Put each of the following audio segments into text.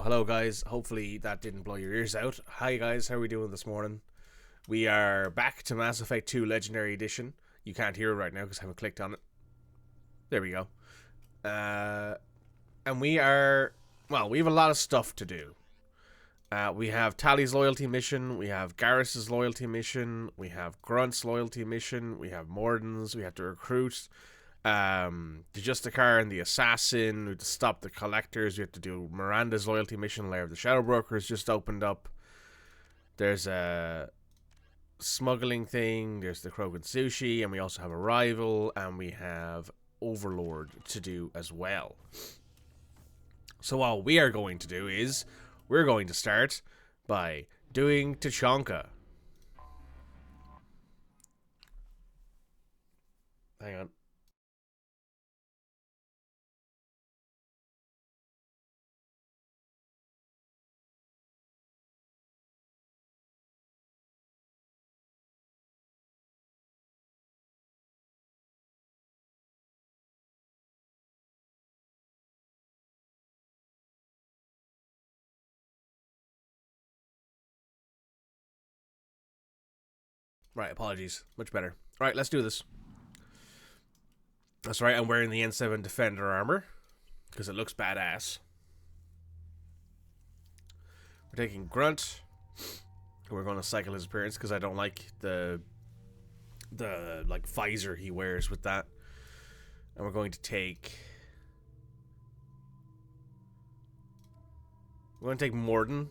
hello guys. Hopefully that didn't blow your ears out. Hi guys, how are we doing this morning? We are back to Mass Effect 2 Legendary Edition. You can't hear it right now because I haven't clicked on it. There we go. And we are... Well, we have a lot of stuff to do. We have Tali's loyalty mission. We have Garrus's loyalty mission. We have Grunt's loyalty mission. We have Morden's. We have to recruit the Justicar and the Assassin. We have to stop the Collectors. We have to do Miranda's loyalty mission. Lair of the Shadow Brokers just opened up. There's a smuggling thing. There's the Krogan Sushi. And we also have a rival. And we have Overlord to do as well. So what we are going to do is we're going to start by doing Tachanka. Hang on. Right, apologies. Much better. Alright, let's do this. That's right, I'm wearing the N7 Defender armor because it looks badass. We're taking Grunt. We're going to cycle his appearance because I don't like the like visor he wears with that. And we're going to take... We're going to take Morden.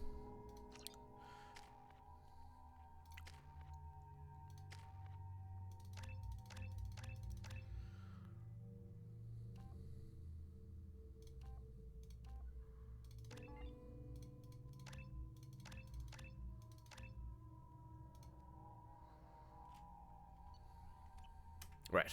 Right.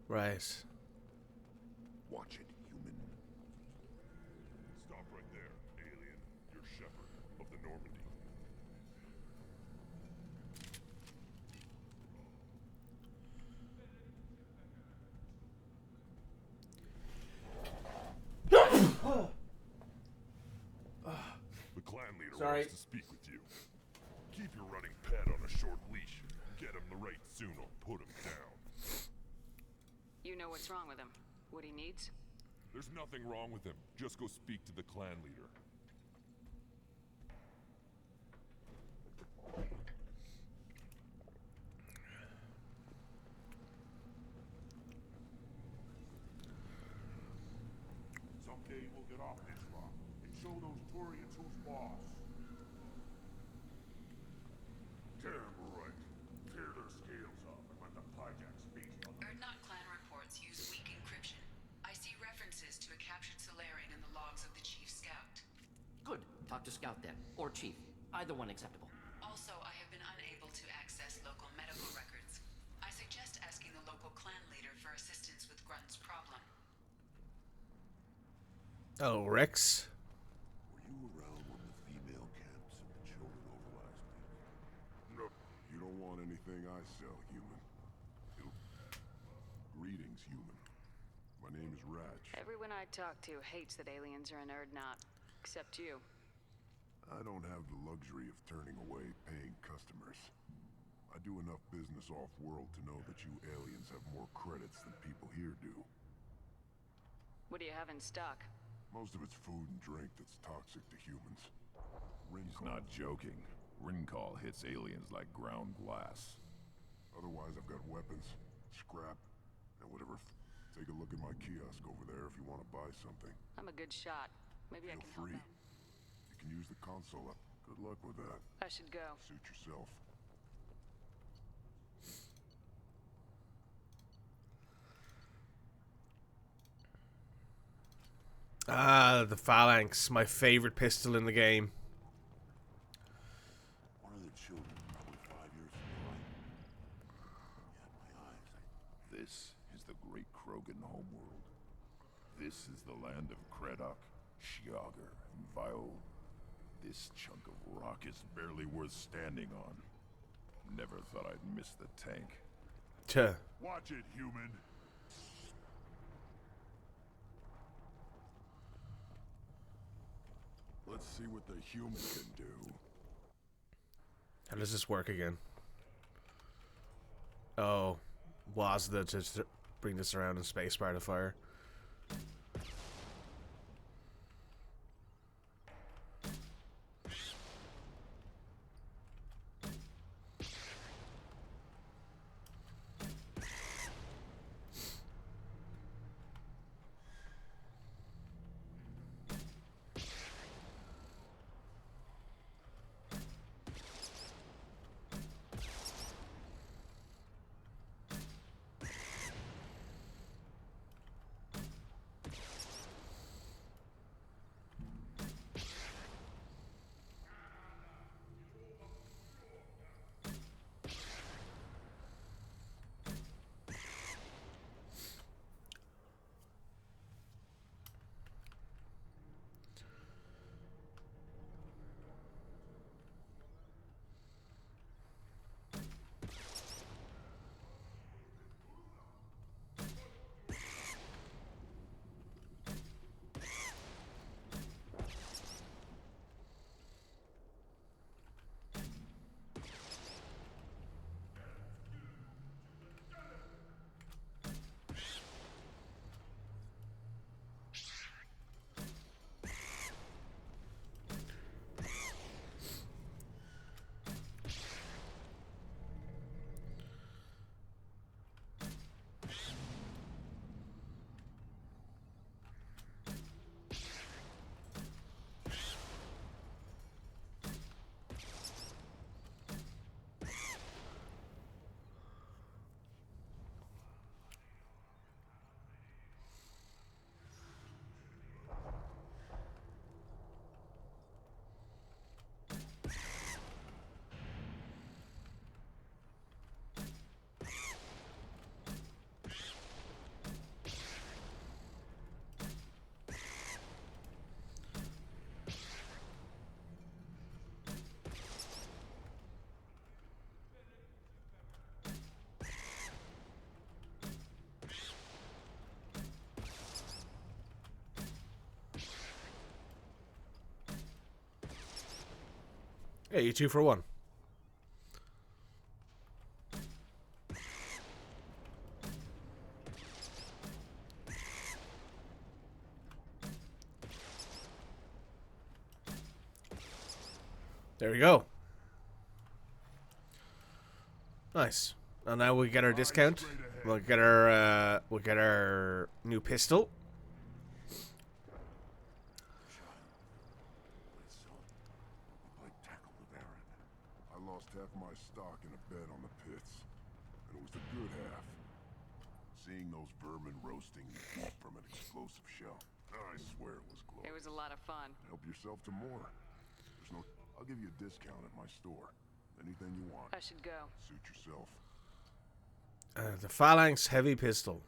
Right. Watch it, human. Stop right there, alien. You're Shepard of the Normandy. The clan leader wants to speak with you. Keep your running pet on a short leash. Get him the right soon or put him down. You know what's wrong with him? What he needs? There's nothing wrong with him. Just go speak to the clan leader. Someday we'll get off this rock and show those Turians who's boss. Damn right. Tear their scales off and let the Pyjax feast on them. Erdnot clan reports use weak encryption. I see references to a captured Solarian in the logs of the Chief Scout. Good. Talk to Scout then. Or Chief. Either one acceptable. Also, I have been unable to access local medical records. I suggest asking the local clan leader for assistance with Grunt's problem. Oh, Rex. Were you around when the female camps and the children overlast me? No. You don't want anything I sell, human. Greetings, human. My name is Ratch. Everyone I talk to hates that aliens are an Erdnot. Except you. I don't have the luxury of turning away paying customers. I do enough business off-world to know that you aliens have more credits than people here do. What do you have in stock? Most of it's food and drink that's toxic to humans. He's not joking. Ringcall hits aliens like ground glass. Otherwise, I've got weapons, scrap, and whatever. Take a look at my kiosk over there if you want to buy something. I'm a good shot. Maybe I Feel can help free. out. You can use the console. Good luck with that. I should go. Suit yourself. The Phalanx, my favorite pistol in the game. One of the children, probably 5 years from now. Yeah, my eyes. This is the great Krogan homeworld. This is the land of Kredok, Shiagar, and Viol. This chunk of rock is barely worth standing on. Never thought I'd miss the tank. Tuh. Watch it, human. Let's see what the human can do. How does this work again? Oh, was to bring this around in spacebar to fire. Hey, you 2 for 1. There we go. Nice. And now we get our discount. We'll get our new pistol. I lost half my stock in a bet on the pits, and it was a good half. Seeing those vermin roasting the heat from an explosive shell, I swear it was glorious. It was a lot of fun. Help yourself to more. There's no... I'll give you a discount at my store. Anything you want. I should go. Suit yourself. The Phalanx heavy pistol.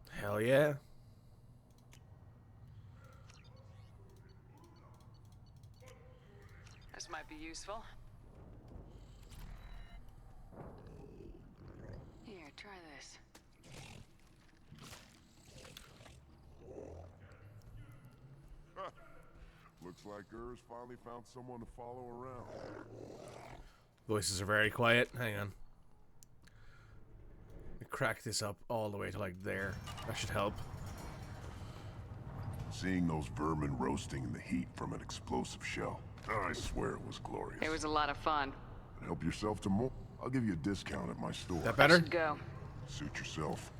Hell yeah. This might be useful. Here, try this. Looks like Urs finally found someone to follow around. Voices are very quiet. Hang on. Crack this up all the way to like there. That should help. Seeing those vermin roasting in the heat from an explosive shell, I swear it was glorious. It was a lot of fun. Help yourself to more. I'll give you a discount at my store. That I better? should go. Suit yourself.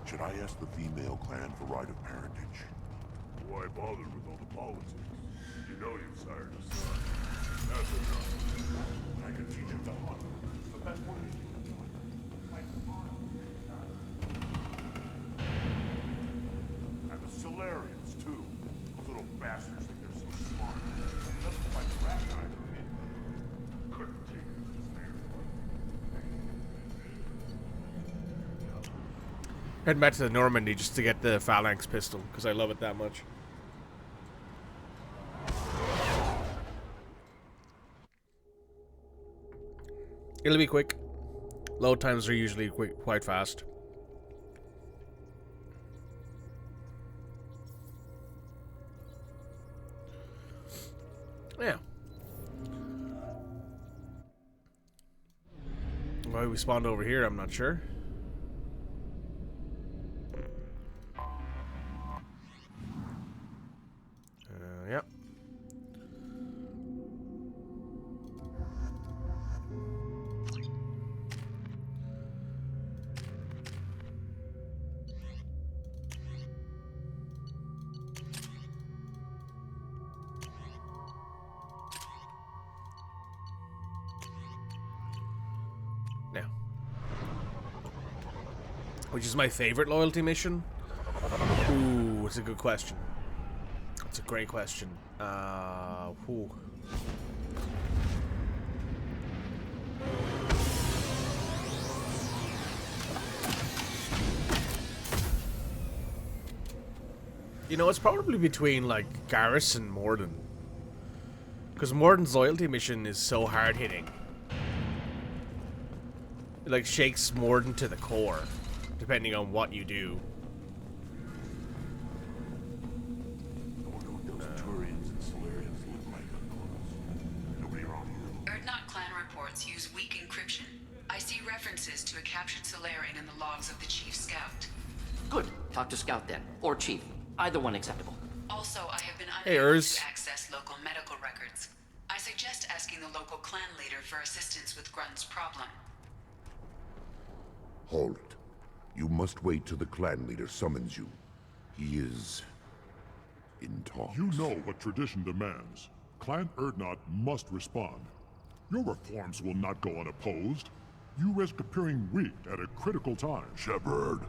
Should I ask the female clan for right of parentage? Why bother with all the politics? You know you've sired a son. That's enough. I can teach him to hunt. The best way to teach him to hunt. And the Solarians, too. Those little bastards think they're so smart. Doesn't fight rat either. Couldn't take it to stand. Heading back to the Normandy just to get the Phalanx pistol, because I love it that much. It'll be quick. Load times are usually quite fast. Yeah. Why we spawned over here, I'm not sure. Yep. Now, which is my favorite loyalty mission? Ooh, it's a good question. It's a great question. Whew. You know, it's probably between, like, Garrus and Morden. Because Morden's loyalty mission is so hard-hitting. It, like, shakes Morden to the core, depending on what you do. Use weak encryption. I see references to a captured Solarian in the logs of the Chief Scout. Good. Talk to Scout then. Or Chief. Either one acceptable. Also, I have been Hey, unable Urs. to access local medical records. I suggest asking the local clan leader for assistance with Grunt's problem. Halt. You must wait till the clan leader summons you. He is in talks. You know what tradition demands. Clan Erdnot must respond. Your reforms will not go unopposed. You risk appearing weak at a critical time. Shepard.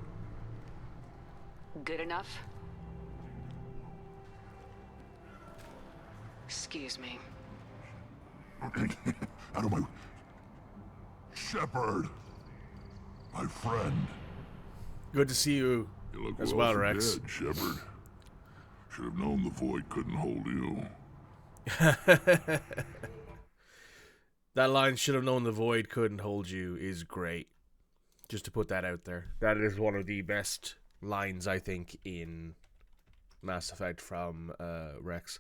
Good enough? Excuse me. Out of my... Shepard. My friend. Good to see you, You look as well well, for Rex. dead, Shepard. Should have known the void couldn't hold you. That line, should have known the void couldn't hold you, is great. Just to put that out there. That is one of the best lines, I think, in Mass Effect from Rex.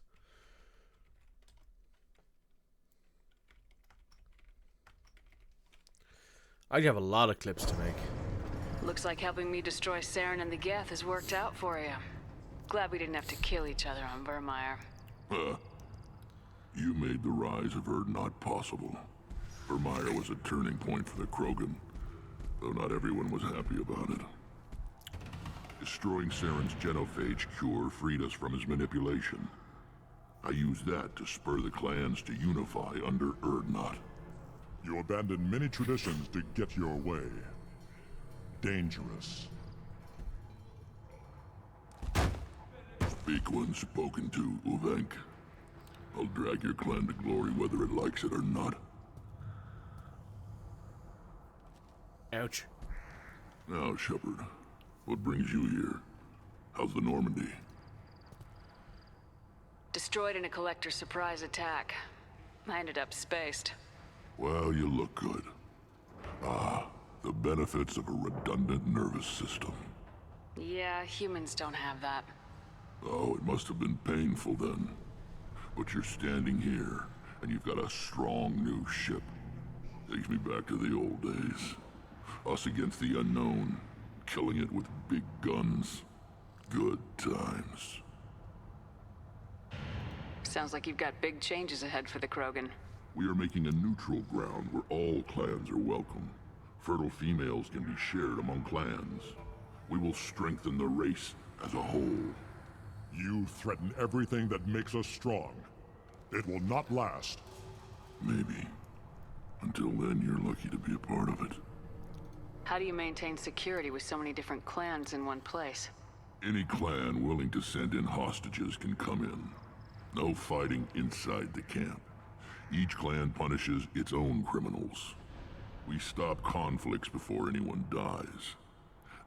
I have a lot of clips to make. Looks like helping me destroy Saren and the Geth has worked out for you. Glad we didn't have to kill each other on Vermeer. You made the rise of Erdnot possible. Vermeer was a turning point for the Krogan, though not everyone was happy about it. Destroying Saren's genophage cure freed us from his manipulation. I used that to spur the clans to unify under Erdnot. You abandoned many traditions to get your way. Dangerous. Speak when spoken to, Uvenk. I'll drag your clan to glory whether it likes it or not. Ouch. Now, Shepard, what brings you here? How's the Normandy? Destroyed in a collector surprise attack. I ended up spaced. Well, you look good. Ah, the benefits of a redundant nervous system. Yeah, humans don't have that. Oh, it must have been painful then. But you're standing here, and you've got a strong new ship. Takes me back to the old days. Us against the unknown, killing it with big guns. Good times. Sounds like you've got big changes ahead for the Krogan. We are making a neutral ground where all clans are welcome. Fertile females can be shared among clans. We will strengthen the race as a whole. You threaten everything that makes us strong. It will not last. Maybe. Until then, you're lucky to be a part of it. How do you maintain security with so many different clans in one place? Any clan willing to send in hostages can come in. No fighting inside the camp. Each clan punishes its own criminals. We stop conflicts before anyone dies.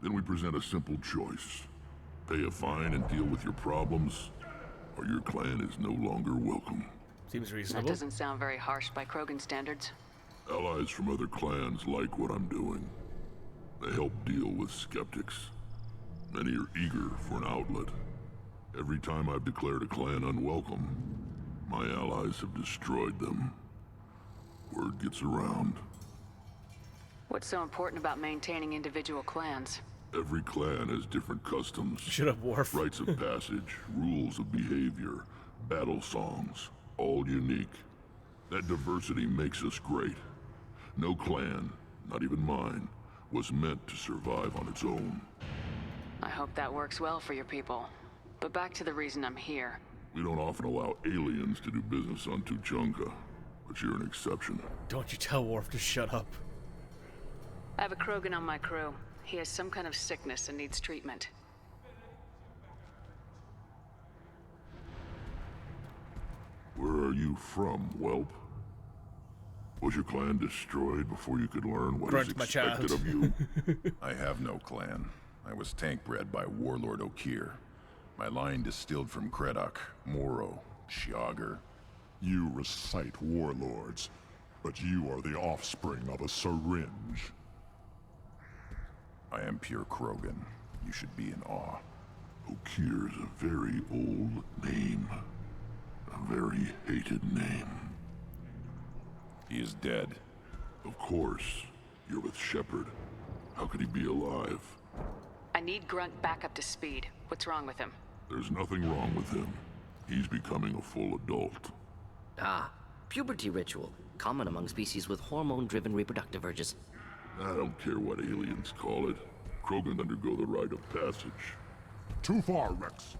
Then we present a simple choice. Pay a fine and deal with your problems, or your clan is no longer welcome. Seems That reasonable. doesn't sound very harsh by Krogan standards. Allies from other clans like what I'm doing. They help deal with skeptics. Many are eager for an outlet. Every time I've declared a clan unwelcome, my allies have destroyed them. Word gets around. What's so important about maintaining individual clans? Every clan has different customs, Shut up, Worf. rites of passage, rules of behavior, battle songs, all unique. That diversity makes us great. No clan, not even mine, was meant to survive on its own. I hope that works well for your people. But back to the reason I'm here. We don't often allow aliens to do business on Tuchanka, but you're an exception. Don't you tell Worf to shut up. I have a Krogan on my crew. He has some kind of sickness and needs treatment. Where are you from, whelp? Was your clan destroyed before you could learn what is Grunt, my expected child. of you? I have no clan. I was tank bred by Warlord Okir. My line distilled from Kredok, Moro, Shiagar. You recite warlords, but you are the offspring of a syringe. I am pure Krogan. You should be in awe. Okir's a very old name. A very hated name. He is dead. Of course. You're with Shepard. How could he be alive? I need Grunt back up to speed. What's wrong with him? There's nothing wrong with him. He's becoming a full adult. Ah, puberty ritual. Common among species with hormone-driven reproductive urges. I don't care what aliens call it. Krogan undergo the rite of passage. Too far, Rex.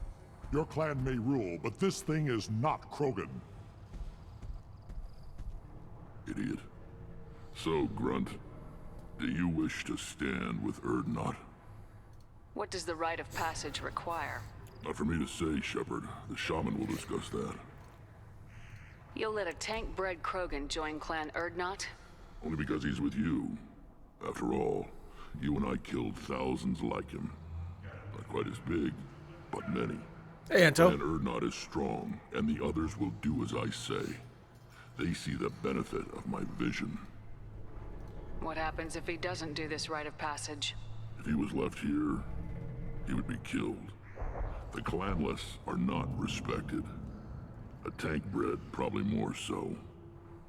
Your clan may rule, but this thing is not Krogan. Idiot. So, Grunt, do you wish to stand with Erdnot? What does the rite of passage require? Not for me to say, Shepard. The shaman will discuss that. You'll let a tank-bred Krogan join Clan Erdnot? Only because he's with you. After all, you and I killed thousands like him. Not quite as big, but many. Hey, Anto. Clan Erdnot is strong, and the others will do as I say. They see the benefit of my vision. What happens if he doesn't do this rite of passage? If he was left here, he would be killed. The clanless are not respected. A tank bred, probably more so.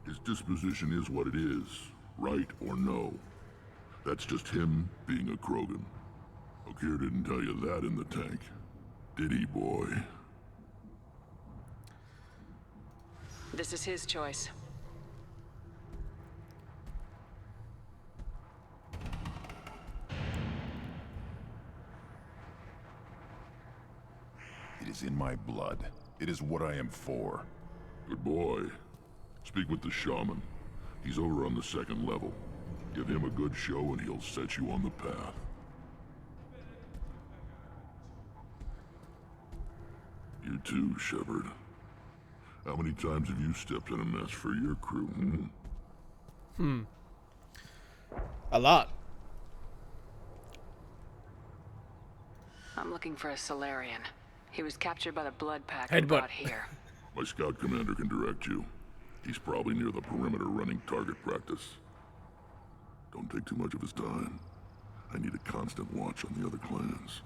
His disposition is what it is, right or no. That's just him being a Krogan. Okir didn't tell you that in the tank, did he, boy? This is his choice. It is in my blood. It is what I am for. Good boy. Speak with the shaman. He's over on the second level. Give him a good show and he'll set you on the path. You too, Shepard. How many times have you stepped in a mess for your crew, A lot. I'm looking for a Solarian. He was captured by the Blood Pack Headbutt. and brought here. My scout commander can direct you. He's probably near the perimeter running target practice. Don't take too much of his time. I need a constant watch on the other clans.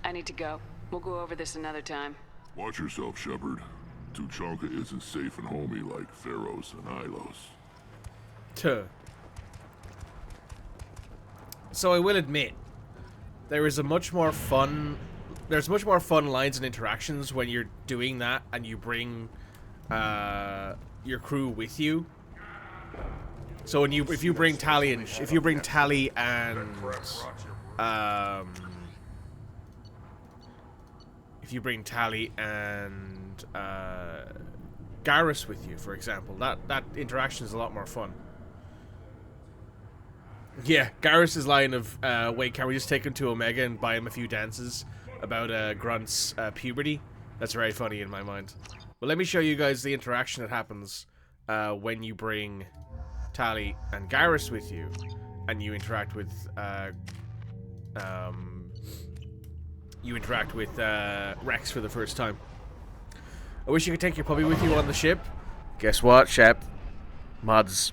I need to go. We'll go over this another time. Watch yourself, Shepard. Tuchanka isn't safe and homey like Theros and Ilos. Tuh. So I will admit, there's much more fun lines and interactions when you're doing that and you bring your crew with you. So if you bring Tali and if you bring Tali and Garrus with you, for example, that interaction is a lot more fun. Yeah, Garrus's line of, wait, can we just take him to Omega and buy him a few dances about Grunt's puberty? That's very funny in my mind. But let me show you guys the interaction that happens when you bring Tali and Garrus with you, and you interact with Rex for the first time. I wish you could take your puppy with you on the ship. Guess what, Shep? Mods.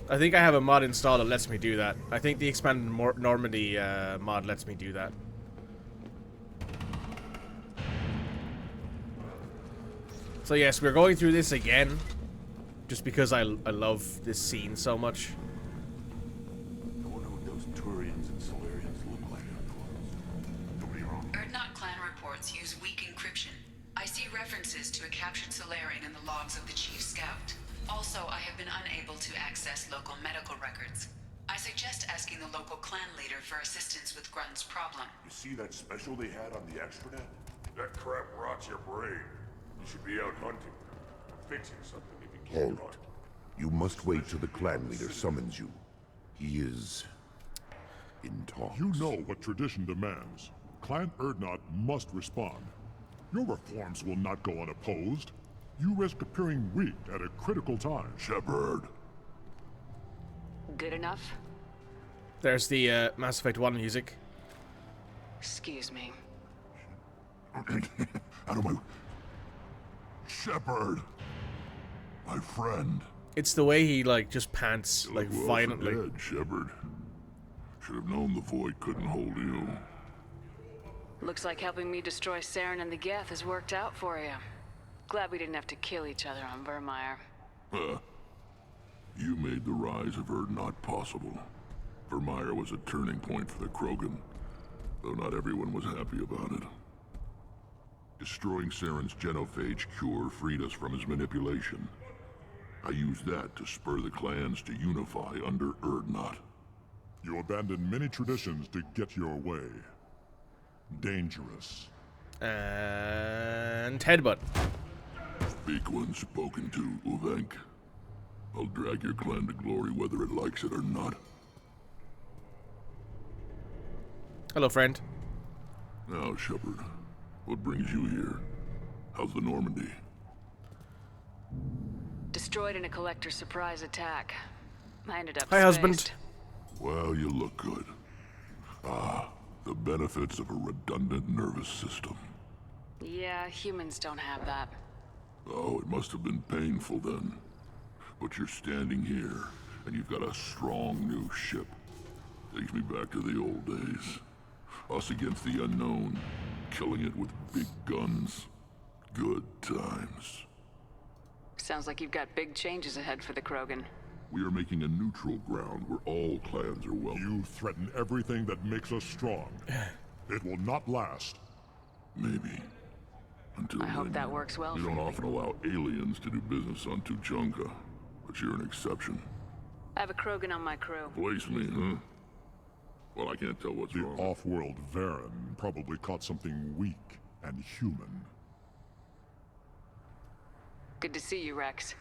I think I have a mod installed that lets me do that. I think the expanded Normandy mod lets me do that. So yes, we're going through this again, just because I love this scene so much. I wonder what those Turians and Solarians look like up close. Don't be wrong. Erdnot clan reports use weak encryption. I see references to a captured Solarian in the logs of the Chief Scout. Also, I have been unable to access local medical records. I suggest asking the local clan leader for assistance with Grunt's problem. You see that special they had on the extranet? That crap rots your brain. You should be out hunting, fixing something if you can't Halt. hunt. You must wait till the clan leader summons you. He is in talks. You know what tradition demands. Clan Erdnot must respond. Your reforms will not go unopposed. You risk appearing weak at a critical time. Shepard. Good enough? There's the Mass Effect 1 music. Excuse me. Out of my... Shepard. My friend. It's the way he, like, just pants, like, Well violently. dead, Shepard. Should have known the void couldn't hold you. Looks like helping me destroy Saren and the Geth has worked out for you. Glad we didn't have to kill each other on Vermeer. You made the rise of Erdnot possible. Vermeer was a turning point for the Krogan, though not everyone was happy about it. Destroying Saren's genophage cure freed us from his manipulation. I used that to spur the clans to unify under Erdnot. You abandoned many traditions to get your way. Dangerous. And headbutt. Speak when spoken to, Uvenk. I'll drag your clan to glory whether it likes it or not. Hello, friend. Now, Shepard, what brings you here? How's the Normandy? Destroyed in a collector surprise attack. I ended up Hi, husband. spaced. Well, you look good. Ah, the benefits of a redundant nervous system. Yeah, humans don't have that. Oh, it must have been painful then. But you're standing here, and you've got a strong new ship. Takes me back to the old days. Us against the unknown, killing it with big guns. Good times. Sounds like you've got big changes ahead for the Krogan. We are making a neutral ground where all clans are welcome. You threaten everything that makes us strong. It will not last. Maybe. Until I hope then, that works well we for don't you. often allow aliens to do business on Tuchanka, but you're an exception. I have a Krogan on my crew. Place me, huh? Well, I can't tell what's The wrong. off-world Varen probably caught something weak and human. Good to see you, Rex.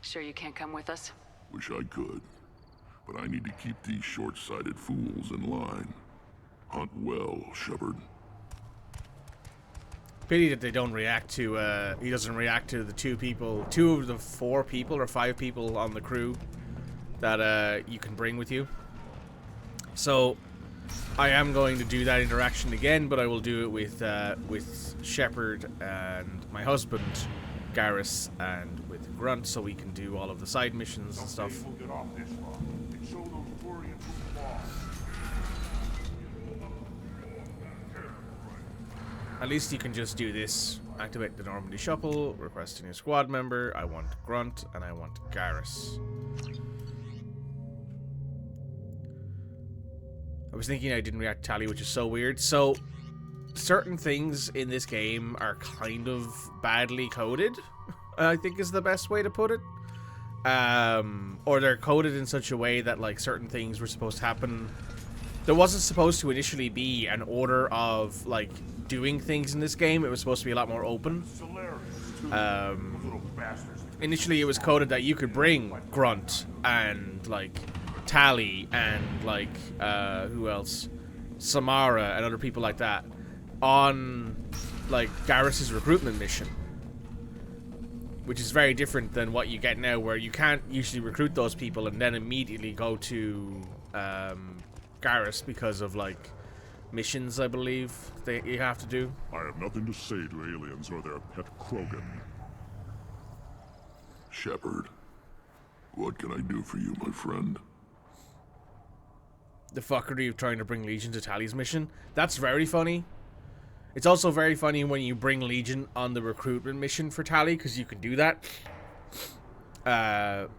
Sure you can't come with us? Wish I could, but I need to keep these short-sighted fools in line. Hunt well, Shepard. Pity that they don't react to, he doesn't react to the two of the 4 people or 5 people on the crew that, you can bring with you. So, I am going to do that interaction again, but I will do it with Shepard and my husband, Garrus, and with Grunt, so we can do all of the side missions and stuff. We'll get off this long and show those Turians who's boss. At least you can just do this. Activate the Normandy Shuffle, request a new squad member. I want Grunt, and I want Garrus. I was thinking I didn't react to Tali, which is so weird. So, certain things in this game are kind of badly coded, I think is the best way to put it. Or they're coded in such a way that, like, certain things were supposed to happen. There wasn't supposed to initially be an order of, like, doing things in this game. It was supposed to be a lot more open. Initially it was coded that you could bring Grunt and, like, Tali and, like, who else? Samara and other people like that on, like, Garrus's recruitment mission. Which is very different than what you get now, where you can't usually recruit those people and then immediately go to Garrus because of, like, missions, I believe, that you have to do. I have nothing to say to aliens or their pet Krogan. Shepard, what can I do for you, my friend? The fuckery of trying to bring Legion to Tali's mission. That's very funny. It's also very funny when you bring Legion on the recruitment mission for Tali, because you can do that.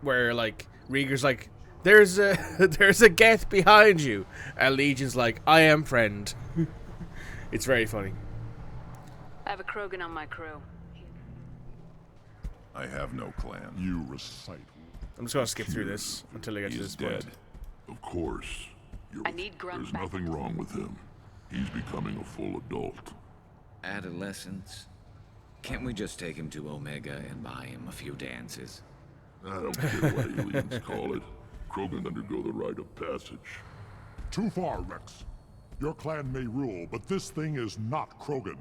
Where, like, Rieger's like, there's a Geth behind you. And Legion's like, I am friend. It's very funny. I have a Krogan on my crew. I have no clan. You recite. I'm just gonna skip through this until I get to He's this point. dead. Of course. I need Grunt There's back. nothing wrong with him. He's becoming a full adult. Adolescence? Can't we just take him to Omega and buy him a few dances? I don't care what aliens call it. Krogan undergo the rite of passage. Too far, Rex. Your clan may rule, but this thing is not Krogan.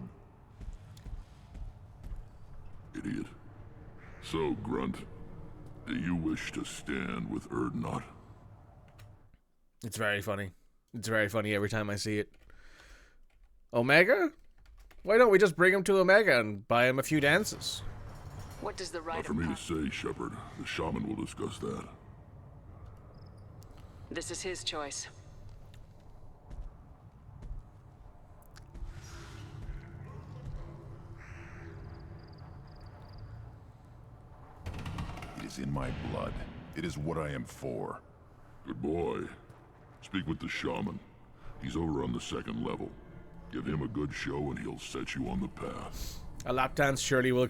Idiot. So, Grunt, do you wish to stand with Erdnot? It's very funny. It's very funny every time I see it. Omega? Why don't we just bring him to Omega and buy him a few dances? What does the Not right for me to say, Shepard. The shaman will discuss that. This is his choice. It is in my blood. It is what I am for. Good boy. Speak with the shaman. He's over on the second level. Give him a good show and he'll set you on the path. A lap dance surely will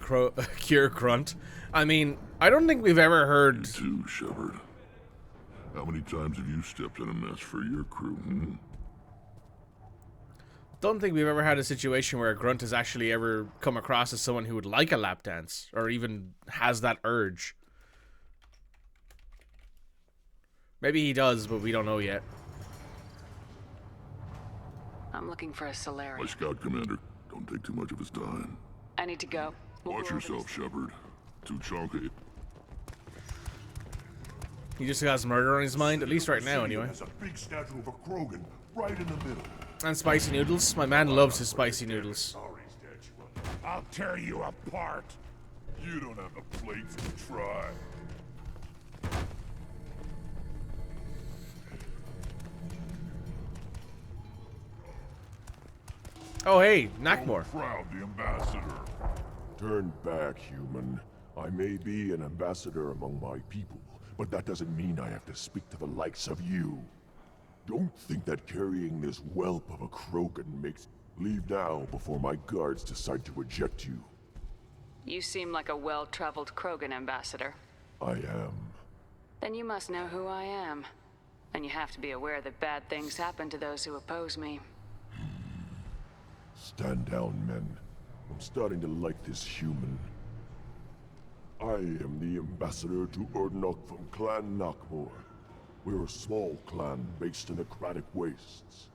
cure Grunt. I mean, I don't think we've ever heard... You too, Shepard. How many times have you stepped in a mess for your crew, hmm? Don't think we've ever had a situation where Grunt has actually ever come across as someone who would like a lap dance, or even has that urge. Maybe he does, but we don't know yet. I'm looking for a My Solarian. scout commander. Don't take too much of his time. I need to go. We'll Watch go over yourself, Shepard. Too chunky. He just has murder on his mind, at least right now, anyway. Has a big statue of a Krogan right in the middle. And spicy noodles. My man loves his spicy noodles. Sorry, statue. I'll tear you apart. You don't have the plates to try. Oh, hey, Nakmor. Proud the ambassador. Turn back, human. I may be an ambassador among my people, but that doesn't mean I have to speak to the likes of you. Don't think that carrying this whelp of a Krogan makes... Leave now before my guards decide to eject you. You seem like a well-traveled Krogan ambassador. I am. Then you must know who I am. And you have to be aware that bad things happen to those who oppose me. Stand down, men. I'm starting to like this human. I am the ambassador to Erdnot from Clan Nakmor. We're a small clan based in the Kratic Wastes.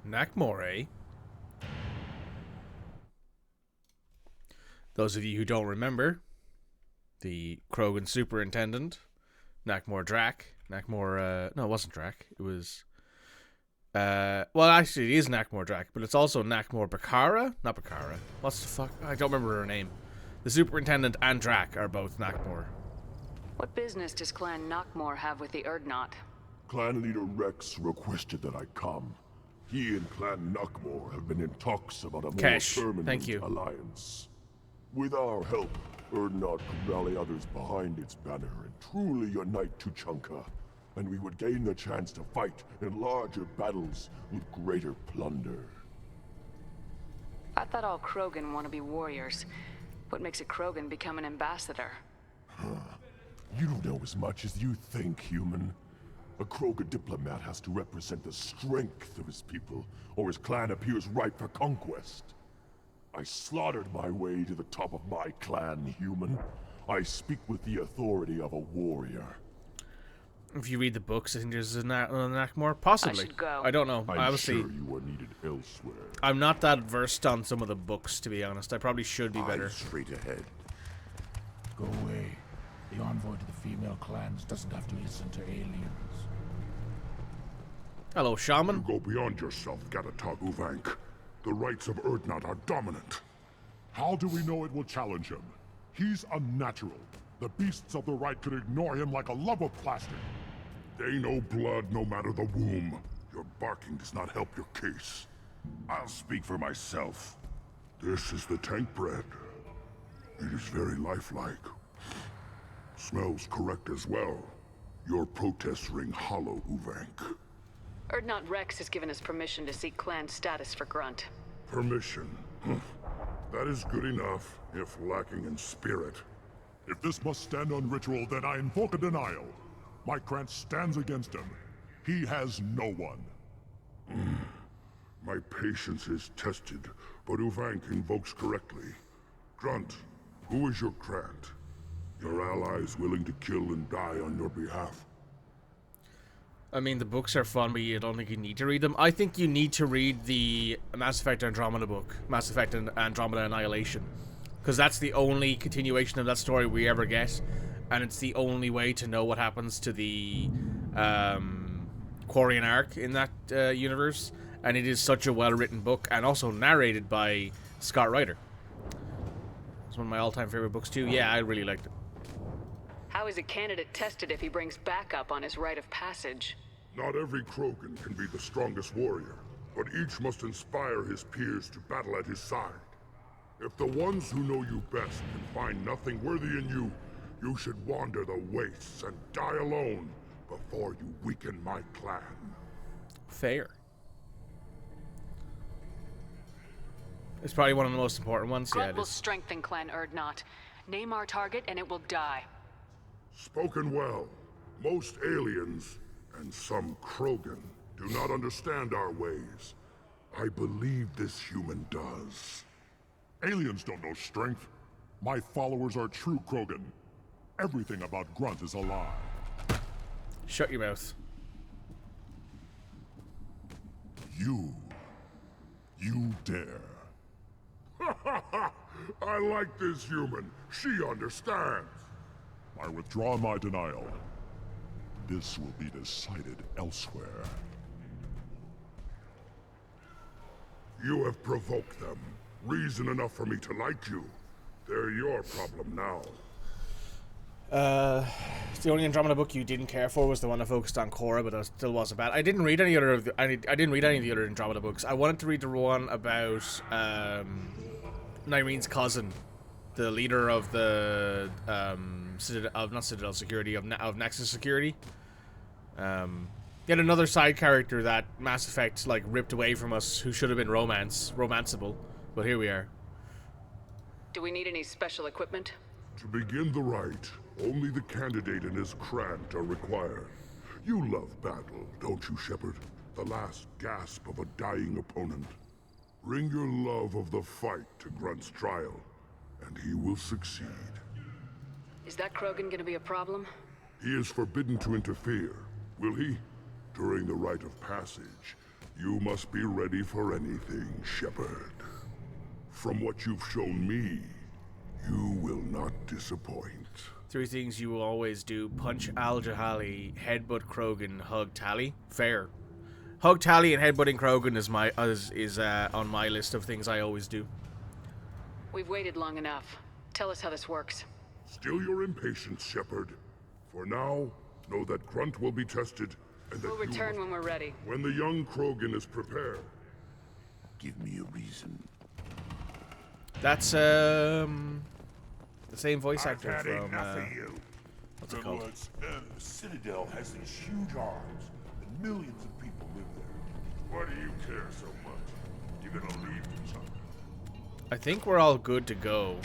Nakmor, eh? Those of you who don't remember, the Krogan superintendent, Nakmor Drak. Nakmor, no, it wasn't Drak. It was... well, actually, it is Nakmor Drak, but it's also Nakmor Bakara? Not Bakara. What's the fuck? I don't remember her name. The superintendent and Drak are both Nakmor. What business does Clan Nakmor have with the Erdnot? Clan leader Rex requested that I come. He and Clan Nakmor have been in talks about a more Kesh, permanent thank you. alliance. With our help, Erdnot could rally others behind its banner and truly unite Tuchanka. and we would gain the chance to fight in larger battles with greater plunder. I thought all Krogan want to be warriors. What makes a Krogan become an ambassador? You don't know as much as you think, human. A Krogan diplomat has to represent the strength of his people, or his clan appears ripe for conquest. I slaughtered my way to the top of my clan, human. I speak with the authority of a warrior. If you read the books, I think there's an act more. Possibly. I should go. I don't know. I'm Obviously, sure you are needed elsewhere. I'm not that versed on some of the books, to be honest. I probably should be better. Eyes straight ahead. Go away. The envoy to the female clans doesn't have to listen to aliens. Hello, shaman. You go beyond yourself, Gatatog Uvank. The rights of Urdnot are dominant. How do we know it will challenge him? He's unnatural. The beasts of the right could ignore him like a lump of plastic. They know blood no matter the womb. Your barking does not help your case. I'll speak for myself. This is the tank bread. It is very lifelike. Smells correct as well. Your protests ring hollow, Uvank. Urdnot Rex has given us permission to seek clan status for Grunt. Permission. That is good enough, if lacking in spirit. If this must stand on ritual, then I invoke a denial. My clan stands against him. He has no one. My patience is tested, but Uvank invokes correctly. Grunt, who is your Grant? Your allies willing to kill and die on your behalf? I mean, the books are fun, but you don't think you need to read them. I think you need to read the Mass Effect Andromeda book, Mass Effect and Andromeda Annihilation, because that's the only continuation of that story we ever get, and it's the only way to know what happens to the Quarian arc in that universe, and it is such a well-written book, and also narrated by Scott Ryder. It's one of my all-time favorite books too. Yeah, I really liked it. How is a candidate tested if he brings backup on his rite of passage? Not every Krogan can be the strongest warrior, but each must inspire his peers to battle at his side. If the ones who know you best can find nothing worthy in you, you should wander the wastes and die alone before you weaken my clan. Fair. It's probably one of the most important ones. Yeah, Grunt it will is. strengthen Clan Urdnot. Name our target and it will die. Spoken well. Most aliens, and some Krogan, do not understand our ways. I believe this human does. Aliens don't know strength. My followers are true Krogan. Everything about Grunt is a lie. Shut your mouth. You dare. I like this human. She understands. I withdraw my denial. This will be decided elsewhere. You have provoked them. Reason enough for me to like you. They're your problem now. The only Andromeda book you didn't care for was the one that focused on Korra, but that still wasn't bad. I didn't read any other of the, I didn't read any of the other Andromeda books. I wanted to read the one about Nyrene's cousin, the leader of the not Citadel Security, of Nexus Security. Yet another side character that Mass Effect like ripped away from us, who should have been romanceable, but here we are. Do we need any special equipment? To begin the rite, only the candidate and his Krant are required. You love battle, don't you, Shepard? The last gasp of a dying opponent. Bring your love of the fight to Grunt's trial, and he will succeed. Is that Krogan gonna be a problem? He is forbidden to interfere, will he? During the rite of passage, you must be ready for anything, Shepard. From what you've shown me, you will not disappoint. 3 things you will always do: punch Al Jahali, headbutt Krogan, hug Tali. Fair. Hug Tali and headbutting Krogan is on my list of things I always do. We've waited long enough. Tell us how this works. Still your impatience, Shepard. For now, know that Grunt will be tested, and that We'll return when we're ready. when the young Krogan is prepared. Give me a reason. That's the same voice actor I've had from enough of you. What's it called? The Citadel has these huge arms, and millions of people live there. Why do you care so much? You gonna leave or something? I think we're all good to go.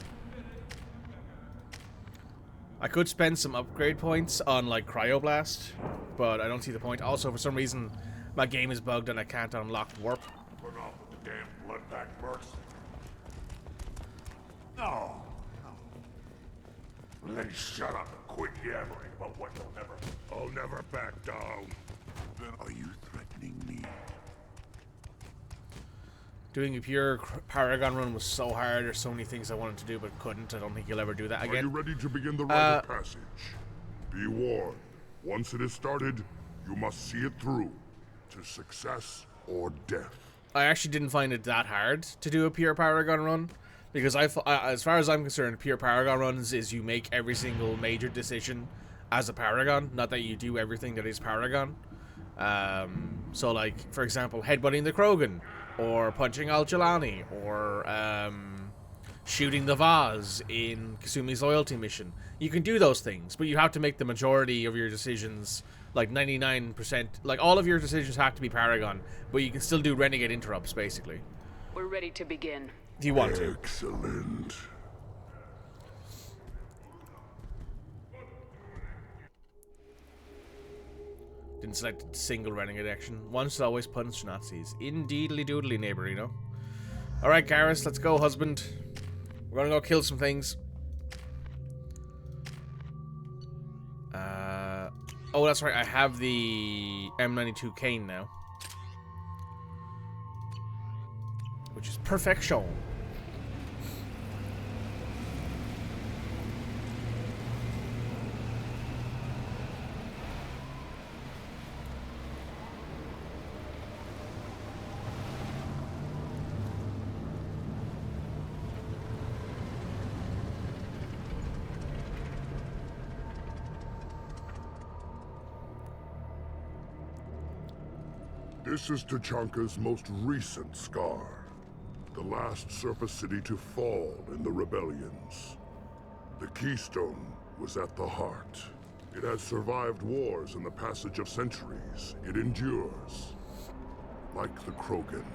I could spend some upgrade points on, like, Cryoblast, but I don't see the point. Also, for some reason, my game is bugged and I can't unlock Warp. Run off with the damn bloodback mercs. No. Well, then shut up and quit yammering about what you'll never... I'll never back down. Then are you threatening me? Doing a pure Paragon run was so hard. There's so many things I wanted to do but couldn't. I don't think you'll ever do that again. Are you ready to begin the rite of passage? Be warned. Once it is started, you must see it through to success or death. I actually didn't find it that hard to do a pure Paragon run, because as far as I'm concerned, pure Paragon runs is you make every single major decision as a Paragon, not that you do everything that is Paragon. So, like, for example, headbutting the Krogan, or punching Al-Jalani, or shooting the Vaz in Kasumi's loyalty mission. You can do those things, but you have to make the majority of your decisions, like 99%, like all of your decisions have to be Paragon, but you can still do Renegade interrupts, basically. We're ready to begin. If you want to. Excellent. Didn't select a single Renegade action. One should always punch Nazis. Indeedly doodly, neighbor, you know. Alright, Garrus, let's go, husband. We're gonna go kill some things. Oh, that's right, I have the M92 cane now. Which is perfection. This is Tachanka's most recent scar. The last surface city to fall in the rebellions. The Keystone was at the heart. It has survived wars and the passage of centuries. It endures. Like the Krogan.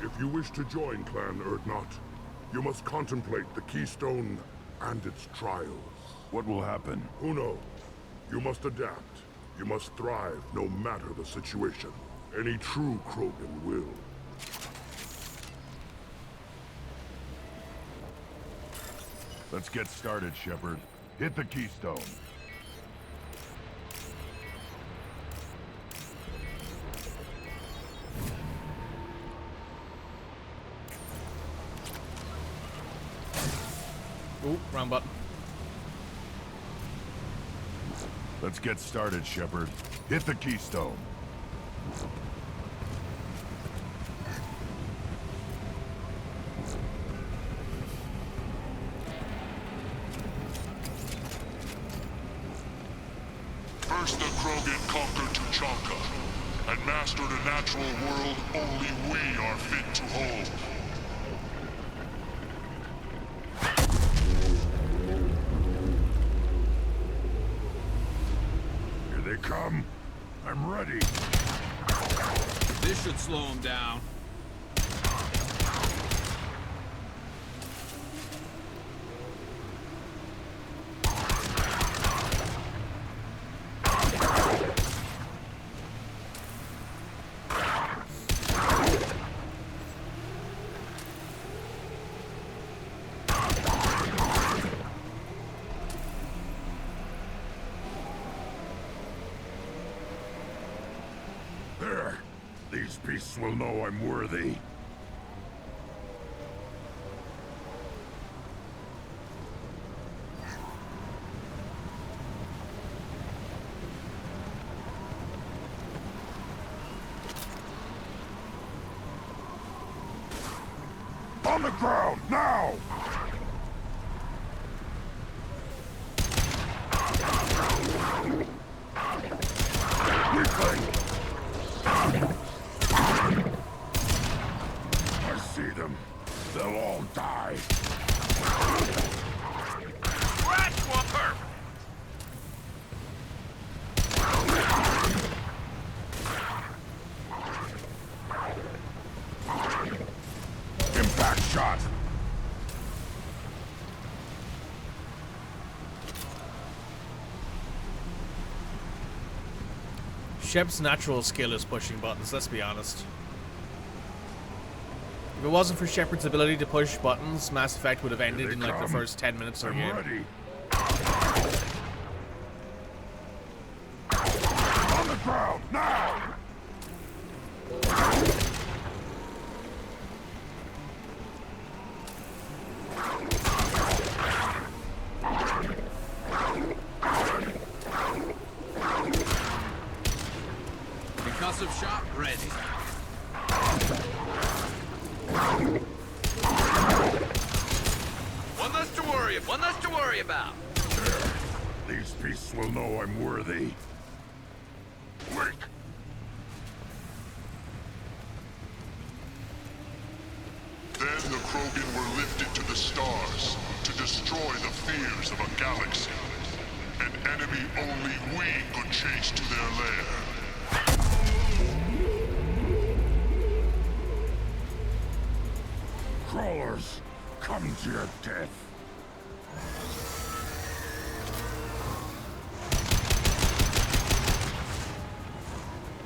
If you wish to join Clan Urdnot, you must contemplate the Keystone and its trials. What will happen? Who knows? You must adapt. You must thrive no matter the situation. Any true Krogan will. Let's get started, Shepard. Hit the Keystone. Ooh, wrong button. Let's get started, Shepard. Hit the Keystone. First the Krogan conquered Tuchanka, and mastered a natural world only we are fit to hold. Here they come. I'm ready. This should slow him down. There. These beasts will know I'm worthy. On the ground, now! Weakling! I see them. Shep's natural skill is pushing buttons, let's be honest. If it wasn't for Shepard's ability to push buttons, Mass Effect would have ended in like the first 10 minutes of the game. Ready. On the ground, now! Concussive shot ready. One less to worry about. These beasts will know I'm worthy. Wait. Then the Krogan were lifted to the stars to destroy the fears of a galaxy. An enemy only we could chase to their lair. Crawlers, come to your death.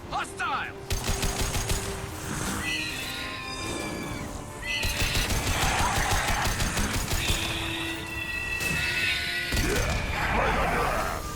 Hostile! Right on your ass.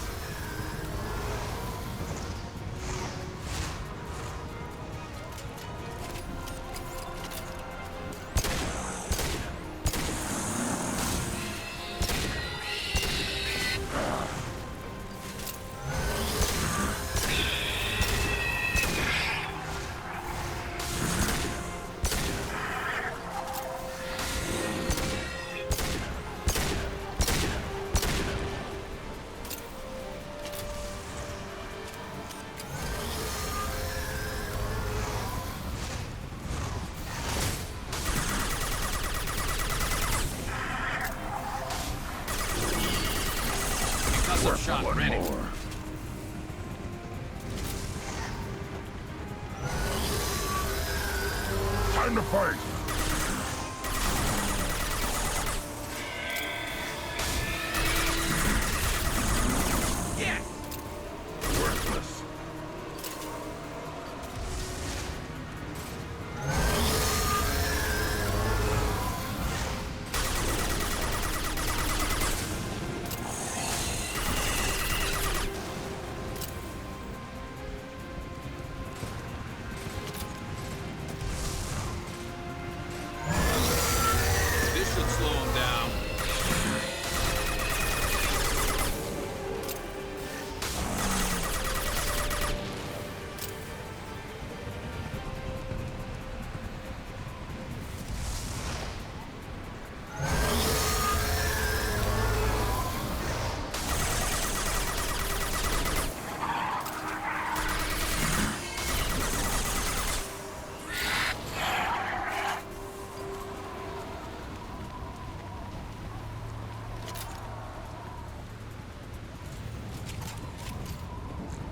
Concussive shot ready. More. Time to fight. Yes! Worthless. This should slow him down.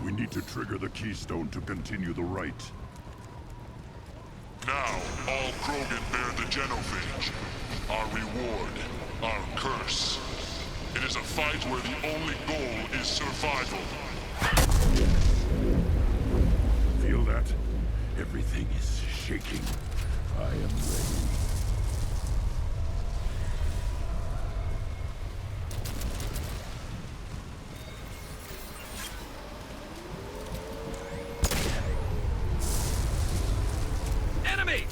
We need to trigger the keystone to continue the rite. Now, all Krogan bear the genophage. Our reward, our curse. It is a fight where the only goal is survival. Feel that? Everything is shaking. I am ready. Enemy!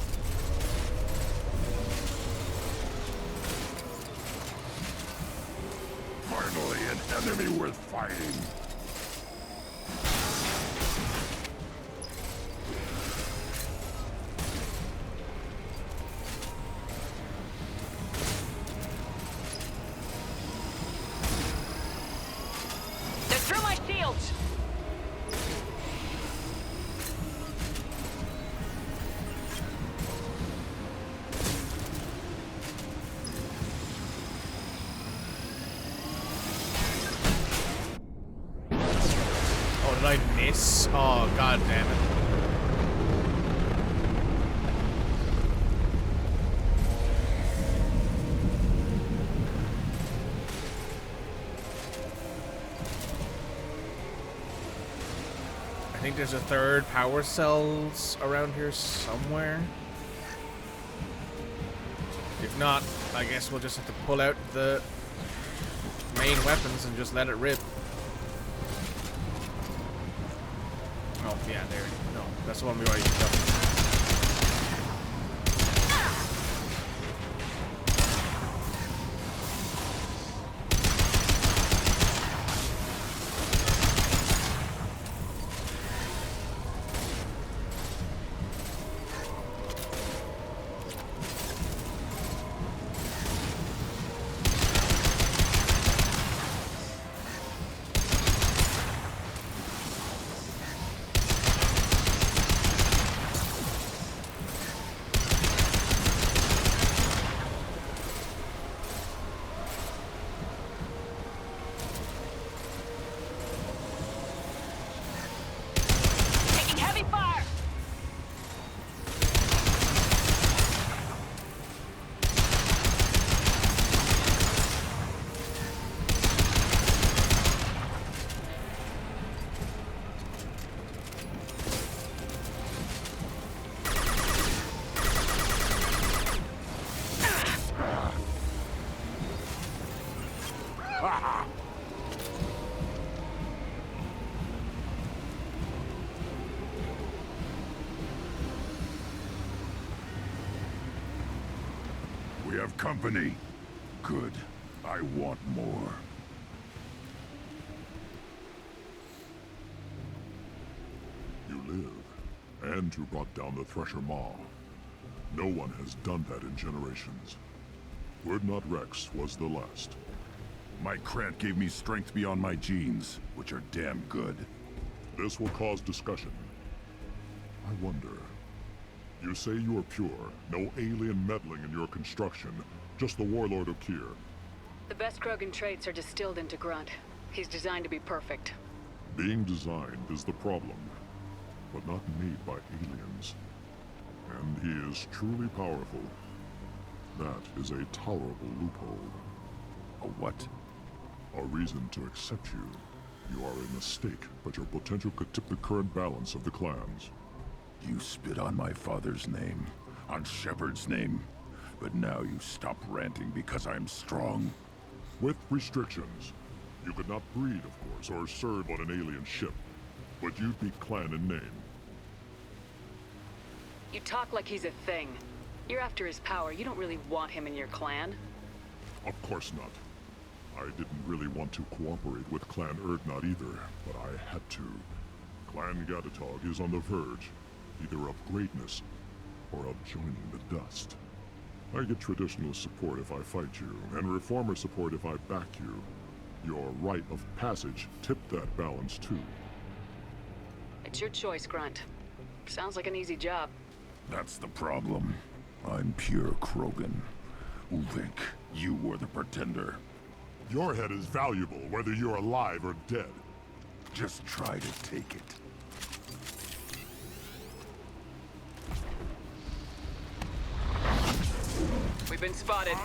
Finally, an enemy worth fighting. They're through my shields! Oh, did I miss? Oh, god damn it. I think there's a third power cells around here somewhere. If not, I guess we'll just have to pull out the main weapons and just let it rip. Oh, yeah, there. No, that's the one we already picked up. We have company. Good. I want more. You live, and you brought down the Thresher Maw. No one has done that in generations. Urdnot Rex was the last. My Krant gave me strength beyond my genes, which are damn good. This will cause discussion. I wonder... You say you are pure, no alien meddling in your construction, just the Warlord Okier. The best Krogan traits are distilled into Grunt. He's designed to be perfect. Being designed is the problem, but not made by aliens. And he is truly powerful. That is a tolerable loophole. A what? A reason to accept you. You are a mistake, but your potential could tip the current balance of the clans. You spit on my father's name, on Shepard's name, but now you stop ranting because I'm strong. With restrictions. You could not breed, of course, or serve on an alien ship, but you'd be clan in name. You talk like he's a thing. You're after his power. You don't really want him in your clan. Of course not. I didn't really want to cooperate with Clan Urdnot either, but I had to. Clan Gatatog is on the verge, either of greatness or of joining the dust. I get traditionalist support if I fight you, and reformer support if I back you. Your rite of passage tipped that balance too. It's your choice, Grunt. Sounds like an easy job. That's the problem. I'm pure Krogan. Uvik, you were the pretender. Your head is valuable, whether you're alive or dead. Just try to take it. We've been spotted.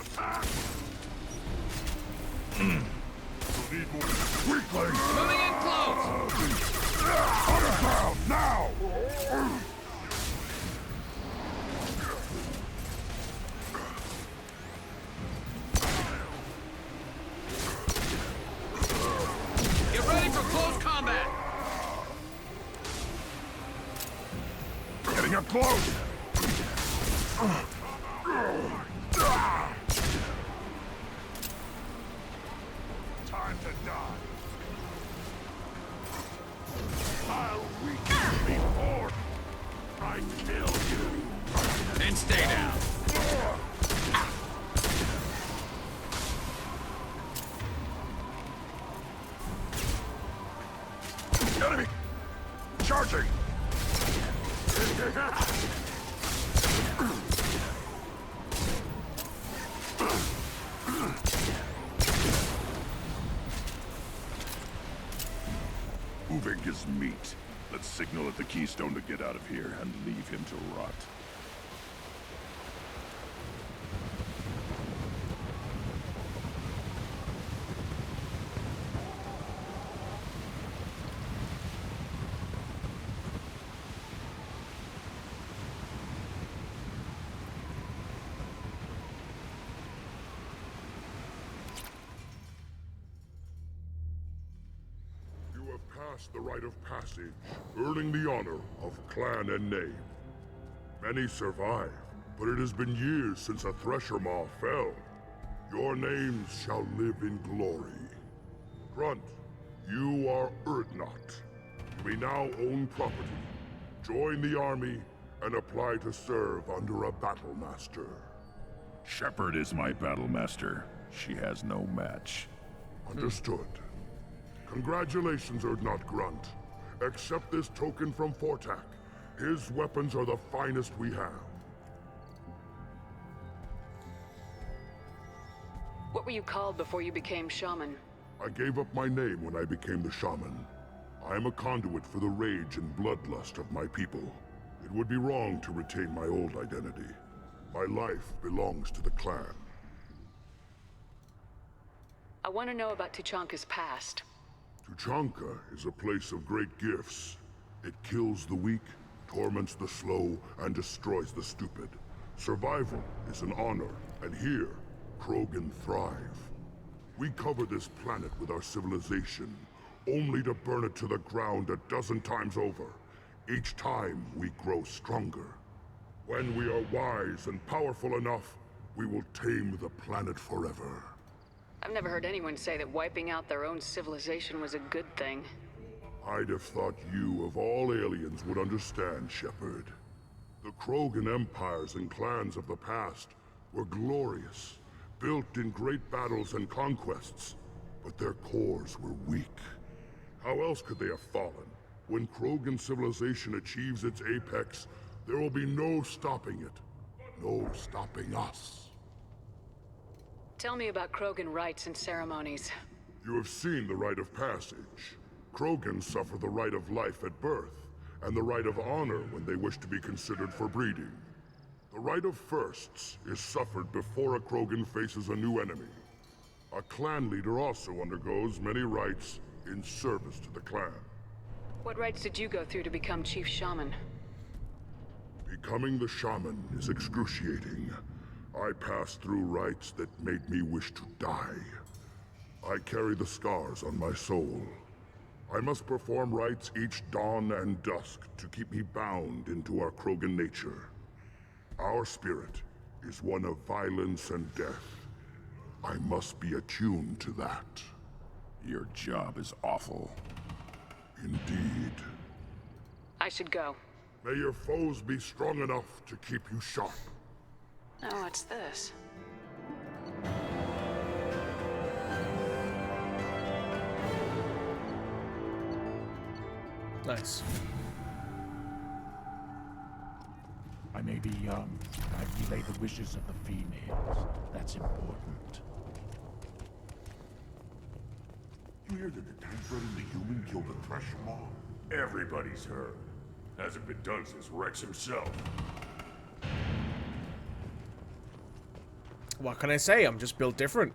Weakling! Moving in close! Underground, now! Get ready for close combat! Getting up close! Time to die. I'll weaken before I kill you. And stay down. Enemy! Charging! Uvik is meat. Let's signal at the Keystone to get out of here and leave him to rot. passed the rite of passage, earning the honor of clan and name. Many survive, but it has been years since a Thresher Maw fell. Your names shall live in glory. Grunt, you are Urdnot. You may now own property, join the army, and apply to serve under a battle master. Shepard is my battle master. She has no match. Understood. Congratulations, Urdnot Grunt. Accept this token from Fortak. His weapons are the finest we have. What were you called before you became shaman? I gave up my name when I became the shaman. I am a conduit for the rage and bloodlust of my people. It would be wrong to retain my old identity. My life belongs to the clan. I want to know about Tuchanka's past. Tuchanka is a place of great gifts. It kills the weak, torments the slow, and destroys the stupid. Survival is an honor, and here, Krogan thrive. We cover this planet with our civilization, only to burn it to the ground a dozen times over. Each time, we grow stronger. When we are wise and powerful enough, we will tame the planet forever. I've never heard anyone say that wiping out their own civilization was a good thing. I'd have thought you, of all aliens, would understand, Shepard. The Krogan empires and clans of the past were glorious, built in great battles and conquests, but their cores were weak. How else could they have fallen? When Krogan civilization achieves its apex, there will be no stopping it. No stopping us. Tell me about Krogan rites and ceremonies. You have seen the rite of passage. Krogans suffer the rite of life at birth, and the rite of honor when they wish to be considered for breeding. The rite of firsts is suffered before a Krogan faces a new enemy. A clan leader also undergoes many rites in service to the clan. What rites did you go through to become Chief Shaman? Becoming the shaman is excruciating. I passed through rites that made me wish to die. I carry the scars on my soul. I must perform rites each dawn and dusk to keep me bound into our Krogan nature. Our spirit is one of violence and death. I must be attuned to that. Your job is awful. Indeed. I should go. May your foes be strong enough to keep you sharp. Oh, what's this? Nice. I may be young, but I relay the wishes of the females. That's important. You hear that the tank-bred and the human killed a Thresher Maw? Everybody's heard. Hasn't been done since Rex himself. What can I say? I'm just built different.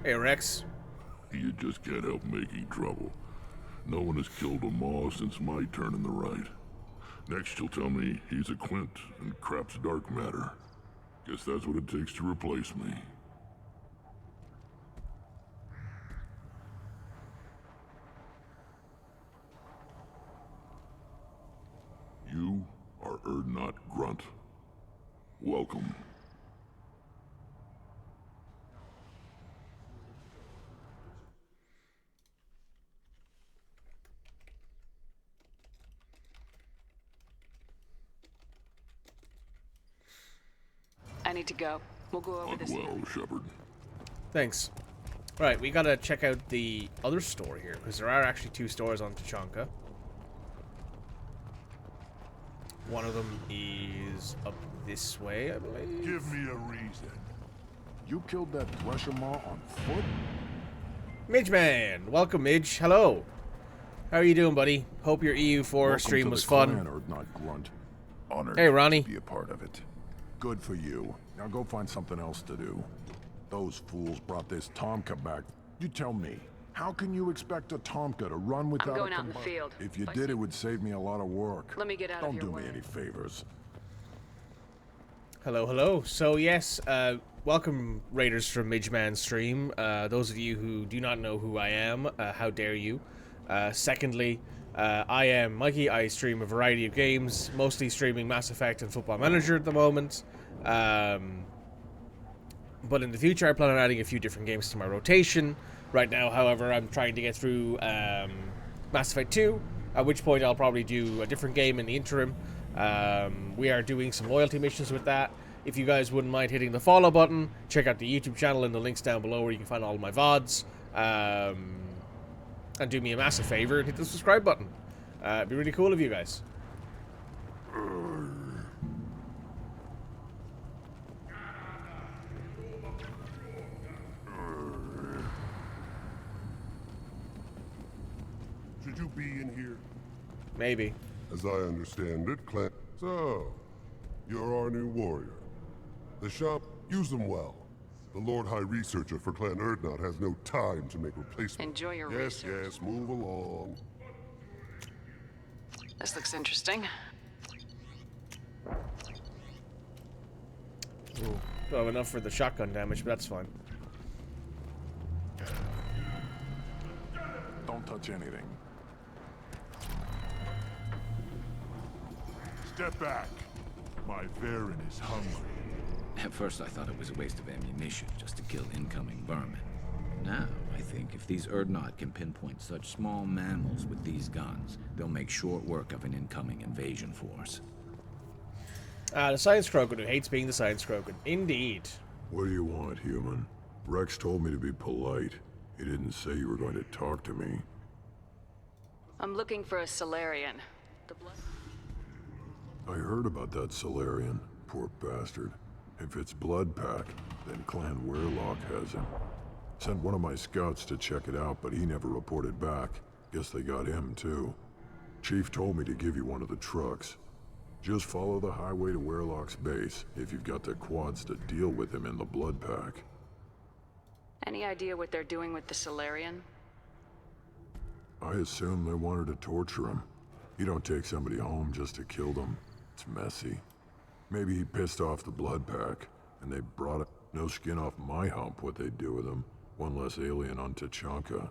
Hey, Rex. You just can't help making trouble. No one has killed a Maw since my turn in the right. Next you'll tell me he's a Quint and crap's dark matter. Guess that's what it takes to replace me. You are Urdnot Grunt. Welcome. I need to go. We'll go over this. Well, Shepard. Thanks. Right, we gotta check out the other store here, because there are actually two stores on Tuchanka. One of them is up this way, I believe. Give me a reason. You killed that Thresher Maw on foot? Midgeman! Welcome, Midge. Hello. How are you doing, buddy? Hope your EU4 stream was fun. Grunt. Honored Hey, Ronnie. to be a part of it. Good for you. Now go find something else to do. Those fools brought this Tomka back. You tell me, how can you expect a Tomka to run without I'm going a out in the field. If you did, it would save me a lot of work. Let me get out Don't of your do way. me any favors. Hello, hello. So, yes, welcome Raiders from Midgeman stream. Those of you who do not know who I am, how dare you? Secondly, I am Mikey. I stream a variety of games, mostly streaming Mass Effect and Football Manager at the moment. But in the future, I plan on adding a few different games to my rotation. Right now, however, I'm trying to get through Mass Effect 2, at which point I'll probably do a different game in the interim. We are doing some loyalty missions with that. If you guys wouldn't mind hitting the follow button, check out the YouTube channel and the links down below where you can find all of my VODs. And do me a massive favor and hit the subscribe button. It'd be really cool of you guys. Should you be in here? Maybe. As I understand it, Clan... So, you're our new warrior. The shop, use them well. The Lord High Researcher for Clan Urdnot has no time to make replacements. Enjoy your research. Yes, move along. This looks interesting. Ooh, don't have enough for the shotgun damage, but that's fine. Don't touch anything. Step back. My Varen is hungry. At first I thought it was a waste of ammunition just to kill incoming vermin. Now, I think if these Urdnot can pinpoint such small mammals with these guns, they'll make short work of an incoming invasion force. The Science Krogan who hates being the Science Krogan. Indeed. What do you want, human? Rex told me to be polite. He didn't say you were going to talk to me. I'm looking for a Solarian. The blood... I heard about that Solarian. Poor bastard. If it's Blood Pack, then Clan Weirlock has him. Sent one of my scouts to check it out, but he never reported back. Guess they got him, too. Chief told me to give you one of the trucks. Just follow the highway to Weirlock's base, if you've got the quads to deal with him in the Blood Pack. Any idea what they're doing with the Solarian? I assume they wanted to torture him. You don't take somebody home just to kill them. It's messy. Maybe he pissed off the Blood Pack, and they brought it. No skin off my hump what they'd do with him. One less alien on Tachanka.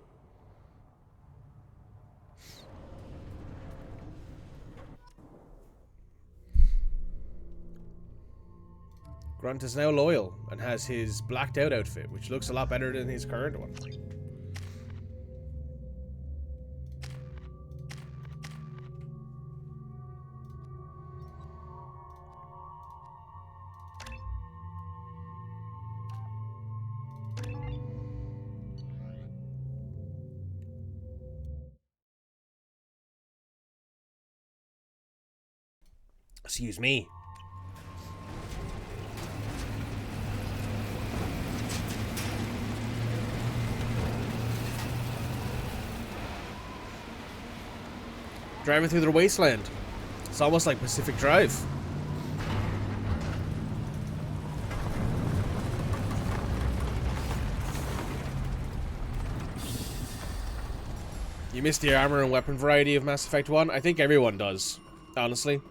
Grunt is now loyal and has his blacked out outfit, which looks a lot better than his current one. Excuse me. Driving through the wasteland. It's almost like Pacific Drive. You missed the armor and weapon variety of Mass Effect 1? I think everyone does, honestly.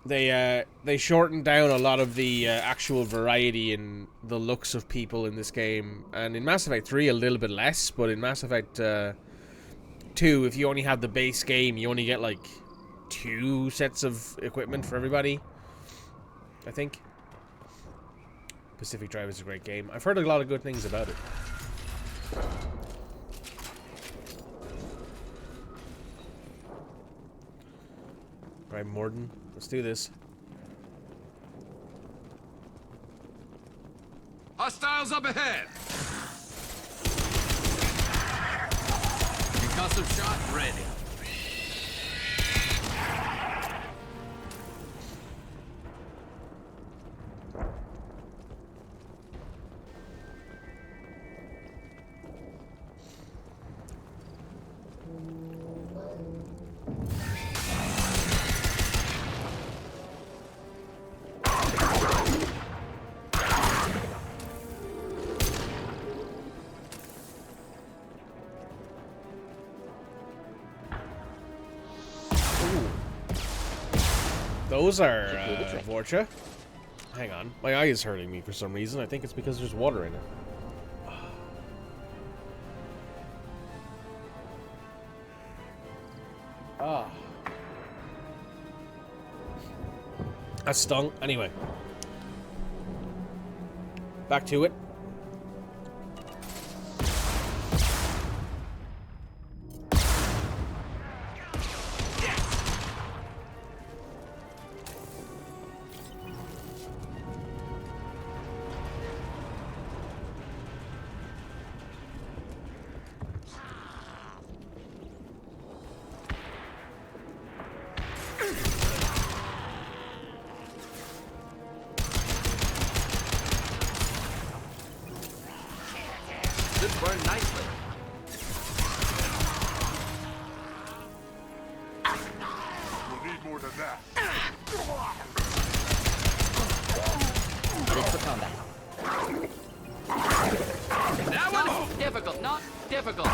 They shortened down a lot of the actual variety in the looks of people in this game. And in Mass Effect 3, a little bit less. But in Mass Effect 2, if you only have the base game, you only get, like, 2 sets of equipment for everybody. I think. Pacific Drive is a great game. I've heard a lot of good things about it. Right, Morden. Let's do this. Hostiles up ahead! Concussive shot ready. Those are Vorcha. Hang on. My eye is hurting me for some reason. I think it's because there's water in it. Ah. That stung. Anyway. Back to it. Should burn nicely. We'll need more than that. Ready for combat. That one's difficult, not difficult.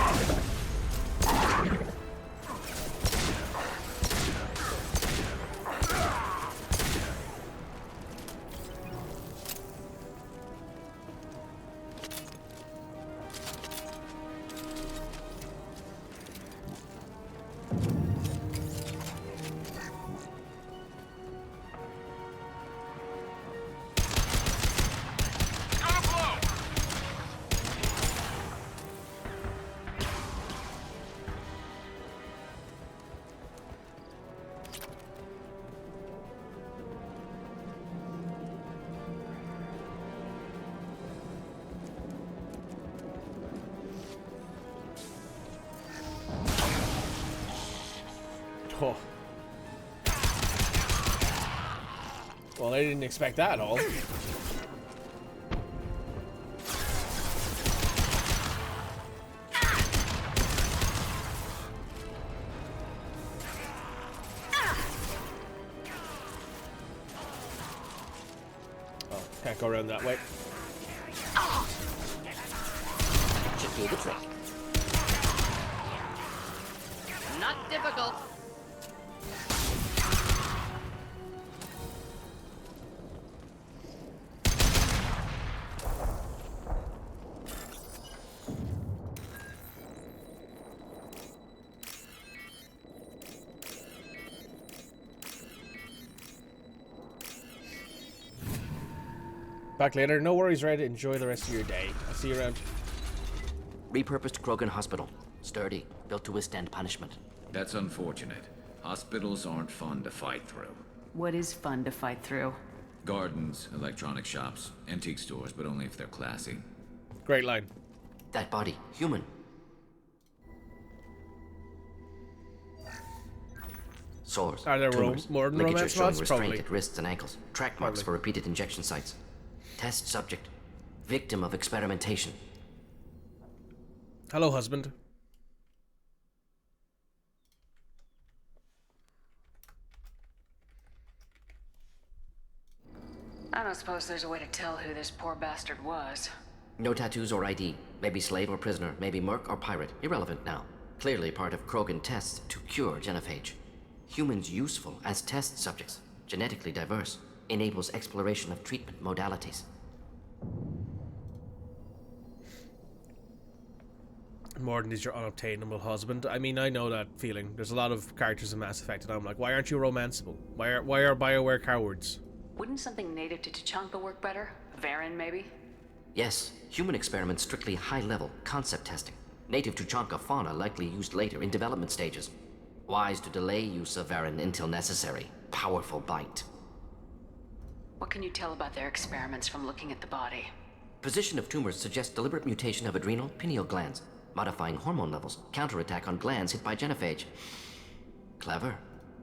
Oh. Well, I didn't expect that at all. Oh, can't go around that way. Should do the trick. Not difficult. Back later. No worries, Red. Enjoy the rest of your day. I'll see you around. Repurposed Krogan Hospital. Sturdy, built to withstand punishment. That's unfortunate. Hospitals aren't fun to fight through. What is fun to fight through? Gardens, electronic shops, antique stores, but only if they're classy. Great line. That body, human. Sores. Are there tumors, more than ligatures romance showing mods? restraint Probably. at wrists and ankles. Track marks for repeated injection sites. Test subject. Victim of experimentation. Hello, husband. I don't suppose there's a way to tell who this poor bastard was. No tattoos or ID. Maybe slave or prisoner. Maybe merc or pirate. Irrelevant now. Clearly part of Krogan tests to cure genophage. Humans useful as test subjects. Genetically diverse. Enables exploration of treatment modalities. Morden is your unobtainable husband. I mean, I know that feeling. There's a lot of characters in Mass Effect, and I'm like, why aren't you romanceable? Why are BioWare cowards? Wouldn't something native to Tuchanka work better? Varen, maybe? Yes, human experiments strictly high-level concept testing. Native Tuchanka fauna likely used later in development stages. Wise to delay use of Varen until necessary. Powerful bite. What can you tell about their experiments from looking at the body? Position of tumors suggests deliberate mutation of adrenal, pineal glands. Modifying hormone levels. Counterattack on glands hit by genophage. Clever.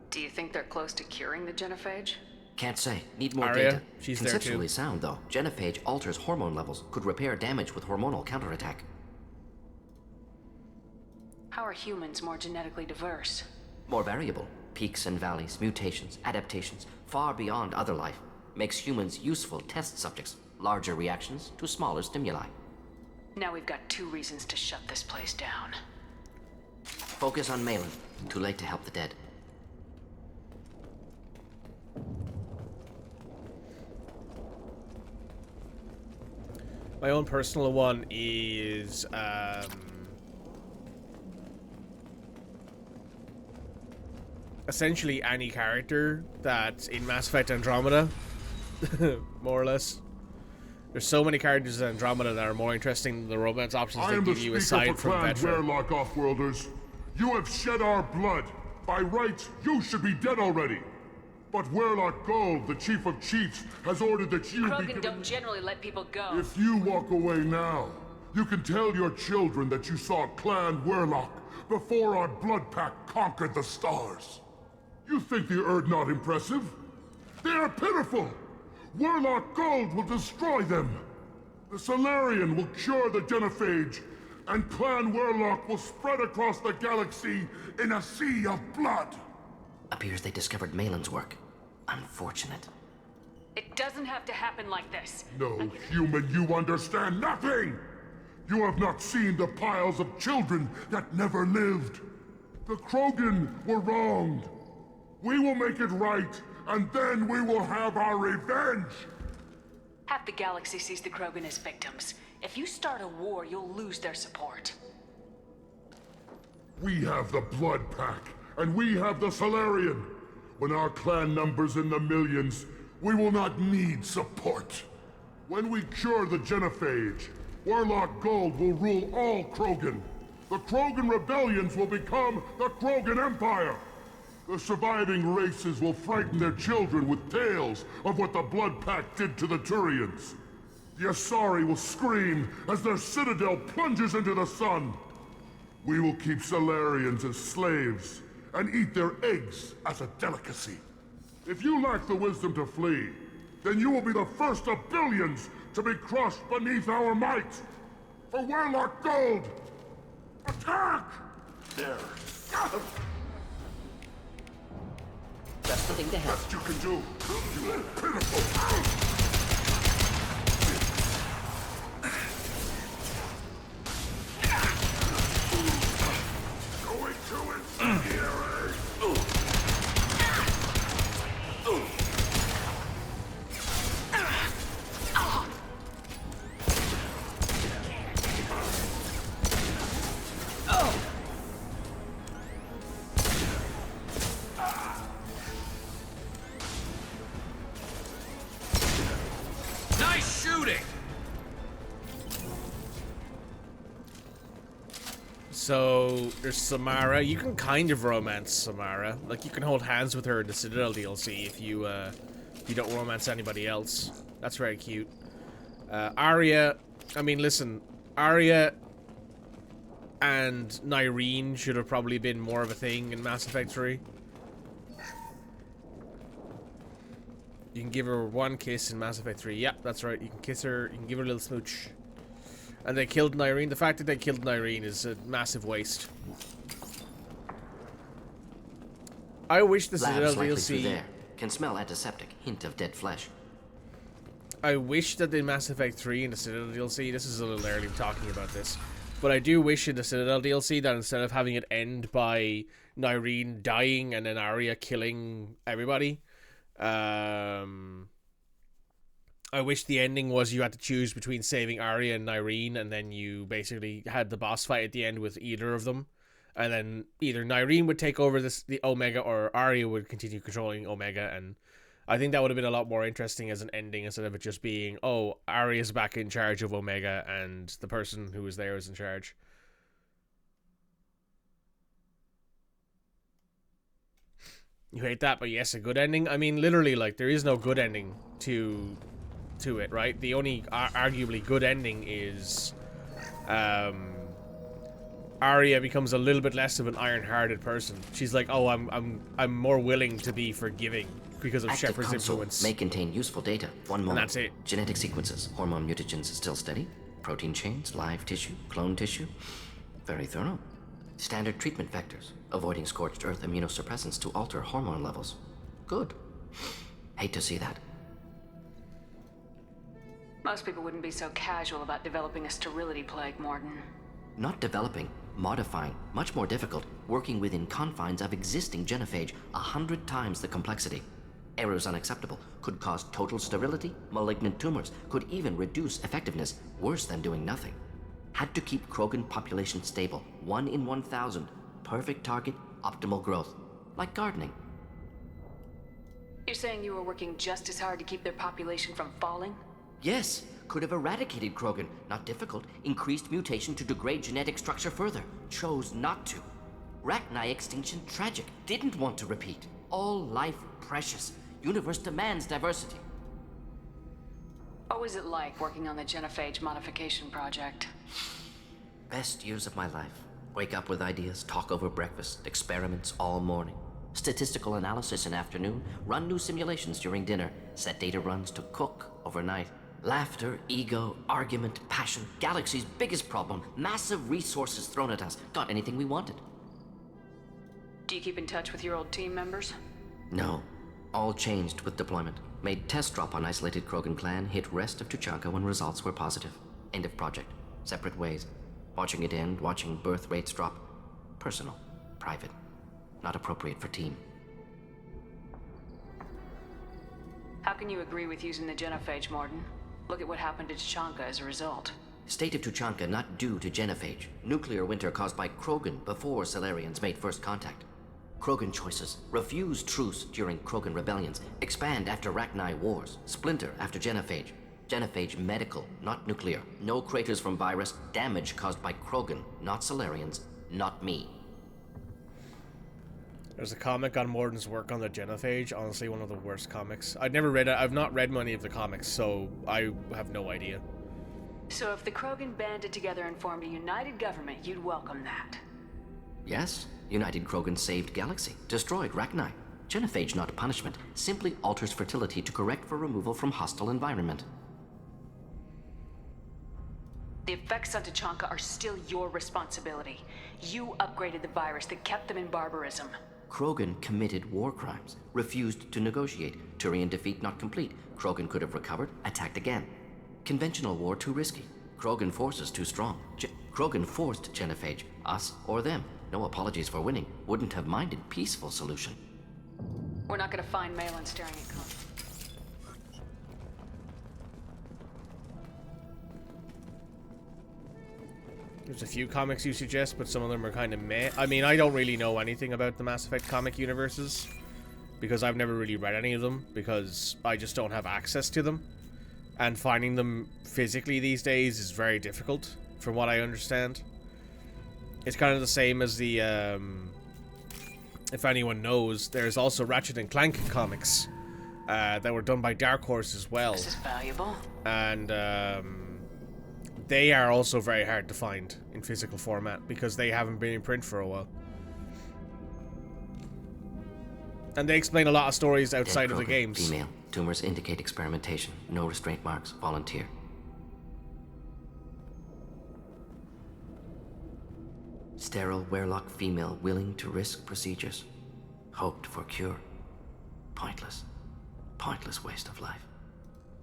Do you think they're close to curing the genophage? Can't say. Need more Arya, data. she's there too. Conceptually sound, though. Genophage alters hormone levels. Could repair damage with hormonal counterattack. How are humans more genetically diverse? More variable. Peaks and valleys, mutations, adaptations, far beyond other life. Makes humans useful test subjects. Larger reactions to smaller stimuli. Now we've got 2 reasons to shut this place down. Focus on Malin. Too late to help the dead. My own personal one is essentially any character that's in Mass Effect Andromeda, more or less. There's so many characters in Andromeda that are more interesting than the romance options they give you aside from Vetra. Werlock Offworlders. You have shed our blood. By rights, you should be dead already. But Werlock Gold, the Chief of Chiefs, has ordered that you Krogan don't generally let people go. If you walk away now, you can tell your children that you saw Clan Werlock before our blood pact conquered the stars. You think the Erd not impressive? They are pitiful! Werlock Gold will destroy them! The Solarian will cure the genophage, and Clan Werlock will spread across the galaxy in a sea of blood! Appears they discovered Malin's work. Unfortunate. It doesn't have to happen like this. No, human, you understand nothing! You have not seen the piles of children that never lived. The Krogan were wronged. We will make it right, and then we will have our revenge! Half the galaxy sees the Krogan as victims. If you start a war, you'll lose their support. We have the Blood Pack, and we have the Solarian. When our clan numbers in the millions, we will not need support. When we cure the genophage, Werlock Gold will rule all Krogan. The Krogan rebellions will become the Krogan Empire. The surviving races will frighten their children with tales of what the Blood Pact did to the Turians. The Asari will scream as their citadel plunges into the sun. We will keep Solarians as slaves and eat their eggs as a delicacy. If you lack the wisdom to flee, then you will be the first of billions to be crushed beneath our might. For Werlock Gold, attack! There. Just the thing to help. Best you can do. You are pitiful. Going to incendiary. Nice shooting! So, there's Samara. You can kind of romance Samara. Like, you can hold hands with her in the Citadel DLC if you don't romance anybody else. That's very cute. Arya, I mean, listen, Arya and Nyreen should have probably been more of a thing in Mass Effect 3. You can give her one kiss in Mass Effect 3. Yeah, that's right. You can kiss her, you can give her a little smooch. And they killed Nyreen. The fact that they killed Nyreen is a massive waste. I wish the Citadel Labs likely through DLC... there. Can smell antiseptic. Hint of dead flesh. I wish that in Mass Effect 3 in the Citadel DLC, this is a little early talking about this, but I do wish in the Citadel DLC that instead of having it end by Nyreen dying and then Arya killing everybody, I wish the ending was you had to choose between saving Arya and Nyreen, and then you basically had the boss fight at the end with either of them, and then either Nyreen would take over the Omega or Arya would continue controlling Omega, and I think that would have been a lot more interesting as an ending instead of it just being, oh, Arya's back in charge of Omega and the person who was there is in charge. You hate that, but yes, a good ending. I mean, literally, like, there is no good ending to it, right? The only arguably good ending is Arya becomes a little bit less of an iron-hearted person. She's like, oh, I'm more willing to be forgiving because of Active Shepard's console influence. may contain useful data. One moment. And that's it. Genetic sequences, hormone mutagens still steady. Protein chains, live tissue, clone tissue. Very thorough. Standard treatment vectors, avoiding scorched earth immunosuppressants to alter hormone levels. Good. Hate to see that. Most people wouldn't be so casual about developing a sterility plague, Mordin. Not developing, modifying, much more difficult, working within confines of existing genophage, 100 times the complexity. Errors unacceptable. Could cause total sterility, malignant tumors. Could even reduce effectiveness. Worse than doing nothing. Had to keep Krogan population stable. 1 in 1,000. Perfect target, optimal growth. Like gardening. You're saying you were working just as hard to keep their population from falling? Yes, could have eradicated Krogan. Not difficult. Increased mutation to degrade genetic structure further. Chose not to. Rachni extinction tragic. Didn't want to repeat. All life precious. Universe demands diversity. What was it like working on the genophage modification project? Best years of my life. Wake up with ideas, talk over breakfast, experiments all morning. Statistical analysis in afternoon, run new simulations during dinner, set data runs to cook overnight. Laughter, ego, argument, passion, galaxy's biggest problem, massive resources thrown at us. Got anything we wanted. Do you keep in touch with your old team members? No. All changed with deployment. Made test drop on isolated Krogan clan, hit rest of Tuchanka when results were positive. End of project. Separate ways. Watching it end, watching birth rates drop. Personal. Private. Not appropriate for team. How can you agree with using the genophage, Morden? Look at what happened to Tuchanka as a result. State of Tuchanka not due to genophage. Nuclear winter caused by Krogan before Salarians made first contact. Krogan choices. Refuse truce during Krogan rebellions. Expand after Rachni wars. Splinter after genophage. Genophage medical, not nuclear. No craters from virus. Damage caused by Krogan, not Salarians, not me. There's a comic on Morden's work on the genophage. Honestly, one of the worst comics. I've never read it. I've not read many of the comics, so I have no idea. So if the Krogan banded together and formed a united government, you'd welcome that? Yes. United Krogan saved Galaxy. Destroyed Rachni. Genophage not punishment. Simply alters fertility to correct for removal from hostile environment. The effects on Tuchanka are still your responsibility. You upgraded the virus that kept them in barbarism. Krogan committed war crimes. Refused to negotiate. Turian defeat not complete. Krogan could have recovered, attacked again. Conventional war too risky. Krogan forces too strong. Krogan forced genophage. Us or them. No apologies for winning. Wouldn't have minded peaceful solution. We're not gonna find Malin staring at Con. There's a few comics you suggest, but some of them are kind of meh. I mean, I don't really know anything about the Mass Effect comic universes, because I've never really read any of them, because I just don't have access to them. And finding them physically these days is very difficult, from what I understand. It's kind of the same as the, if anyone knows, there's also Ratchet & Clank comics that were done by Dark Horse as well. This is valuable. And they are also very hard to find in physical format because they haven't been in print for a while. And they explain a lot of stories outside of the games. Female. Tumors indicate experimentation. No restraint marks. Volunteer. Sterile Werelock female willing to risk procedures. Hoped for cure. Pointless. Pointless waste of life.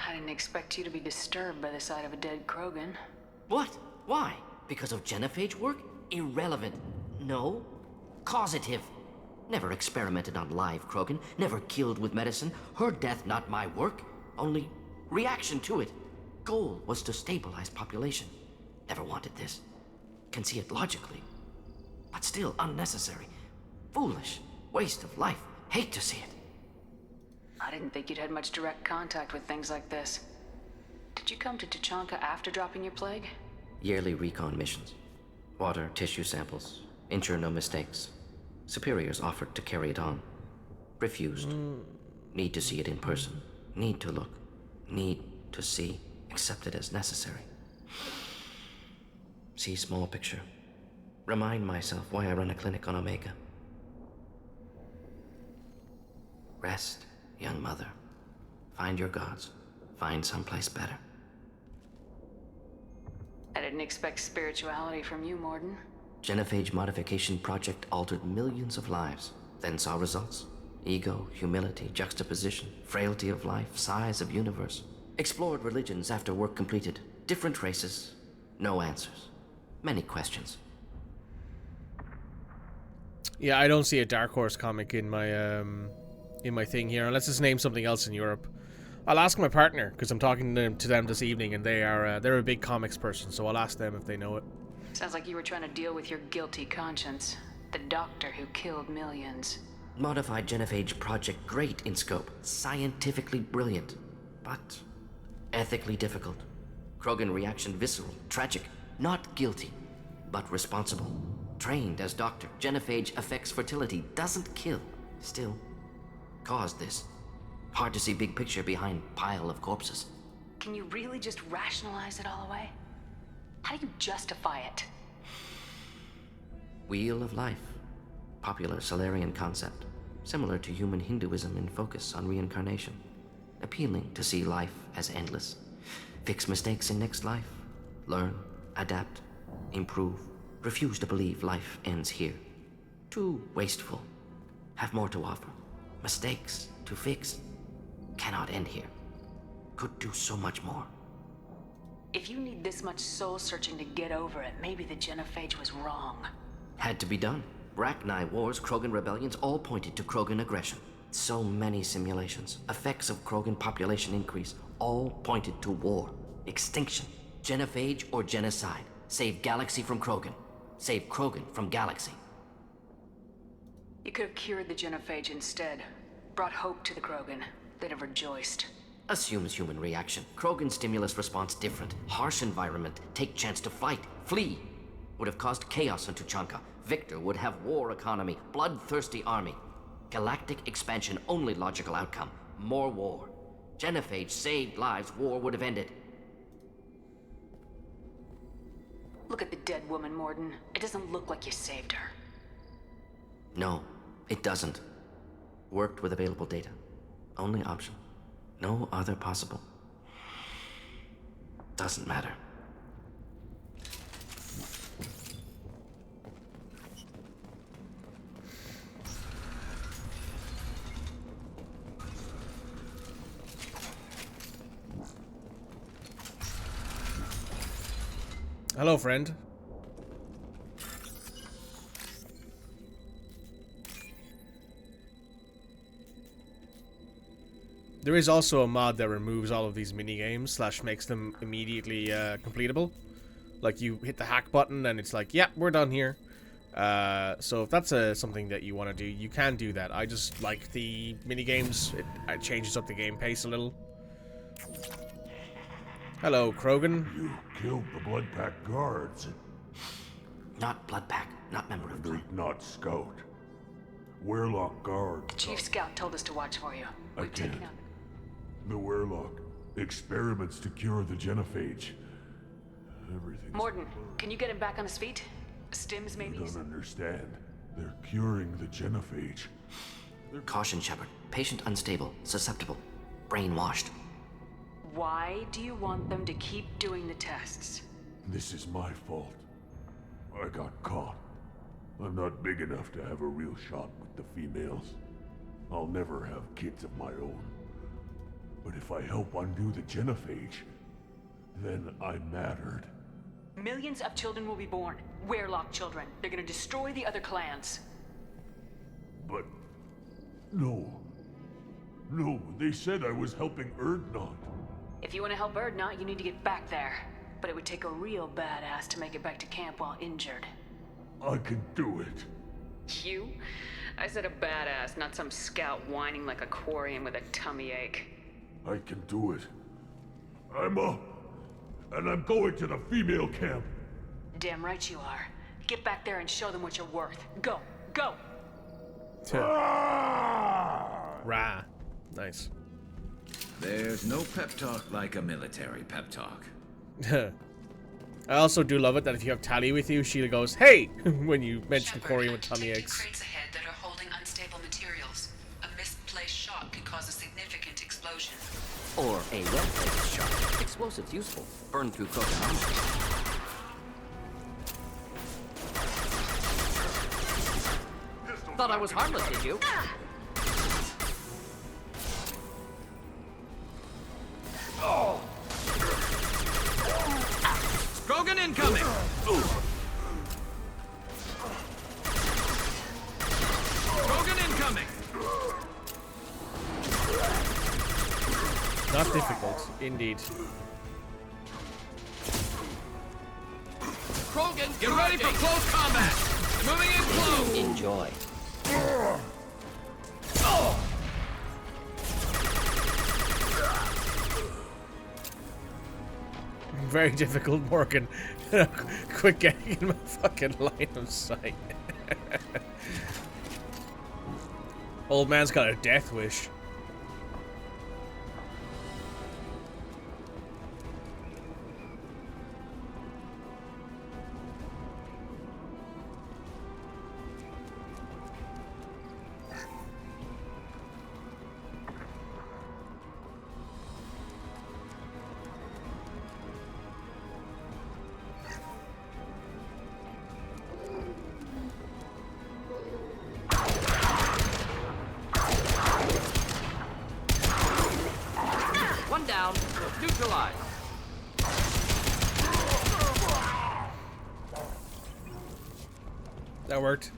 I didn't expect you to be disturbed by the sight of a dead Krogan. What? Why? Because of genophage work? Irrelevant. No. Causative. Never experimented on live Krogan. Never killed with medicine. Her death not my work. Only reaction to it. Goal was to stabilize population. Never wanted this. Can see it logically. But still unnecessary. Foolish. Waste of life. Hate to see it. I didn't think you'd had much direct contact with things like this. Did you come to Tuchanka after dropping your plague? Yearly recon missions. Water, tissue samples. Ensure no mistakes. Superiors offered to carry it on. Refused. Need to see it in person. Need to look. Need to see. Accepted as necessary. See small picture. Remind myself why I run a clinic on Omega. Rest, young mother. Find your gods. Find someplace better. I didn't expect spirituality from you, Morden. Genophage modification project altered millions of lives. Then saw results. Ego, humility, juxtaposition, frailty of life, size of universe. Explored religions after work completed. Different races. No answers. Many questions. Yeah, I don't see a Dark Horse comic in my in my thing here. Let's just name something else in Europe. I'll ask my partner, because I'm talking to them this evening, and they're a big comics person, so I'll ask them if they know it. Sounds like you were trying to deal with your guilty conscience. The doctor who killed millions. Modified genophage project great in scope, scientifically brilliant, but ethically difficult. Krogan reaction visceral, tragic, not guilty, but responsible. Trained as doctor, genophage affects fertility, doesn't kill, still caused this. Hard to see big picture behind pile of corpses. Can you really just rationalize it all away? How do you justify it? Wheel of life. Popular Solarian concept. Similar to human Hinduism in focus on reincarnation. Appealing to see life as endless. Fix mistakes in next life. Learn, adapt, improve. Refuse to believe life ends here. Too wasteful. Have more to offer. Mistakes to fix. Cannot end here. Could do so much more. If you need this much soul searching to get over it, maybe the genophage was wrong. Had to be done. Rachni wars, Krogan rebellions, all pointed to Krogan aggression. So many simulations, effects of Krogan population increase, all pointed to war, extinction, genophage or genocide. Save galaxy from Krogan. Save Krogan from galaxy. You could have cured the genophage instead. Brought hope to the Krogan. They'd have rejoiced. Assumes human reaction. Krogan stimulus response different. Harsh environment. Take chance to fight. Flee. Would have caused chaos in Tuchanka. Victor would have war economy. Bloodthirsty army. Galactic expansion only logical outcome. More war. Genophage saved lives. War would have ended. Look at the dead woman, Morden. It doesn't look like you saved her. No, it doesn't. Worked with available data. Only option. No other possible. Doesn't matter. Hello, friend. There is also a mod that removes all of these mini-games / makes them immediately completable. Like, you hit the hack button and it's like, yeah, we're done here. So if that's something that you want to do, you can do that. I just like the mini-games. It changes up the game pace a little. Hello, Krogan. You killed the Blood Pack guards. Not Blood Pack, not member of Blood. Not Scout. Werelock guard. The Chief Scout told us to watch for you. I can't. The Werelock. Experiments to cure the genophage. Everything. Morden, can you get him back on his feet? Stims, maybe? You don't understand. They're curing the genophage. Caution, Shepard. Patient unstable, susceptible, brainwashed. Why do you want them to keep doing the tests? This is my fault. I got caught. I'm not big enough to have a real shot with the females. I'll never have kids of my own. But if I help undo the genophage, then I mattered. Millions of children will be born. Werelock children. They're gonna destroy the other clans. But... No. No, they said I was helping Erdnot. If you want to help Erdnot, you need to get back there. But it would take a real badass to make it back to camp while injured. I can do it. You? I said a badass, not some scout whining like a quarian with a tummy ache. I can do it. I'm up. And I'm going to the female camp. Damn right you are. Get back there and show them what you're worth. Go! Go! Rah. Nice. There's no pep talk like a military pep talk. I also do love it that if you have Tali with you, she goes, "Hey!" when you mention Corey with tummy aches. Crates ahead that are holding unstable materials. A misplaced shot can cause a significant explosion. Or a well-placed shot. Explosives useful. Burn through Krogan armor. Thought I was harmless, did you? Krogan incoming! Krogan incoming! not difficult, indeed. Krogan, get ready for close combat! Moving in close! Enjoy. Very difficult, Morgan. Quit getting in my fucking line of sight. Old man's got a death wish. One down. Neutralized. That worked.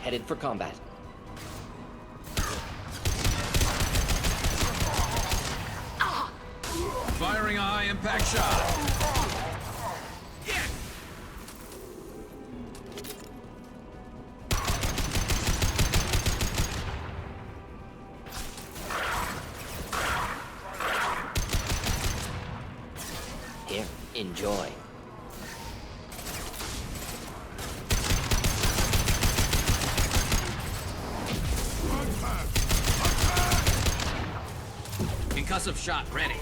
Headed for combat. Firing a high impact shot. Here, enjoy. Concussive shot ready.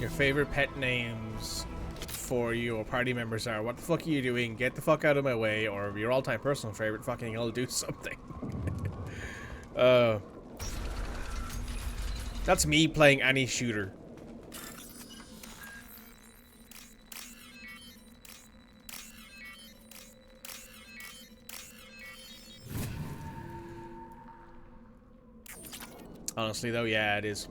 Your favorite pet names for your party members are, what the fuck are you doing? Get the fuck out of my way. Or your all-time personal favorite, fucking I'll do something. That's me playing any shooter. Honestly though, yeah, it is.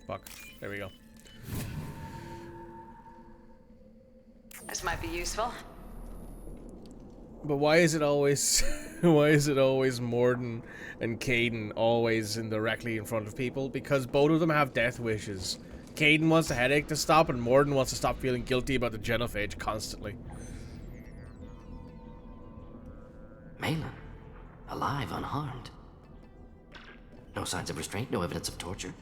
Fuck. There we go. This might be useful. But why is it always why is it always Morden and Caden always directly in front of people? Because both of them have death wishes. Caden wants the headache to stop and Morden wants to stop feeling guilty about the genophage constantly. ME2LE. Alive, unharmed. No signs of restraint, no evidence of torture.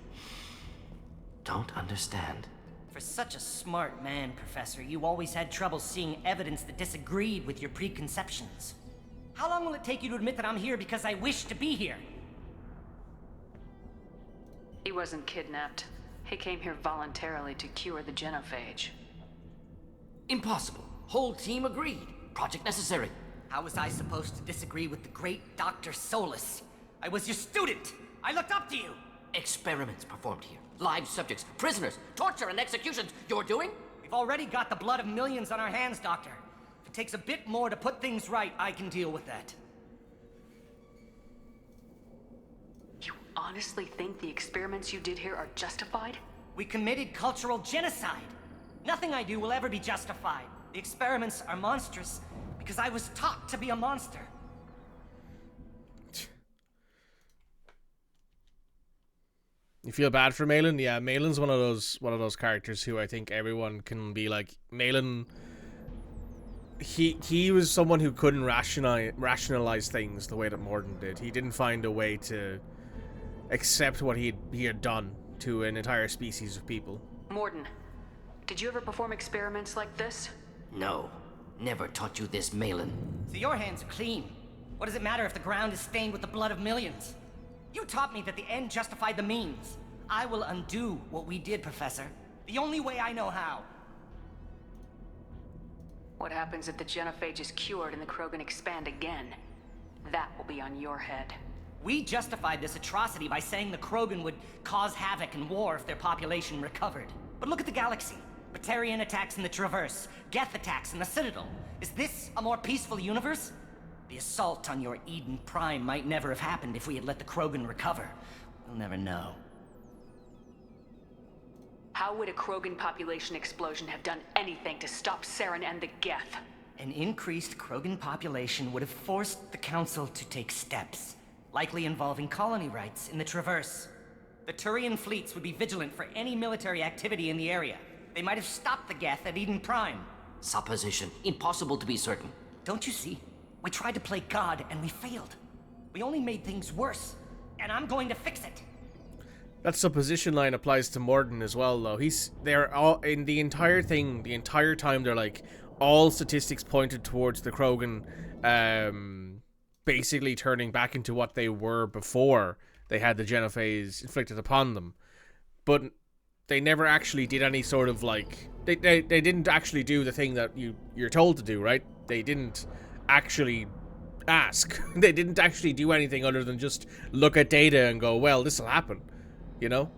Don't understand. For such a smart man, Professor, you always had trouble seeing evidence that disagreed with your preconceptions. How long will it take you to admit that I'm here because I wish to be here? He wasn't kidnapped. He came here voluntarily to cure the genophage. Impossible. Whole team agreed. Project necessary. How was I supposed to disagree with the great Dr. Solus? I was your student. I looked up to you. Experiments performed here. Live subjects, prisoners, torture and executions. You're doing? We've already got the blood of millions on our hands, Doctor. If it takes a bit more to put things right, I can deal with that. You honestly think the experiments you did here are justified? We committed cultural genocide. Nothing I do will ever be justified. The experiments are monstrous because I was taught to be a monster. You feel bad for ME2LE? Yeah, ME2LE's one of those characters who I think everyone can be like. ME2LE, he was someone who couldn't rationalize things the way that Morden did. He didn't find a way to accept what he had done to an entire species of people. Morden, did you ever perform experiments like this? No. Never taught you this, Malin. So your hands are clean. What does it matter if the ground is stained with the blood of millions? You taught me that the end justified the means. I will undo what we did, Professor. The only way I know how. What happens if the genophage is cured and the Krogan expand again? That will be on your head. We justified this atrocity by saying the Krogan would cause havoc and war if their population recovered. But look at the galaxy. Batarian attacks in the Traverse, Geth attacks in the Citadel. Is this a more peaceful universe? The assault on your Eden Prime might never have happened if we had let the Krogan recover. We'll never know. How would a Krogan population explosion have done anything to stop Saren and the Geth? An increased Krogan population would have forced the Council to take steps, likely involving colony rights in the Traverse. The Turian fleets would be vigilant for any military activity in the area. They might have stopped the Geth at Eden Prime. Supposition. Impossible to be certain. Don't you see? We tried to play God and we failed. We only made things worse, and I'm going to fix it. That supposition line applies to Morden as well, though. They're all in the entire thing, the entire time. They're like all statistics pointed towards the Krogan, basically turning back into what they were before they had the genophage inflicted upon them. But they never actually did any sort of like they didn't actually do the thing that you're told to do, right? They didn't actually ask. They didn't actually do anything other than just look at data and go, well, this will happen, you know?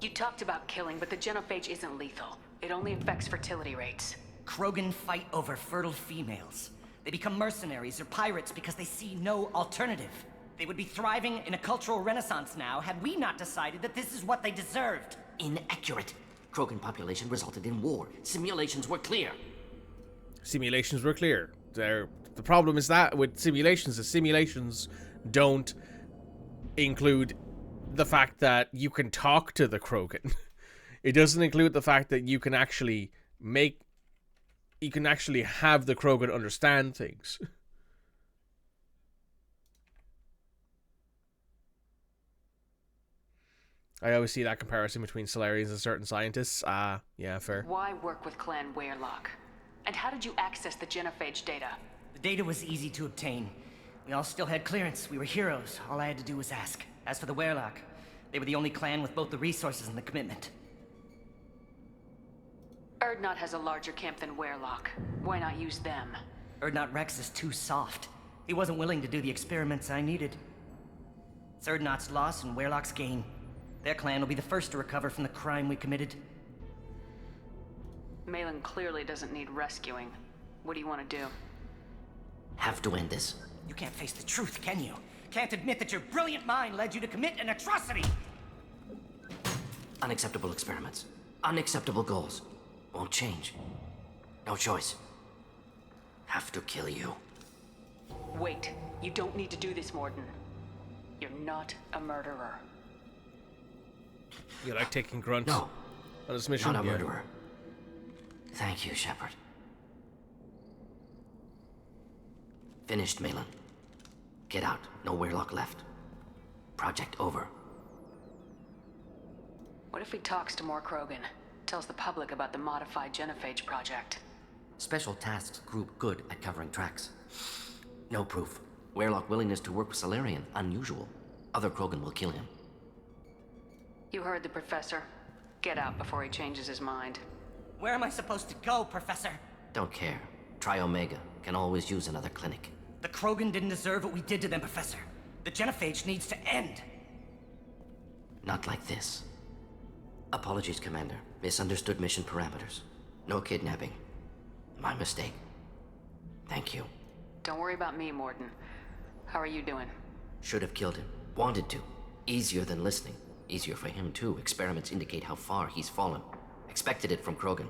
You talked about killing, but the genophage isn't lethal. It only affects fertility rates. Krogan fight over fertile females. They become mercenaries or pirates because they see no alternative. They would be thriving in a cultural renaissance now had we not decided that this is what they deserved. Inaccurate. Krogan population resulted in war. Simulations were clear. Simulations were clear. The problem is that with simulations, the simulations don't include the fact that you can talk to the Krogan. It doesn't include the fact that you can actually have the Krogan understand things. I always see that comparison between Solarians and certain scientists. Yeah, fair. Why work with Clan Weirlock? And how did you access the genophage data? The data was easy to obtain. We all still had clearance. We were heroes. All I had to do was ask. As for the Weirlock, they were the only clan with both the resources and the commitment. Erdnot has a larger camp than Weirlock. Why not use them? Erdnot Rex is too soft. He wasn't willing to do the experiments I needed. It's Erdnot's loss and Weirlock's gain. Their clan will be the first to recover from the crime we committed. Malin clearly doesn't need rescuing. What do you want to do? Have to end this. You can't face the truth, can you? Can't admit that your brilliant mind led you to commit an atrocity! Unacceptable experiments. Unacceptable goals. Won't change. No choice. Have to kill you. Wait. You don't need to do this, Morden. You're not a murderer. You like taking grunts no, on this mission? Not a murderer. Thank you, Shepard. Finished, Malin. Get out. No Weirlock left. Project over. What if he talks to more Krogan? Tells the public about the modified genophage project? Special Tasks Group good at covering tracks. No proof. Weirlock willingness to work with Solarian, unusual. Other Krogan will kill him. You heard the Professor. Get out before he changes his mind. Where am I supposed to go, Professor? Don't care. Try Omega. Can always use another clinic. The Krogan didn't deserve what we did to them, Professor. The genophage needs to end. Not like this. Apologies, Commander. Misunderstood mission parameters. No kidnapping. My mistake. Thank you. Don't worry about me, Morden. How are you doing? Should have killed him. Wanted to. Easier than listening. Easier for him, too. Experiments indicate how far he's fallen. Expected it from Krogan.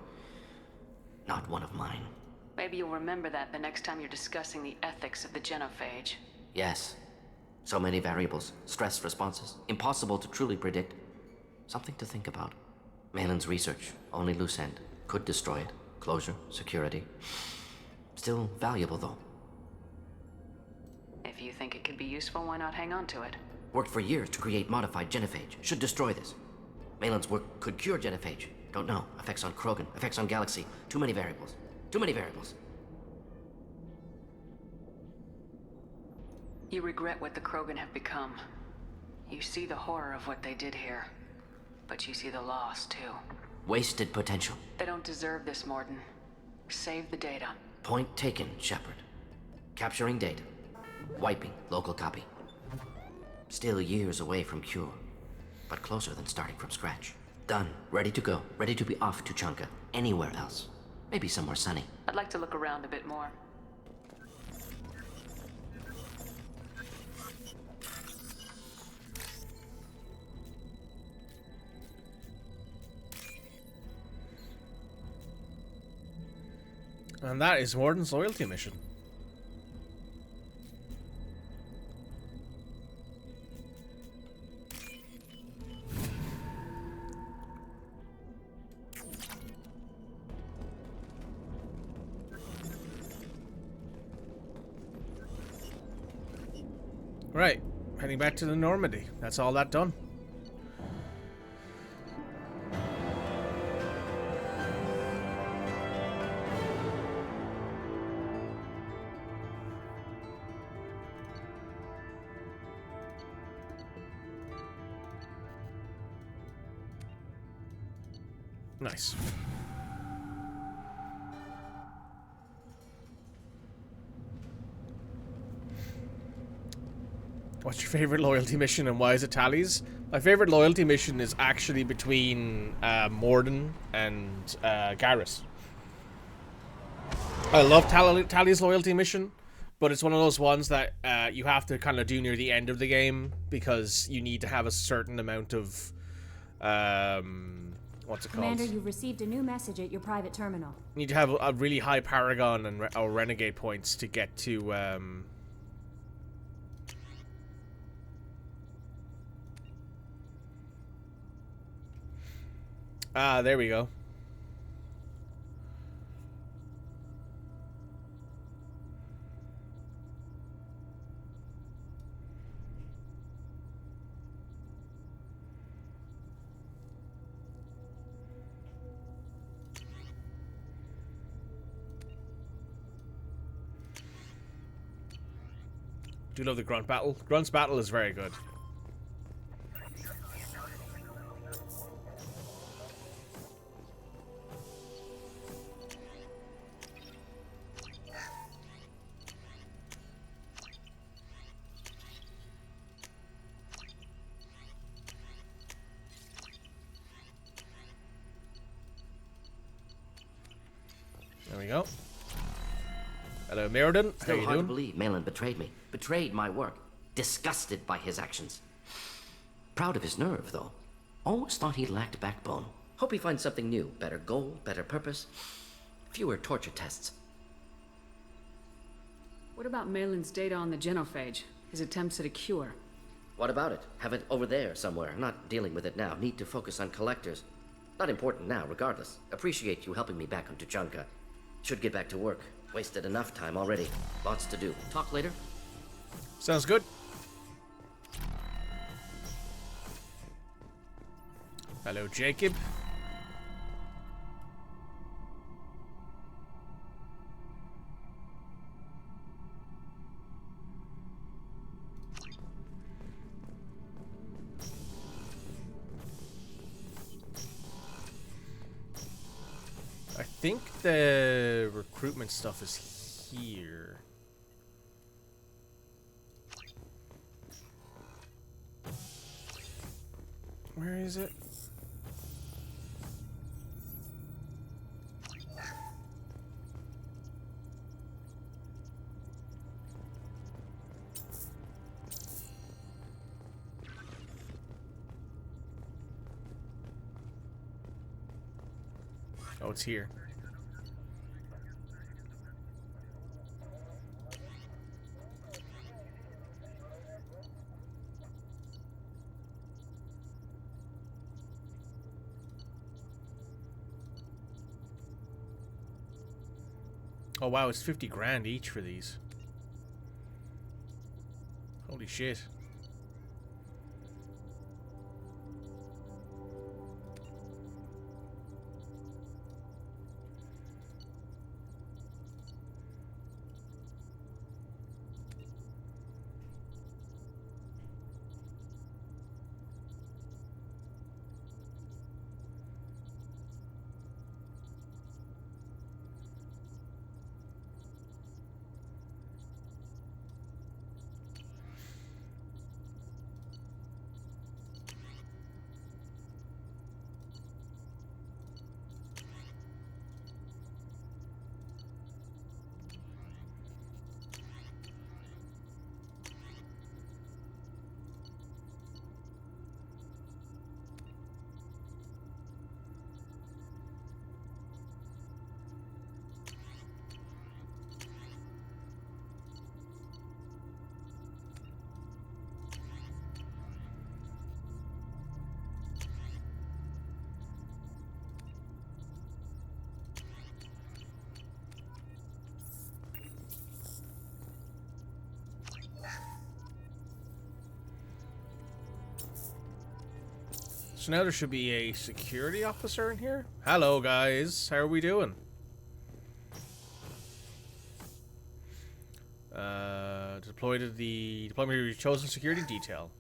Not one of mine. Maybe you'll remember that the next time you're discussing the ethics of the genophage. Yes. So many variables. Stress responses. Impossible to truly predict. Something to think about. Malin's research. Only loose end. Could destroy it. Closure. Security. Still valuable, though. If you think it could be useful, why not hang on to it? Worked for years to create modified genophage. Should destroy this. Malin's work could cure genophage. Don't know. Effects on Krogan, effects on Galaxy. Too many variables. Too many variables. You regret what the Krogan have become. You see the horror of what they did here. But you see the loss, too. Wasted potential. They don't deserve this, Morden. Save the data. Point taken, Shepard. Capturing data. Wiping local copy. Still years away from cure. But closer than starting from scratch. Done. Ready to go. Ready to be off to Chunka. Anywhere else. Maybe somewhere sunny. I'd like to look around a bit more. And that is Morden's loyalty mission. Right, heading back to the Normandy. That's all that done. Nice. What's your favorite loyalty mission and why is it Tali's? My favorite loyalty mission is actually between Morden and Garrus. I love Tali's loyalty mission, but it's one of those ones that you have to kind of do near the end of the game because you need to have a certain amount of what's it called? Commander, you've received a new message at your private terminal. You need to have a really high Paragon and or Renegade points to get to there we go. Do love the Grunt battle. Grunt's battle is very good. There we go. Hello, Mirrodin. How Still you hard doing? to believe Malin betrayed me. Betrayed my work. Disgusted by his actions. Proud of his nerve, though. Always thought he lacked backbone. Hope he finds something new. Better goal, better purpose. Fewer torture tests. What about Malin's data on the genophage? His attempts at a cure? What about it? Have it over there somewhere. Not dealing with it now. Need to focus on collectors. Not important now, regardless. Appreciate you helping me back on Tuchanka. Should get back to work. Wasted enough time already. Lots to do. Talk later? Sounds good. Hello, Jacob. I think the recruitment stuff is here. Where is it? Oh, it's here. Oh wow, it's 50 grand each for these. Holy shit. So now there should be a security officer in here. Hello, guys. How are we doing? Deployed to the deployment of your chosen security detail.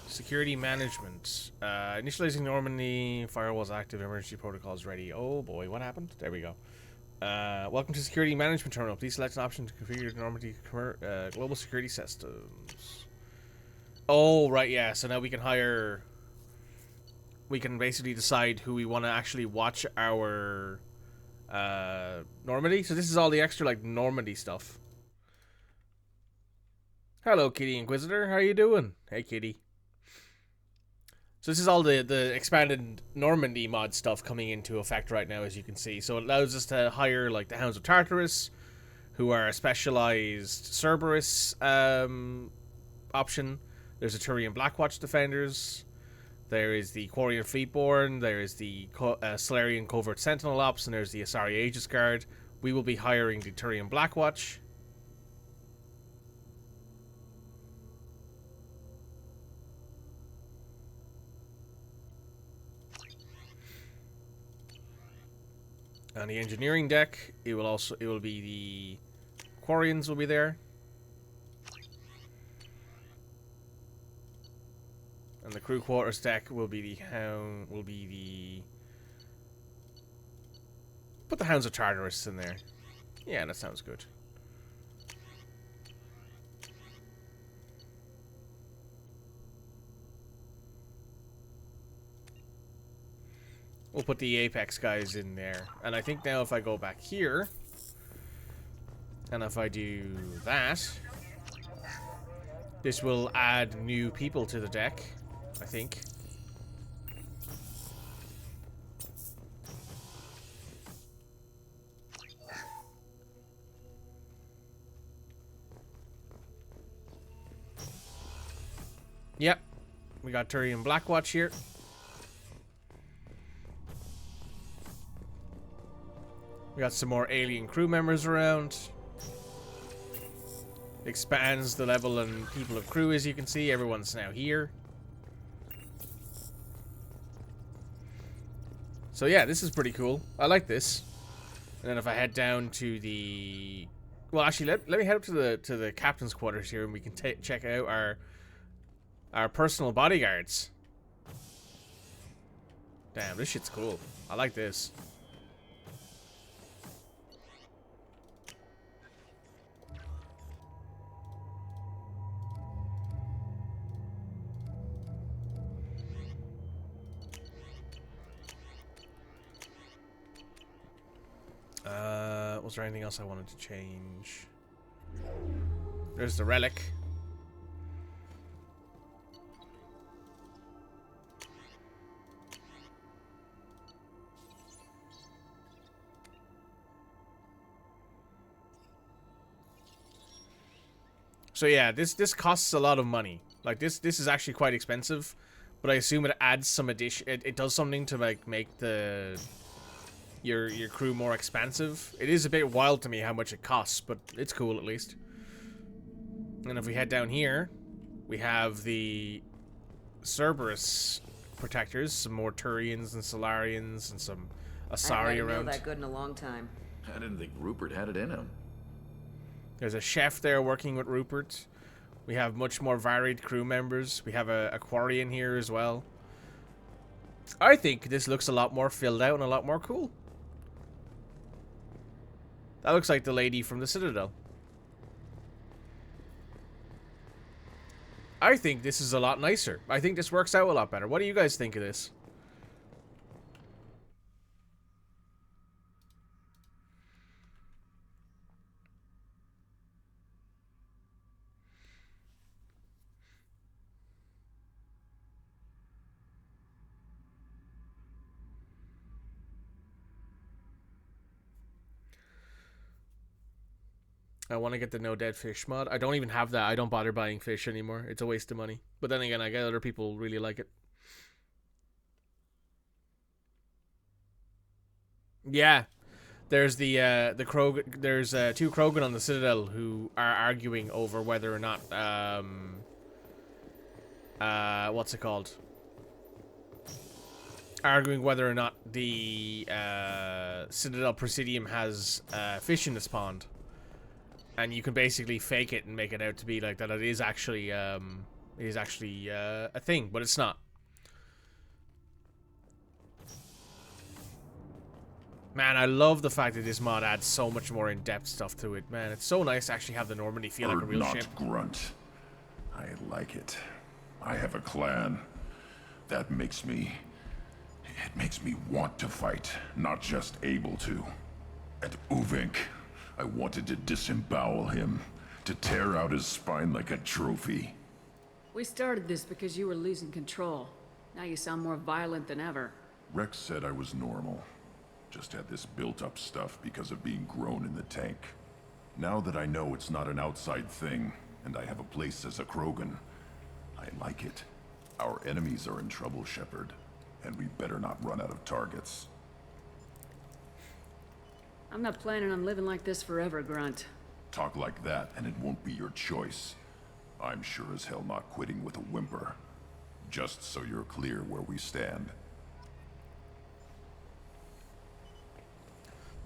Security management. Initializing Normandy. Firewalls active. Emergency protocols ready. Oh boy, what happened? There we go. Welcome to Security Management Terminal. Please select an option to configure Normandy global security systems. Oh, right, yeah. So now we can hire... We can basically decide who we want to actually watch our... Normandy. So this is all the extra, like, Normandy stuff. Hello, Kitty Inquisitor. How you doing? Hey, Kitty. So this is all the expanded Normandy mod stuff coming into effect right now, as you can see. So it allows us to hire, like, the Hounds of Tartarus, who are a specialized Cerberus option. There's a Turian Blackwatch Defenders. There is the Quarian Fleetborn. There is the Solarian Covert Sentinel Ops, and there's the Asari Aegis Guard. We will be hiring the Turian Blackwatch. On the engineering deck, it will be the Quarians will be there. And the crew quarters deck will be the put the Hounds of Tartarus in there. Yeah, that sounds good. We'll put the Apex guys in there. And I think now if I go back here, and if I do that, this will add new people to the deck, I think. Yep. We got Turian Blackwatch here. We got some more alien crew members around. Expands the level and people of crew, as you can see. Everyone's now here. So yeah, this is pretty cool. I like this. And then if I head down to the... Well, actually, let me head up to the captain's quarters here, and we can check out our personal bodyguards. Damn, this shit's cool. I like this. Was there anything else I wanted to change? There's the relic. So yeah, this costs a lot of money. Like this is actually quite expensive, but I assume it adds some addition. It does something to like make your crew more expansive. It is a bit wild to me how much it costs, but it's cool at least. And if we head down here, we have the Cerberus protectors, some more Turians and Solarians and some Asari around. I haven't that good in a long time. I didn't think Rupert had it in him. There's a chef there working with Rupert. We have much more varied crew members. We have a Quarian here as well. I think this looks a lot more filled out and a lot more cool. That looks like the lady from the Citadel. I think this is a lot nicer. I think this works out a lot better. What do you guys think of this? I want to get the no dead fish mod. I don't even have that. I don't bother buying fish anymore. It's a waste of money. But then again, I get other people really like it. Yeah. There's the Krogan. There's two Krogan on the Citadel who are arguing over whether or not what's it called? Arguing whether or not the Citadel Presidium has fish in its pond. And you can basically fake it and make it out to be like that it is actually a thing, but it's not. Man, I love the fact that this mod adds so much more in-depth stuff to it. Man, it's so nice to actually have the Normandy feel like a real ship. Grunt. I like it. I have a clan. That makes me... It makes me want to fight, not just able to. And Uvink, I wanted to disembowel him, to tear out his spine like a trophy. We started this because you were losing control. Now you sound more violent than ever. Rex said I was normal. Just had this built-up stuff because of being grown in the tank. Now that I know it's not an outside thing, and I have a place as a Krogan, I like it. Our enemies are in trouble, Shepard, and we better not run out of targets. I'm not planning on living like this forever, Grunt. Talk like that, and it won't be your choice. I'm sure as hell not quitting with a whimper. Just so you're clear where we stand.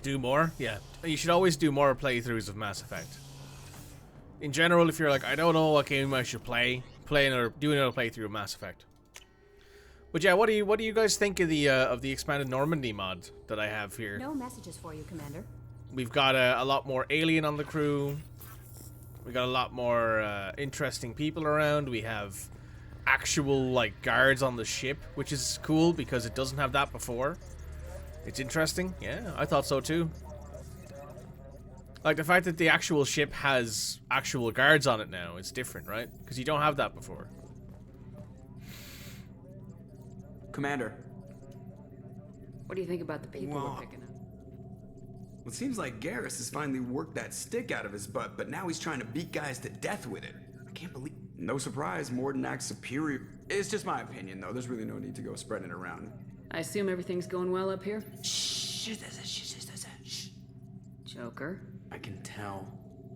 Do more? Yeah. You should always do more playthroughs of Mass Effect. In general, if you're like, I don't know what game I should do another playthrough of Mass Effect. But yeah, what do you guys think of the expanded Normandy mod that I have here? No messages for you, Commander. We've got a lot more alien on the crew. We got a lot more interesting people around. We have actual like guards on the ship, which is cool because it doesn't have that before. It's interesting. Yeah, I thought so too. Like the fact that the actual ship has actual guards on it now, it's different, right? Because you don't have that before. Commander. What do you think about the people we're picking up? Well, it seems like Garrus has finally worked that stick out of his butt, but now he's trying to beat guys to death with it. I can't believe... No surprise, Morden acts superior. It's just my opinion, though. There's really no need to go spreading it around. I assume everything's going well up here? Shh. Joker. I can tell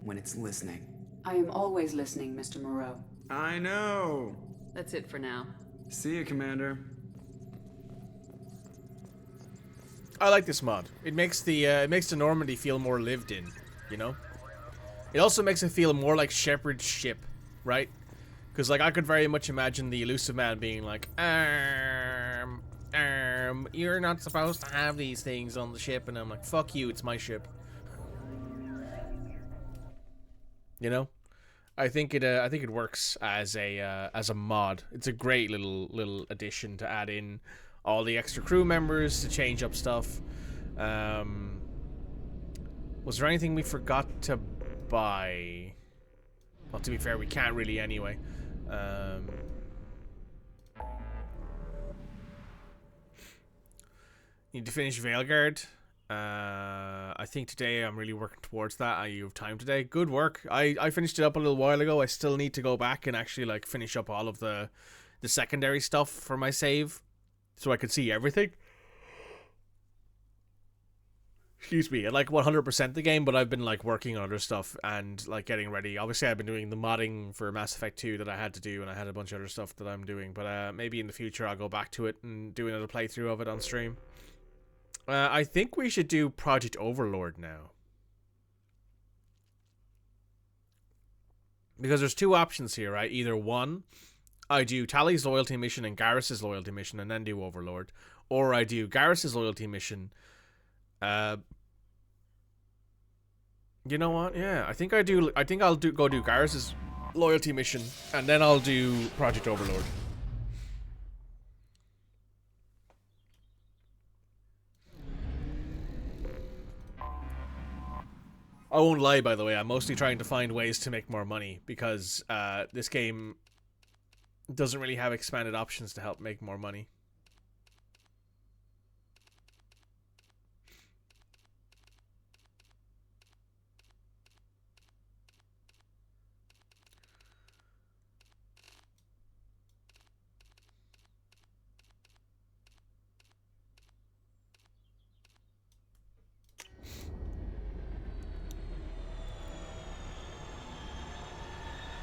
when it's listening. I am always listening, Mr. Moreau. I know. That's it for now. See you, Commander. I like this mod. It makes the Normandy feel more lived in, you know? It also makes it feel more like Shepard's ship, right? Because like I could very much imagine the Elusive Man being like, you're not supposed to have these things on the ship, and I'm like, fuck you, it's my ship. You know? I think it works as a mod. It's a great little addition to add in all the extra crew members to change up stuff. Was there anything we forgot to buy? Well, to be fair, we can't really anyway. Need to finish Veilguard. I think today I'm really working towards that. You have time today. Good work. I finished it up a little while ago. I still need to go back and actually like finish up all of the secondary stuff for my save, so I could see everything. Excuse me. I like 100% the game, but I've been like working on other stuff and like getting ready. Obviously, I've been doing the modding for Mass Effect 2 that I had to do, and I had a bunch of other stuff that I'm doing. But maybe in the future I'll go back to it and do another playthrough of it on stream. I think we should do Project Overlord now. Because there's two options here, right? Either one, I do Tali's loyalty mission and Garrus's loyalty mission and then do Overlord. Or I do Garrus's loyalty mission. You know what? Yeah, I think I'll go do Garrus's loyalty mission and then I'll do Project Overlord. I won't lie, by the way, I'm mostly trying to find ways to make more money because this game doesn't really have expanded options to help make more money.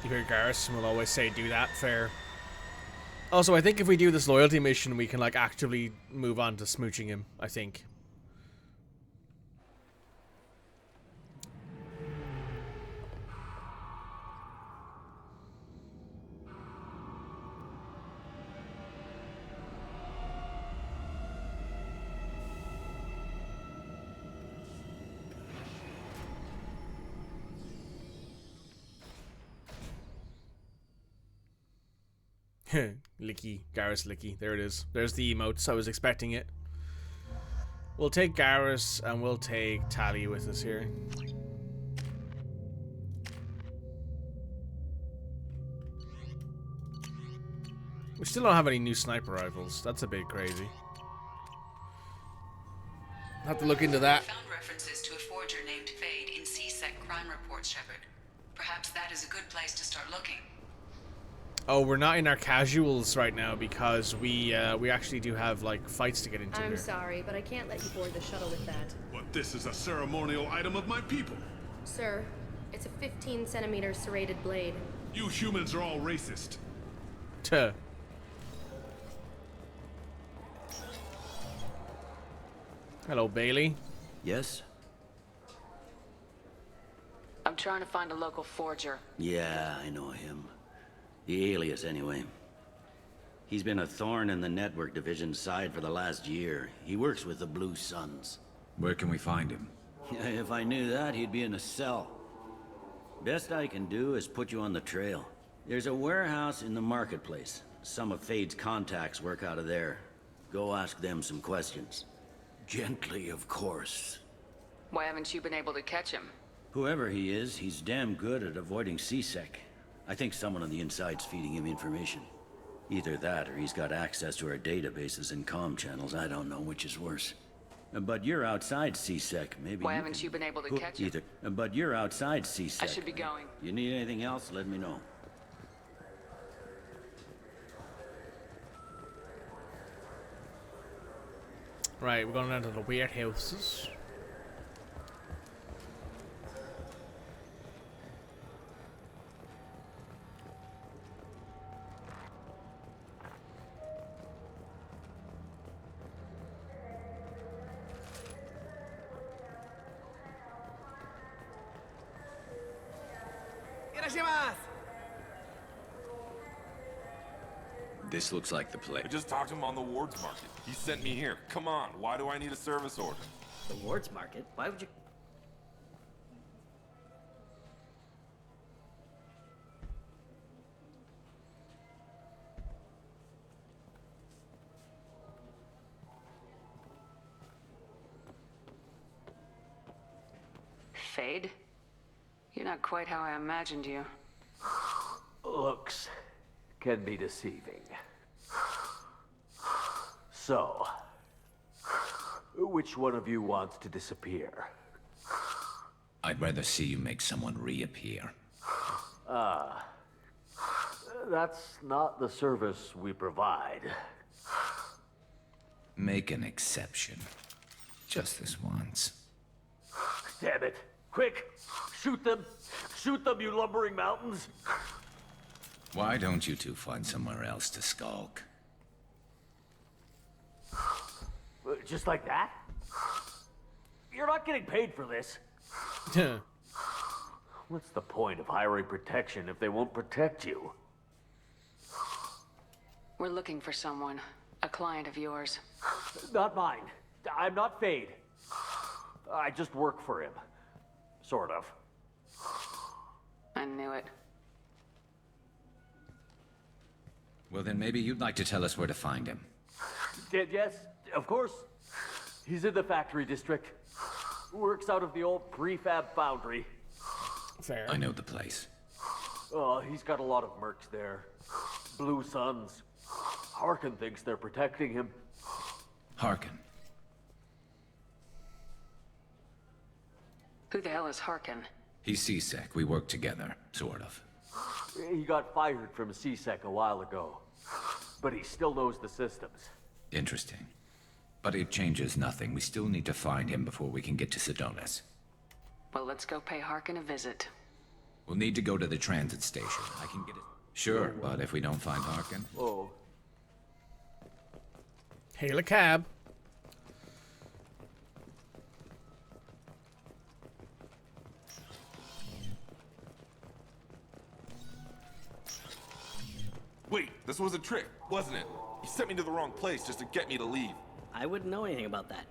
You hear Garrus will always say, do that, fair. Also, I think if we do this loyalty mission, we can, like, actively move on to smooching him, I think. Licky. Garrus Licky. There it is. There's the emotes. I was expecting it. We'll take Garrus and we'll take Tali with us here. We still don't have any new sniper rifles. That's a bit crazy. I'll have to look into that. Found references to a forger named Fade in CSEC crime reports, Shepard. Perhaps that is a good place to start looking. Oh, we're not in our casuals right now because we actually do have, like, fights to get into I'm here. sorry, but I can't let you board the shuttle with that. But this is a ceremonial item of my people. Sir, it's a 15-centimeter serrated blade. You humans are all racist. Tuh. Hello, Bailey. Yes? I'm trying to find a local forger. Yeah, I know him. The alias, anyway. He's been a thorn in the network division's side for the last year. He works with the Blue Suns. Where can we find him? If I knew that, he'd be in a cell. Best I can do is put you on the trail. There's a warehouse in the marketplace. Some of Fade's contacts work out of there. Go ask them some questions. Gently, of course. Why haven't you been able to catch him? Whoever he is, he's damn good at avoiding CSEC. I think someone on the inside's feeding him information. Either that, or he's got access to our databases and comm channels. I don't know which is worse. But you're outside CSEC, maybe. Why haven't you been able to catch him? But you're outside CSEC. I should be going. You need anything else, let me know. Right, we're going down to the warehouses. This looks like the place. I just talked to him on the wards market. He sent me here. Come on, why do I need a service order? The wards market? Why would you... Fade? You're not quite how I imagined you. Looks can be deceiving. So, which one of you wants to disappear? I'd rather see you make someone reappear. That's not the service we provide. Make an exception. Just this once. Damn it. Quick! Shoot them! Shoot them, you lumbering mountains! Why don't you two find somewhere else to skulk? Just like that? You're not getting paid for this. What's the point of hiring protection if they won't protect you? We're looking for someone. A client of yours. Not mine. I'm not Fade. I just work for him. Sort of. I knew it. Well, then maybe you'd like to tell us where to find him. Yes, of course. He's in the factory district. Works out of the old prefab foundry. Fair. I know the place. He's got a lot of mercs there. Blue Suns. Harkin thinks they're protecting him. Harkin. Who the hell is Harkin? He's CSEC. We work together, sort of. He got fired from CSEC a while ago. But he still knows the systems. Interesting. But it changes nothing. We still need to find him before we can get to Sedonis. Well, let's go pay Harkin a visit. We'll need to go to the transit station. I can get it. Sure, but if we don't find Harkin... Oh, Hail a cab. Wait, this was a trick, wasn't it? You sent me to the wrong place just to get me to leave. I wouldn't know anything about that.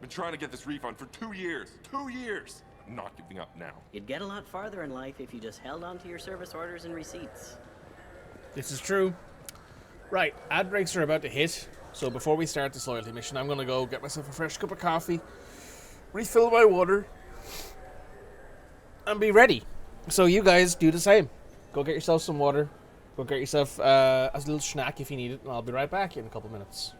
Been trying to get this refund for 2 years. 2 years! I'm not giving up now. You'd get a lot farther in life if you just held on to your service orders and receipts. This is true. Right, ad breaks are about to hit, so before we start this loyalty mission, I'm gonna go get myself a fresh cup of coffee, refill my water, and be ready. So you guys do the same. Go get yourself some water, go get yourself a little snack if you need it, and I'll be right back in a couple minutes.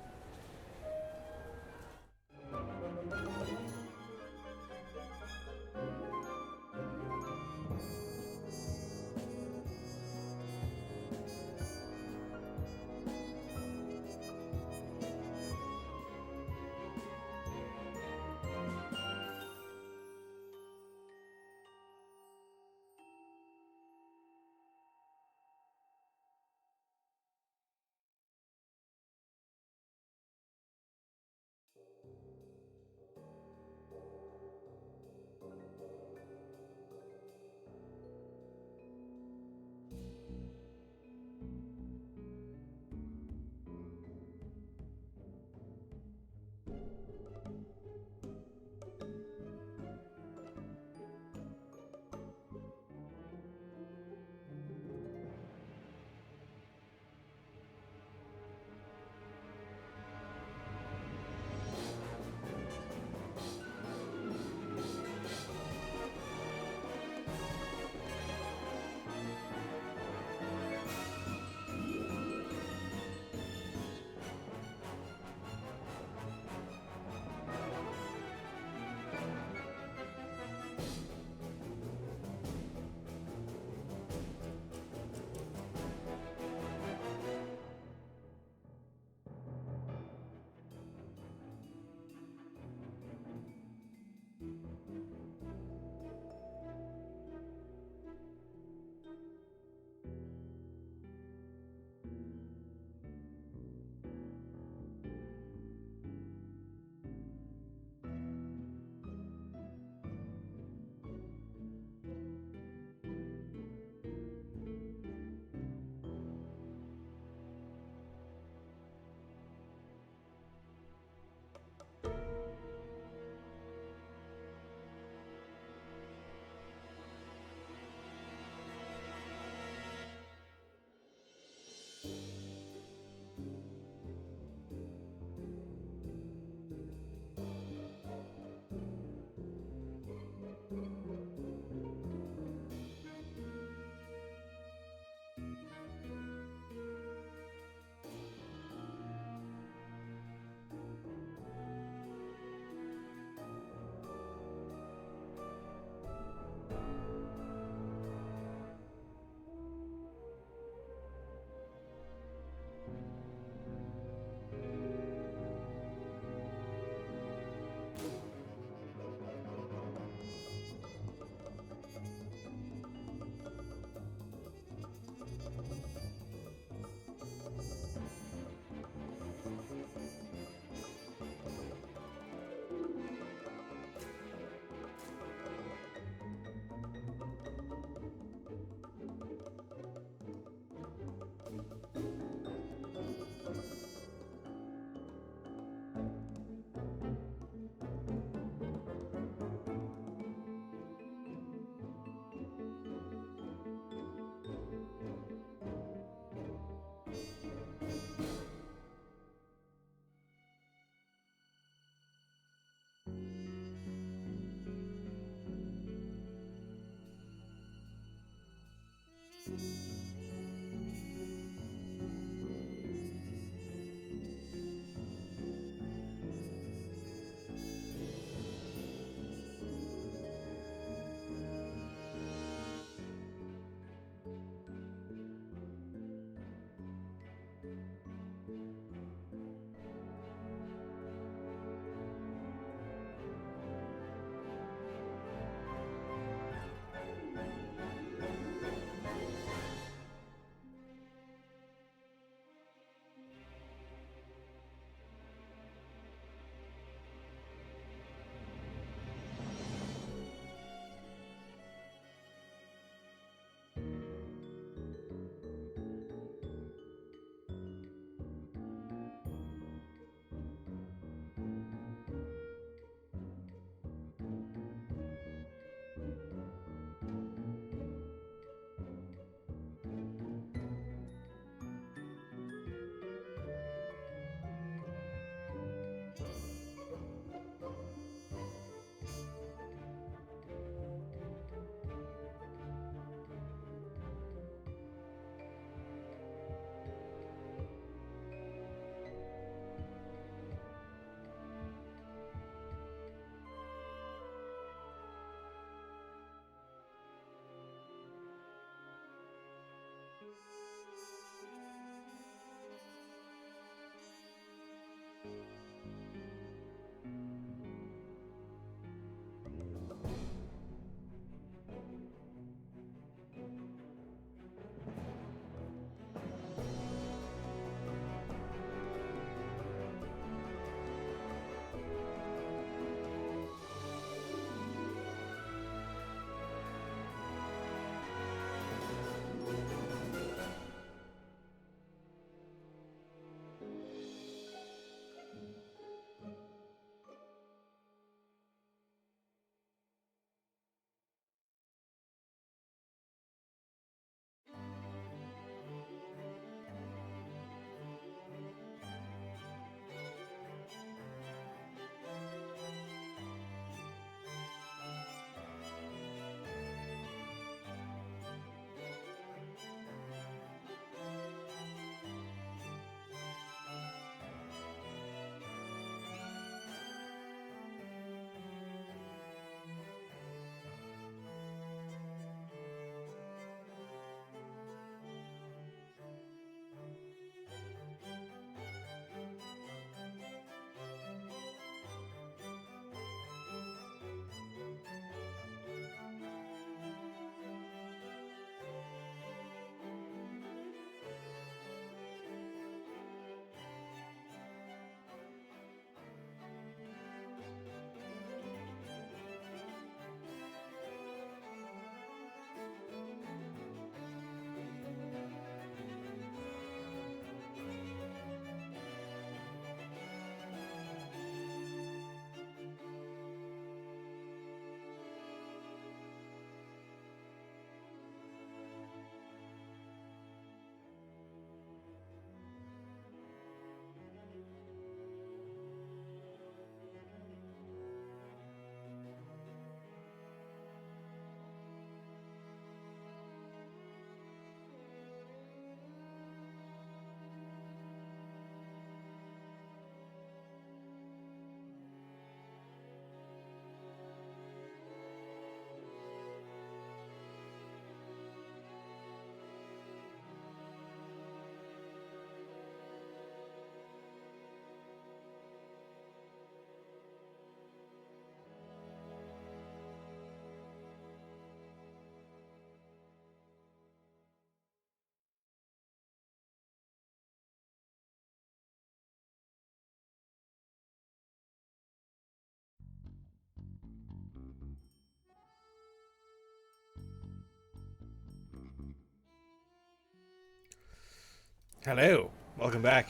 Hello. Welcome back.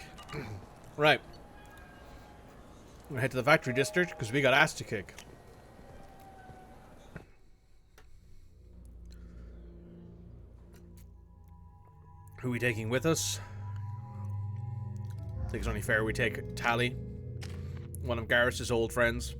Right. I'm gonna head to the factory district because we got ass to kick. Who are we taking with us? I think it's only fair we take Tali, one of Garrus's old friends.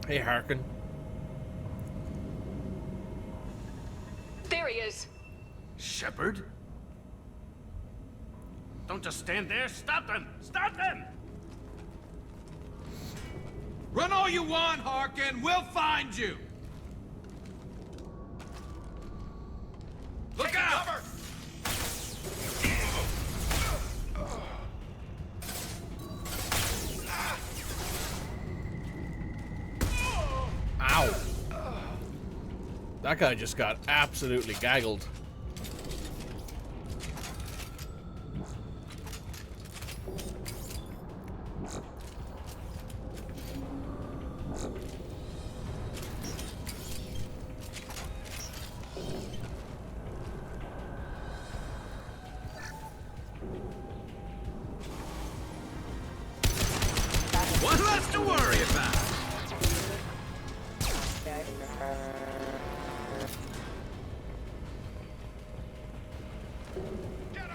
Hey, Harkin. There he is. Shepard? Don't just stand there. Stop them! Stop them! Run all you want, Harkin. We'll find you. Look out! Cover. Ow. That guy just got absolutely gaggled. One less to worry about.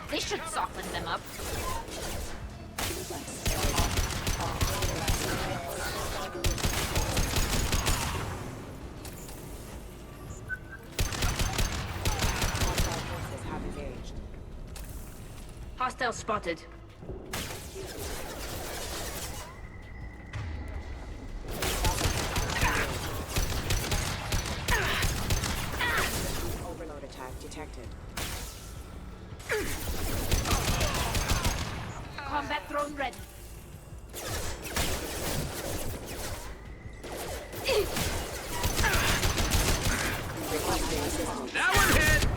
This should soften them up. Hostile spotted. Overload attack detected. Combat drone ready. That one hit!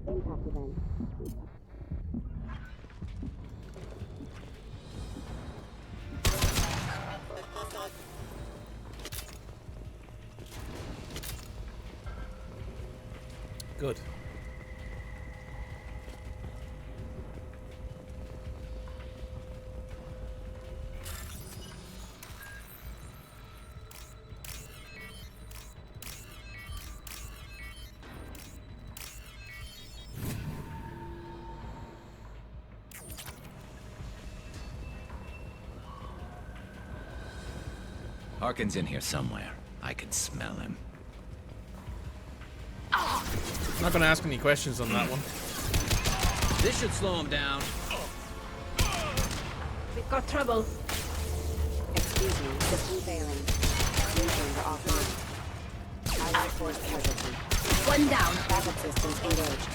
Impact event. Good. Harkin's in here somewhere. I can smell him. I'm not gonna ask any questions on that one. This should slow him down. We've got trouble. Excuse me, system failing. New chamber offline. Allied force casualty. One down. Backup systems engaged.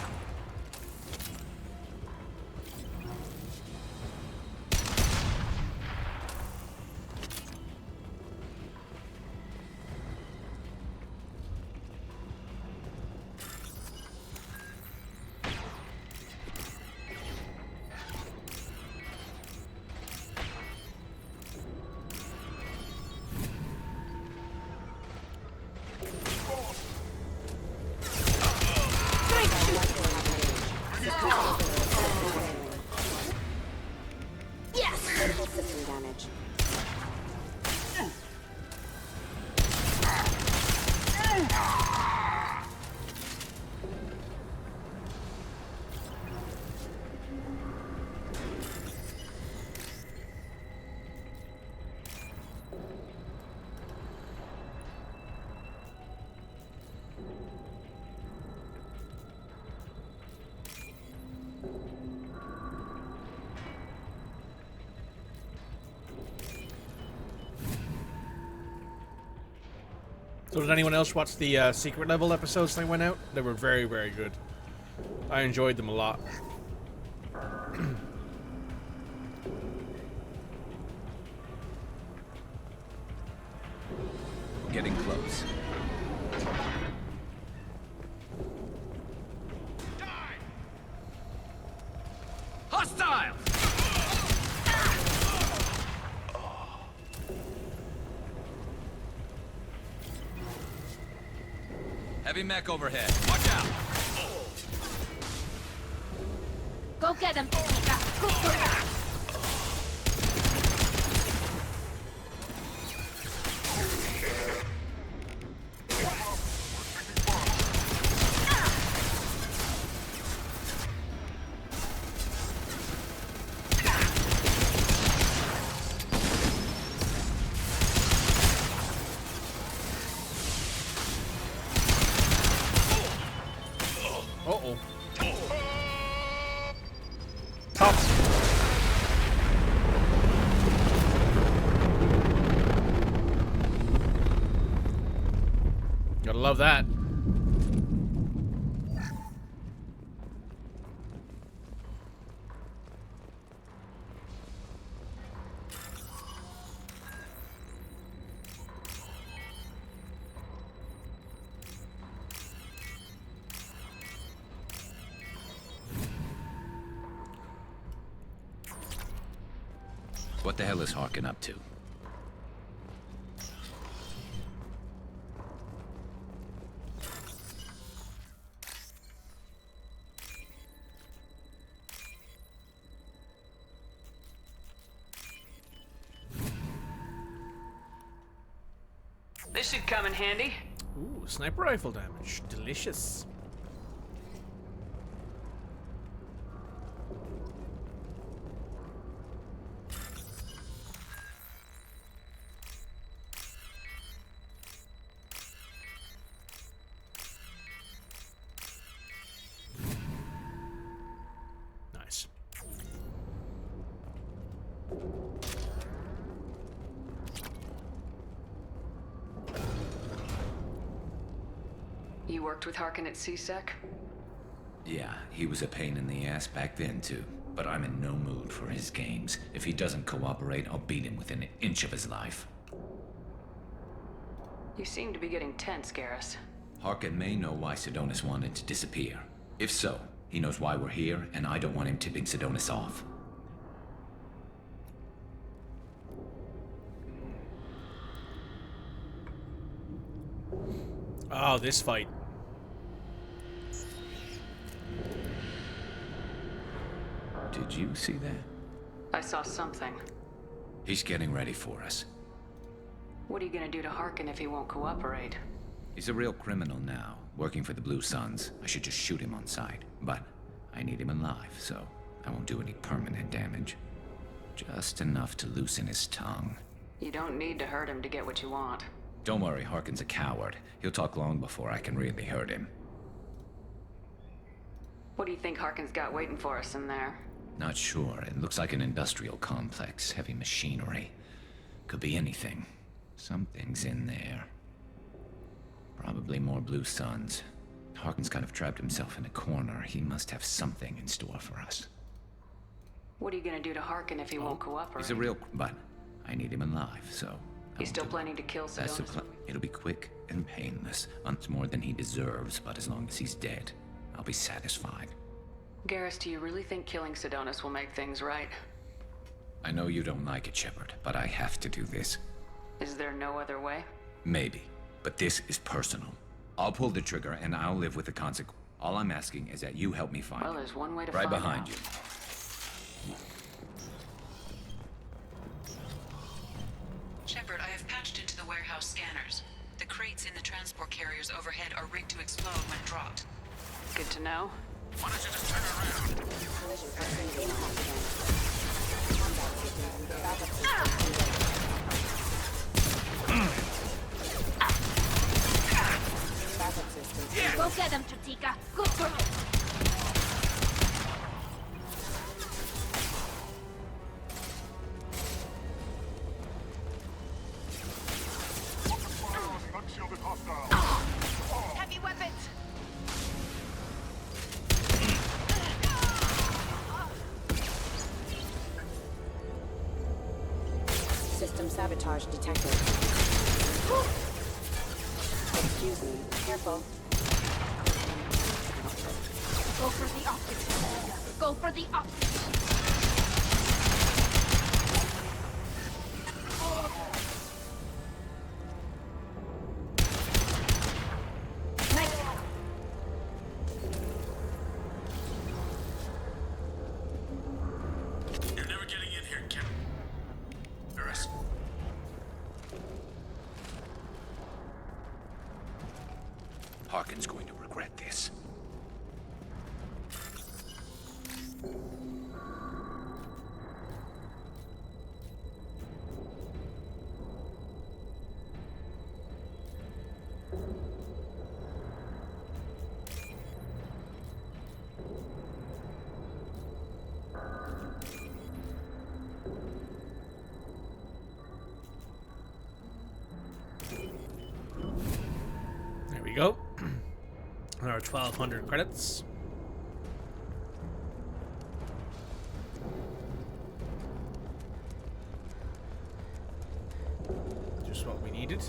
Yes. Critical system damage. So did anyone else watch the secret level episodes that went out? They were very, very good. I enjoyed them a lot. Getting close. Hostile! Heavy mech overhead. Watch out! Go get him, Tika. Go for it. Uh-oh. Tops. Gotta love that. What the hell is Harkin up to? This should come in handy. Ooh, sniper rifle damage. Delicious. Nice. You worked with Harkin at CSEC? Yeah, he was a pain in the ass back then too. But I'm in no mood for his games. If he doesn't cooperate, I'll beat him within an inch of his life. You seem to be getting tense, Garrus. Harkin may know why Sidonis wanted to disappear. If so, he knows why we're here, and I don't want him tipping Sidonis off. Oh, this fight. Did you see that? I saw something. He's getting ready for us. What are you gonna do to Harkin if he won't cooperate? He's a real criminal now, working for the Blue Suns. I should just shoot him on sight. But I need him alive, so I won't do any permanent damage. Just enough to loosen his tongue. You don't need to hurt him to get what you want. Don't worry, Harkin's a coward. He'll talk long before I can really hurt him. What do you think Harkin's got waiting for us in there? Not sure. It looks like an industrial complex. Heavy machinery. Could be anything. Something's in there. Probably more Blue Suns. Harkin's kind of trapped himself in a corner. He must have something in store for us. What are you gonna do to Harkin if he won't cooperate? He's a real... But I need him alive, so... He's still planning to kill That's the Sidonis? plan. It'll be quick and painless. Much more than he deserves, but as long as he's dead, I'll be satisfied. Garrus, do you really think killing Sidonis will make things right? I know you don't like it, Shepard, but I have to do this. Is there no other way? Maybe, but this is personal. I'll pull the trigger and I'll live with the consequence. All I'm asking is that you help me find Well, him. there's one way to right find behind out. you. Shepard, I have patched into the warehouse scanners. The crates in the transport carriers overhead are rigged to explode when dropped. Good to know. Why don't you just turn around? Go get him, Tika. Go for it. Unshielded hostile. Heavy weapons. Sabotage detected. Excuse me. Careful. Go for the optics. Go for the optics. You're never getting in here, Captain. Garrus. Harkin's going to regret this. There we go. Our 1,200 credits. Just what we needed.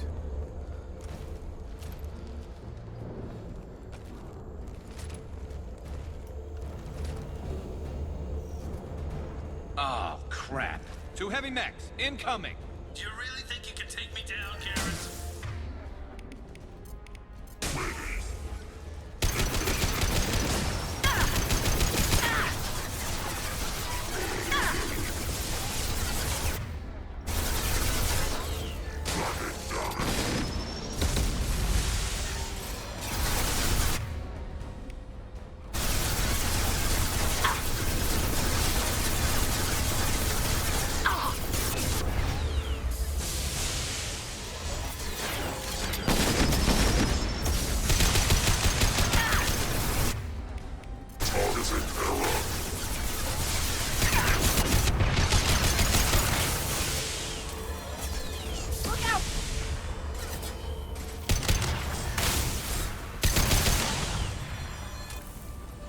Oh, crap. Two heavy mechs, incoming. Do you really think you can take me down, Garrus?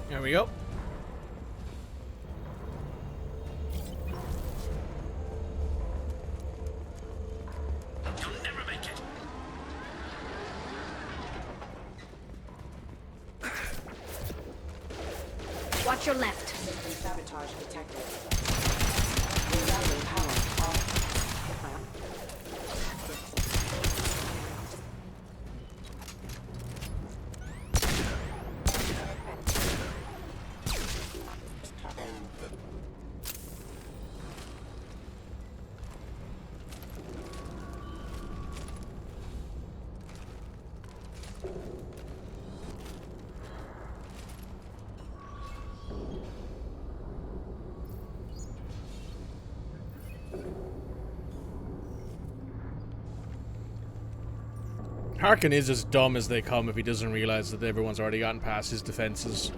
There we go. You'll never make it. Watch your left. Sabotage detected. Rerouting power off. Harkin is as dumb as they come if he doesn't realize that everyone's already gotten past his defenses.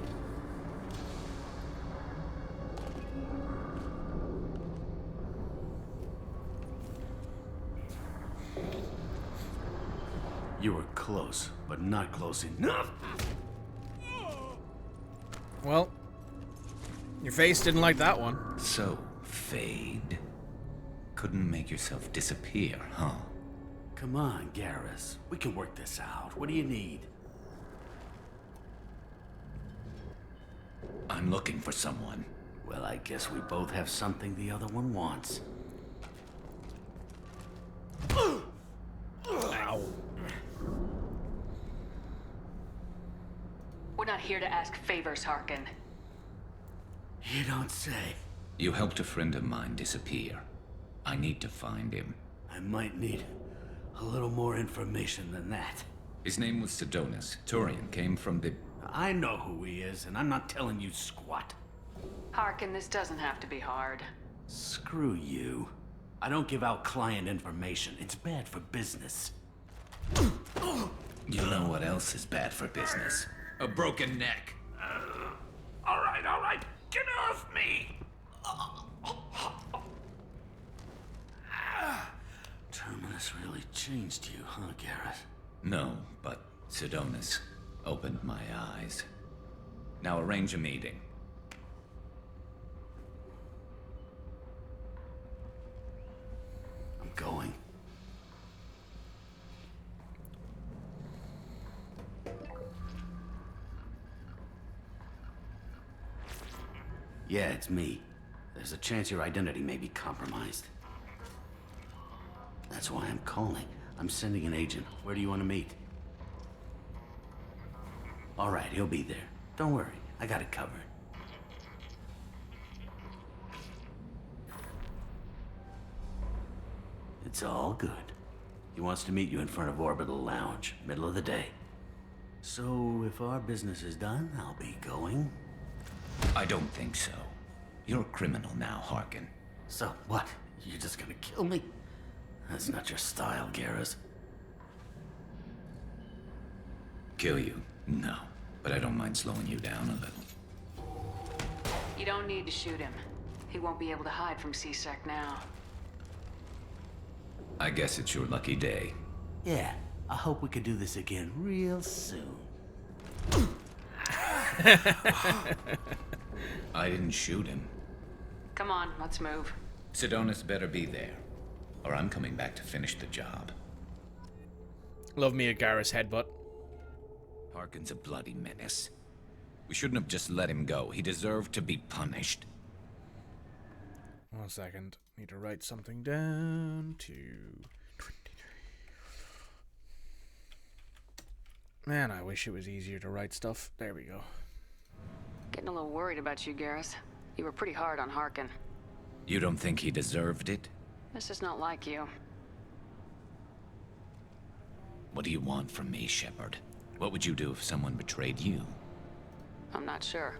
You were close, but not close enough. Well, your face didn't like that one. So, Fade. Couldn't make yourself disappear, huh? Come on, Garrus. We can work this out. What do you need? I'm looking for someone. Well, I guess we both have something the other one wants. Ow. We're not here to ask favors, Harkin. You don't say. You helped a friend of mine disappear. I need to find him. I might need a little more information than that. His name was Sidonus. Turian came from the... I know who he is, and I'm not telling you squat. Harkin, this doesn't have to be hard. Screw you. I don't give out client information. It's bad for business. You know what else is bad for business? A broken neck. All right. Get off me! Terminus really changed you, huh, Garrett? No, but Sidonus opened my eyes. Now arrange a meeting. I'm going. Yeah, it's me. There's a chance your identity may be compromised. That's why I'm calling. I'm sending an agent. Where do you want to meet? All right, he'll be there. Don't worry, I got it covered. It's all good. He wants to meet you in front of Orbital Lounge, middle of the day. So, if our business is done, I'll be going. I don't think so. You're a criminal now, Harkin. So, what? You're just gonna kill me? That's not your style, Garrus. Kill you? No. But I don't mind slowing you down a little. You don't need to shoot him. He won't be able to hide from C-Sec now. I guess it's your lucky day. Yeah, I hope we could do this again real soon. I didn't shoot him. Come on, let's move. Sidonis better be there, or I'm coming back to finish the job. Love me a Garrus headbutt. Harkin's a bloody menace. We shouldn't have just let him go. He deserved to be punished. 1 second. Need to write something down to 23. Man, I wish it was easier to write stuff. There we go. Getting a little worried about you, Garrus. You were pretty hard on Harkin. You don't think he deserved it? This is not like you. What do you want from me, Shepard? What would you do if someone betrayed you? I'm not sure,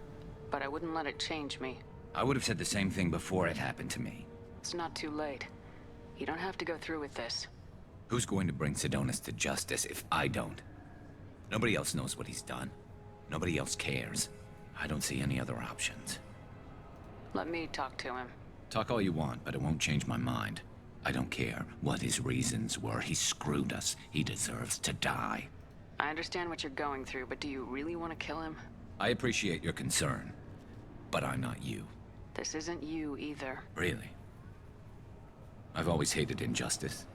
but I wouldn't let it change me. I would have said the same thing before it happened to me. It's not too late. You don't have to go through with this. Who's going to bring Sidonis to justice if I don't? Nobody else knows what he's done. Nobody else cares. I don't see any other options. Let me talk to him. Talk all you want, but it won't change my mind. I don't care what his reasons were. He screwed us. He deserves to die. I understand what you're going through, but do you really want to kill him? I appreciate your concern, but I'm not you. This isn't you either. Really? I've always hated injustice.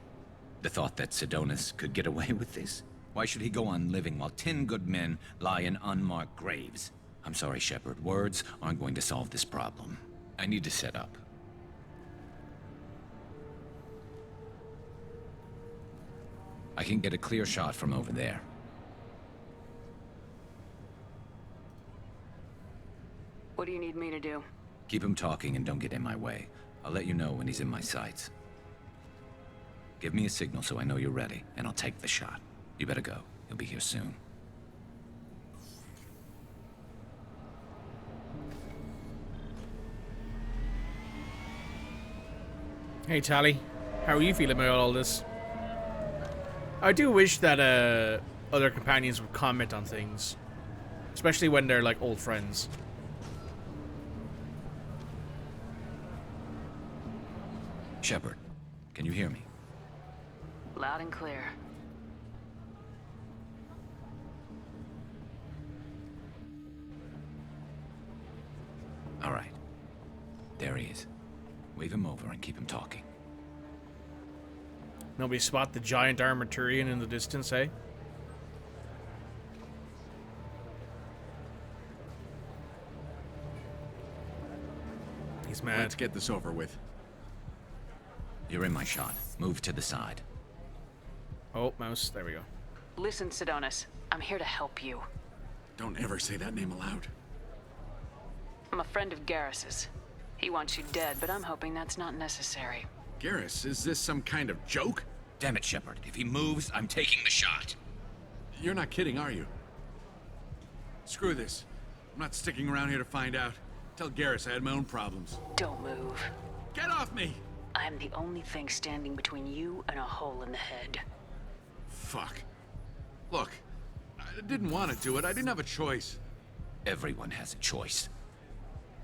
The thought that Sidonis could get away with this? Why should he go on living while 10 good men lie in unmarked graves? I'm sorry, Shepard. Words aren't going to solve this problem. I need to set up. I can get a clear shot from over there. What do you need me to do? Keep him talking and don't get in my way. I'll let you know when he's in my sights. Give me a signal so I know you're ready, and I'll take the shot. You better go. He'll be here soon. Hey, Tali. How are you feeling about all this? I do wish that other companions would comment on things. Especially when they're like old friends. Shepard, can you hear me? Loud and clear. All right. There he is. Wave him over and keep him talking. Nobody spot the giant Armaturian in the distance, eh? He's mad. Let's get this over with. You're in my shot. Move to the side. Oh, mouse. There we go. Listen, Sidonis. I'm here to help you. Don't ever say that name aloud. I'm a friend of Garrus's. He wants you dead, but I'm hoping that's not necessary. Garrus, is this some kind of joke? Damn it, Shepard. If he moves, I'm taking the shot. You're not kidding, are you? Screw this. I'm not sticking around here to find out. Tell Garrus I had my own problems. Don't move. Get off me! I'm the only thing standing between you and a hole in the head. Fuck. Look, I didn't want to do it. I didn't have a choice. Everyone has a choice.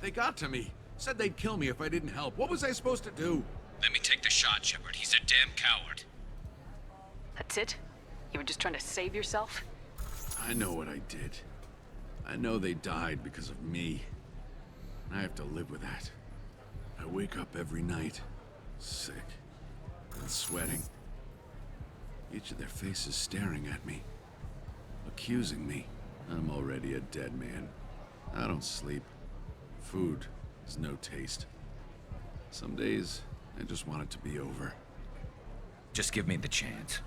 They got to me. Said they'd kill me if I didn't help. What was I supposed to do? Let me take the shot, Shepard. He's a damn coward. That's it? You were just trying to save yourself? I know what I did. I know they died because of me. I have to live with that. I wake up every night, sick. and sweating. Each of their faces staring at me, accusing me. I'm already a dead man. I don't sleep. Food has no taste. Some days, I just want it to be over. Just give me the chance.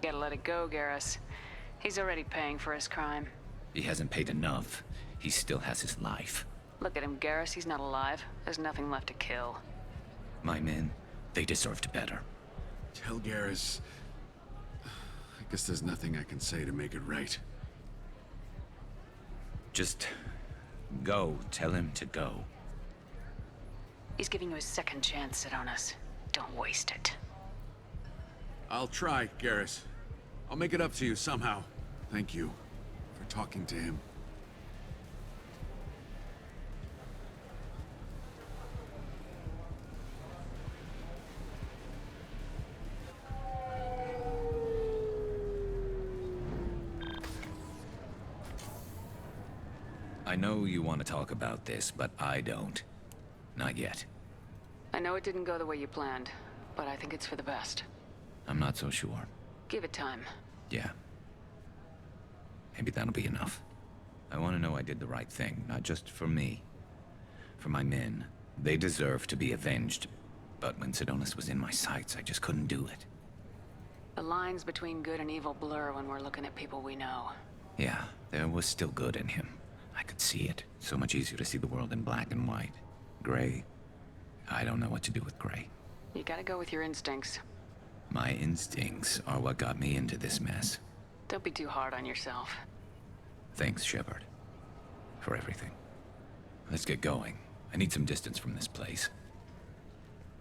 Gotta let it go, Garrus. He's already paying for his crime. He hasn't paid enough. He still has his life. Look at him, Garrus. He's not alive. There's nothing left to kill. My men, they deserved better. Tell Garrus... I guess there's nothing I can say to make it right. Just go. Tell him to go. He's giving you a second chance, Adonis. Don't waste it. I'll try, Garrus. I'll make it up to you somehow. Thank you for talking to him. I know you want to talk about this, but I don't. Not yet. I know it didn't go the way you planned, but I think it's for the best. I'm not so sure. Give it time. Yeah. Maybe that'll be enough. I want to know I did the right thing, not just for me. For my men. They deserve to be avenged. But when Sidonis was in my sights, I just couldn't do it. The lines between good and evil blur when we're looking at people we know. Yeah, there was still good in him. I could see it. So much easier to see the world in black and white. Gray? I don't know what to do with gray. You gotta go with your instincts. My instincts are what got me into this mess. Don't be too hard on yourself. Thanks, Shepard. For everything. Let's get going. I need some distance from this place.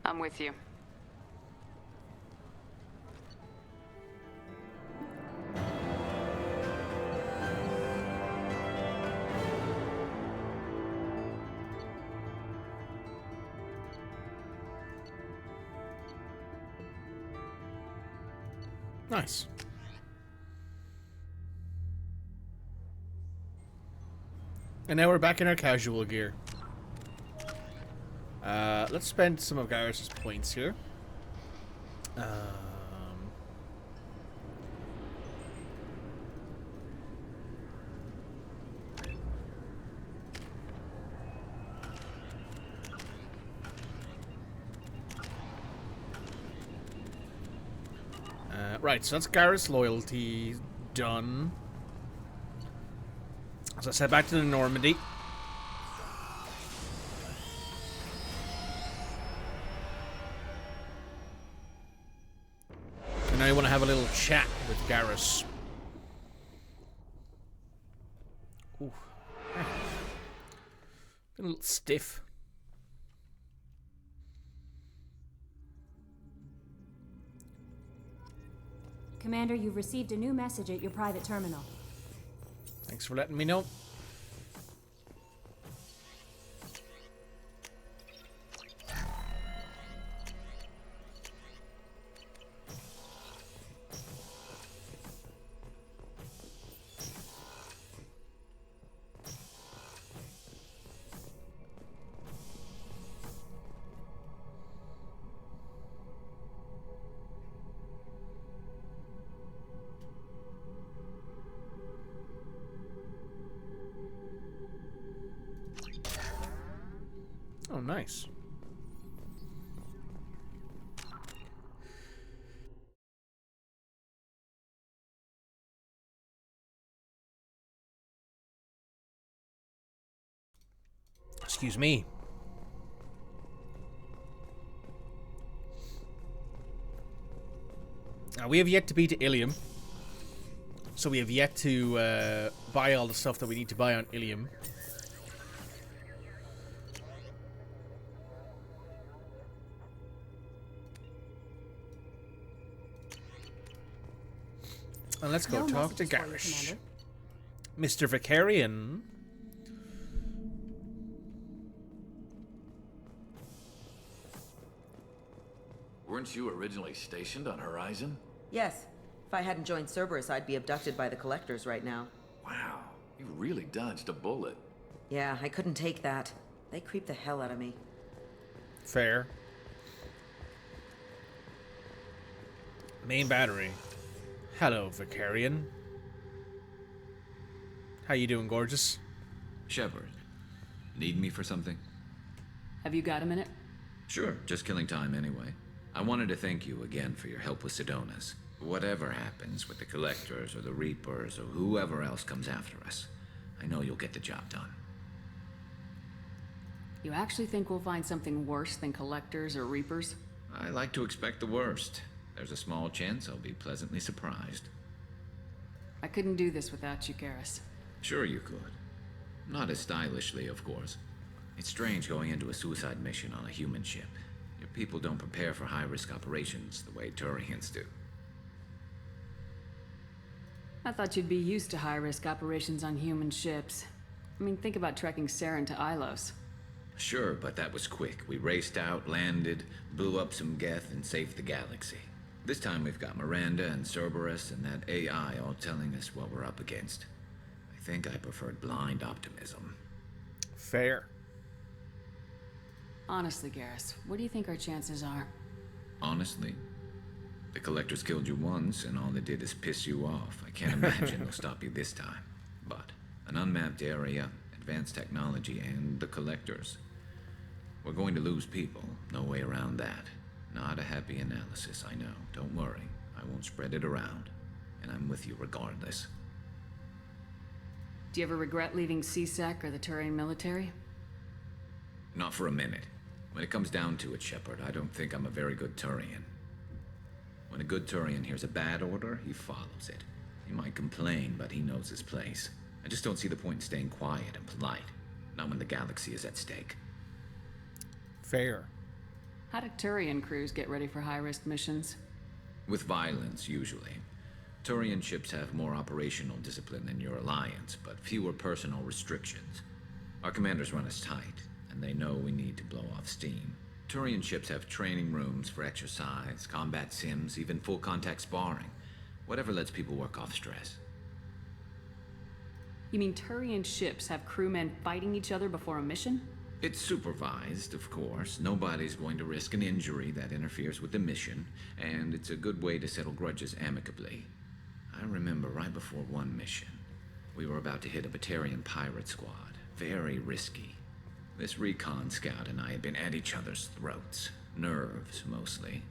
I'm with you. Nice. And now we're back in our casual gear. Let's spend some of Garrus's points here. Right, so that's Garrus loyalty done. As I said, back to the Normandy. And now you want to have a little chat with Garrus. Ooh. A little stiff. Commander, you've received a new message at your private terminal. Thanks for letting me know. Oh, nice. Excuse me. Now, we have yet to be to Ilium. So we have yet to buy all the stuff that we need to buy on Ilium. And let's go talk to Garrus. Mr. Vicarian. Weren't you originally stationed on Horizon? Yes. If I hadn't joined Cerberus, I'd be abducted by the Collectors right now. Wow, you really dodged a bullet. Yeah, I couldn't take that. They creep the hell out of me. Fair. Main battery. Hello, Vicarian. How you doing, gorgeous? Shepard, need me for something? Have you got a minute? Sure, just killing time anyway. I wanted to thank you again for your help with Sedona's. Whatever happens with the Collectors or the Reapers or whoever else comes after us, I know you'll get the job done. You actually think we'll find something worse than Collectors or Reapers? I like to expect the worst. There's a small chance I'll be pleasantly surprised. I couldn't do this without you, Garrus. Sure you could. Not as stylishly, of course. It's strange going into a suicide mission on a human ship. Your people don't prepare for high-risk operations the way Turians do. I thought you'd be used to high-risk operations on human ships. I mean, think about trekking Saren to Ilos. Sure, but that was quick. We raced out, landed, blew up some Geth, and saved the galaxy. This time we've got Miranda and Cerberus and that AI all telling us what we're up against. I think I preferred blind optimism. Fair. Honestly, Garrus, what do you think our chances are? Honestly, the Collectors killed you once, and all they did is piss you off. I can't imagine they'll stop you this time. But an unmapped area, advanced technology, and the Collectors. We're going to lose people. No way around that. Not a happy analysis, I know. Don't worry. I won't spread it around. And I'm with you regardless. Do you ever regret leaving CSEC or the Turian military? Not for a minute. When it comes down to it, Shepard, I don't think I'm a very good Turian. When a good Turian hears a bad order, he follows it. He might complain, but he knows his place. I just don't see the point in staying quiet and polite. Not when the galaxy is at stake. Fair. How do Turian crews get ready for high-risk missions? With violence, usually. Turian ships have more operational discipline than your alliance, but fewer personal restrictions. Our commanders run us tight, and they know we need to blow off steam. Turian ships have training rooms for exercise, combat sims, even full-contact sparring. Whatever lets people work off stress. You mean Turian ships have crewmen fighting each other before a mission? It's supervised, of course. Nobody's going to risk an injury that interferes with the mission, and it's a good way to settle grudges amicably. I remember right before one mission, we were about to hit a Batarian pirate squad. Very risky. This recon scout and I had been at each other's throats. Nerves, mostly.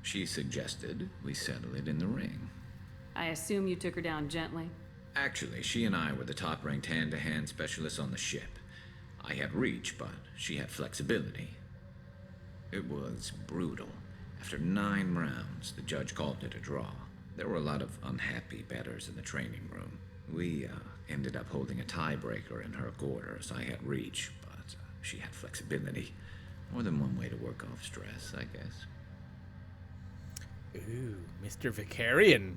She suggested we settle it in the ring. I assume you took her down gently? Actually, she and I were the top-ranked hand-to-hand specialists on the ship. I had reach, but she had flexibility. It was brutal. After 9 rounds, the judge called it a draw. There were a lot of unhappy bettors in the training room. We ended up holding a tiebreaker in her quarters. I had reach, but she had flexibility. More than one way to work off stress, I guess. Ooh, Mr. Vicarian.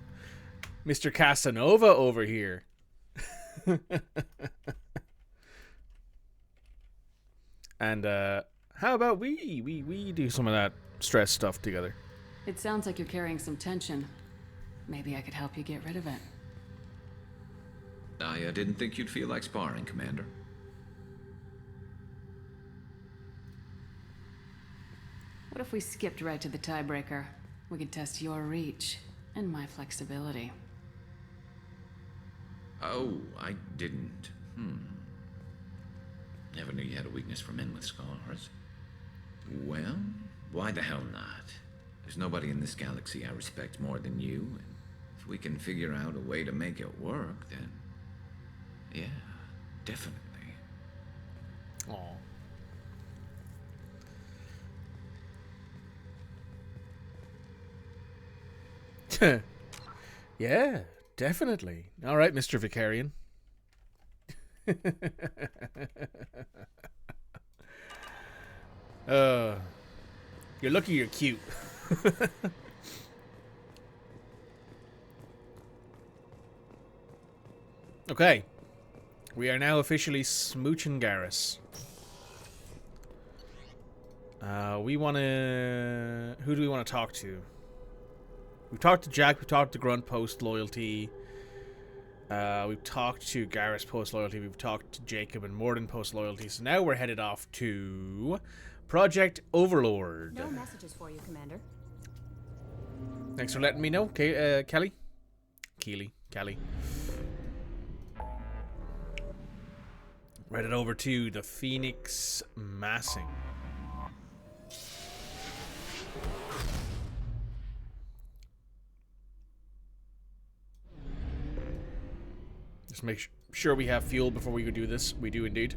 Mr. Casanova over here. And how about we do some of that stress stuff together? It sounds like you're carrying some tension. Maybe I could help you get rid of it. I didn't think you'd feel like sparring, Commander. What if we skipped right to the tiebreaker? We could test your reach and my flexibility. Oh, I didn't. Never knew you had a weakness for men with scars. Well, why the hell not? There's nobody in this galaxy I respect more than you, and if we can figure out a way to make it work, then... yeah, definitely. Aw. Yeah, definitely. All right, Mr. Vicarian. You're lucky you're cute. Okay. We are now officially smooching Garrus. We want to... Who do we want to talk to? We've talked to Jack, we've talked to Grunt post-loyalty. We've talked to Garrus post-loyalty, we've talked to Jacob and Morden post-loyalty. So now we're headed off to Project Overlord. No messages for you, Commander. Thanks for letting me know, Kelly. Kelly. Right it over to the Phoenix Massing. Just make sure we have fuel before we go do this. We do indeed.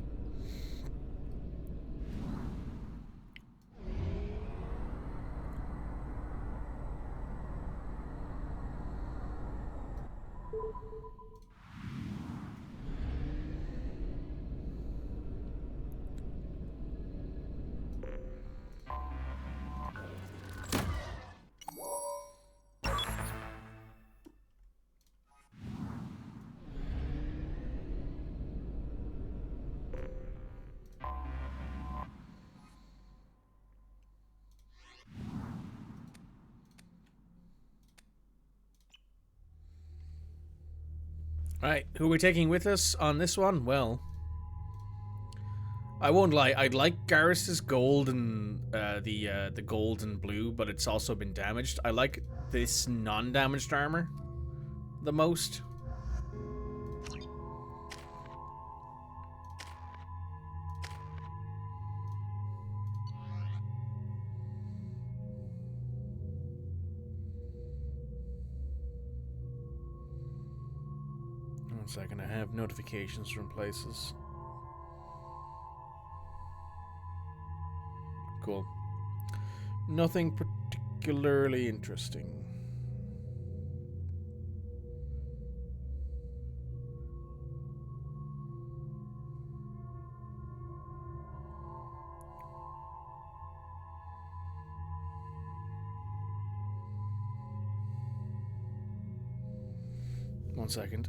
Alright, who are we taking with us on this one? Well, I won't lie, I'd like Garrus's gold and the gold and blue, but it's also been damaged. I like this non-damaged armor the most. One second, I have notifications from places. Cool. Nothing particularly interesting. One second.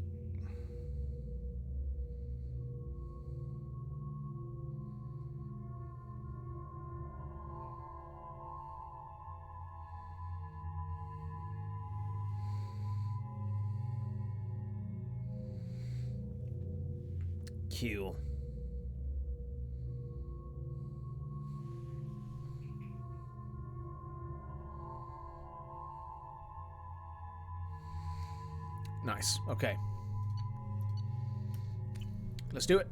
Cool. Nice. Okay. Let's do it.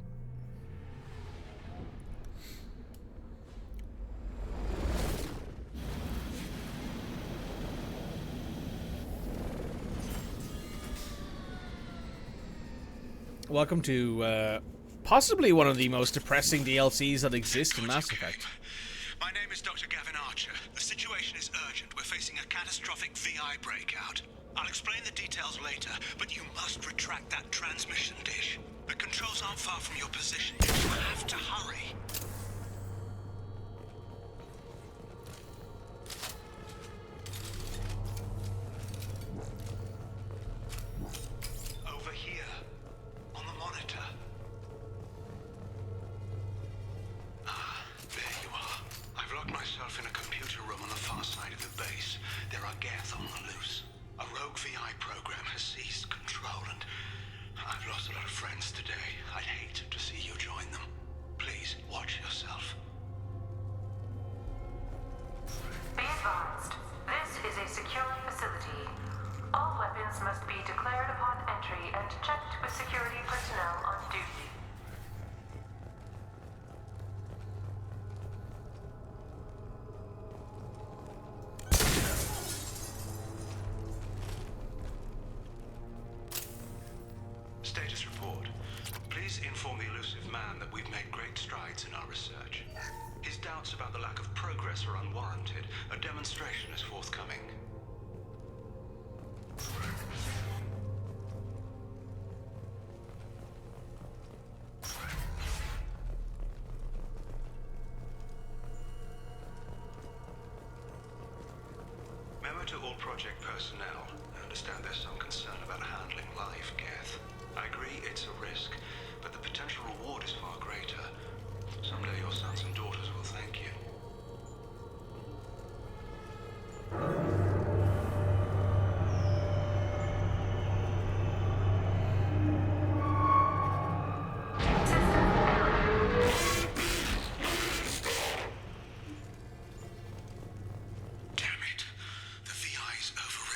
Welcome to possibly one of the most depressing DLCs that exist in Mass Effect. My name is Dr. Gavin Archer. The situation is urgent. We're facing a catastrophic VI breakout. I'll explain the details later, but you must retract that transmission dish. The controls aren't far from your position. You have to hurry. Over here, on the monitor. Ah, there you are. I've locked myself in a computer room on the far side of the base. There are Geth on the loose. A rogue VI program has seized control, and I've lost a lot of friends today. I'd hate to see you join them. Please, watch yourself. Be advised, this is a secure facility. All weapons must be declared upon entry and checked with security personnel on duty. Status report. Please inform the elusive man that we've made great strides in our research. His doubts about the lack of progress are unwarranted. A demonstration is forthcoming. Memo to all project personnel. I understand there's some concern about handling live Geth. I agree it's a risk, but the potential reward is far greater. Someday your sons and daughters will thank you. Damn it. The VI's overridden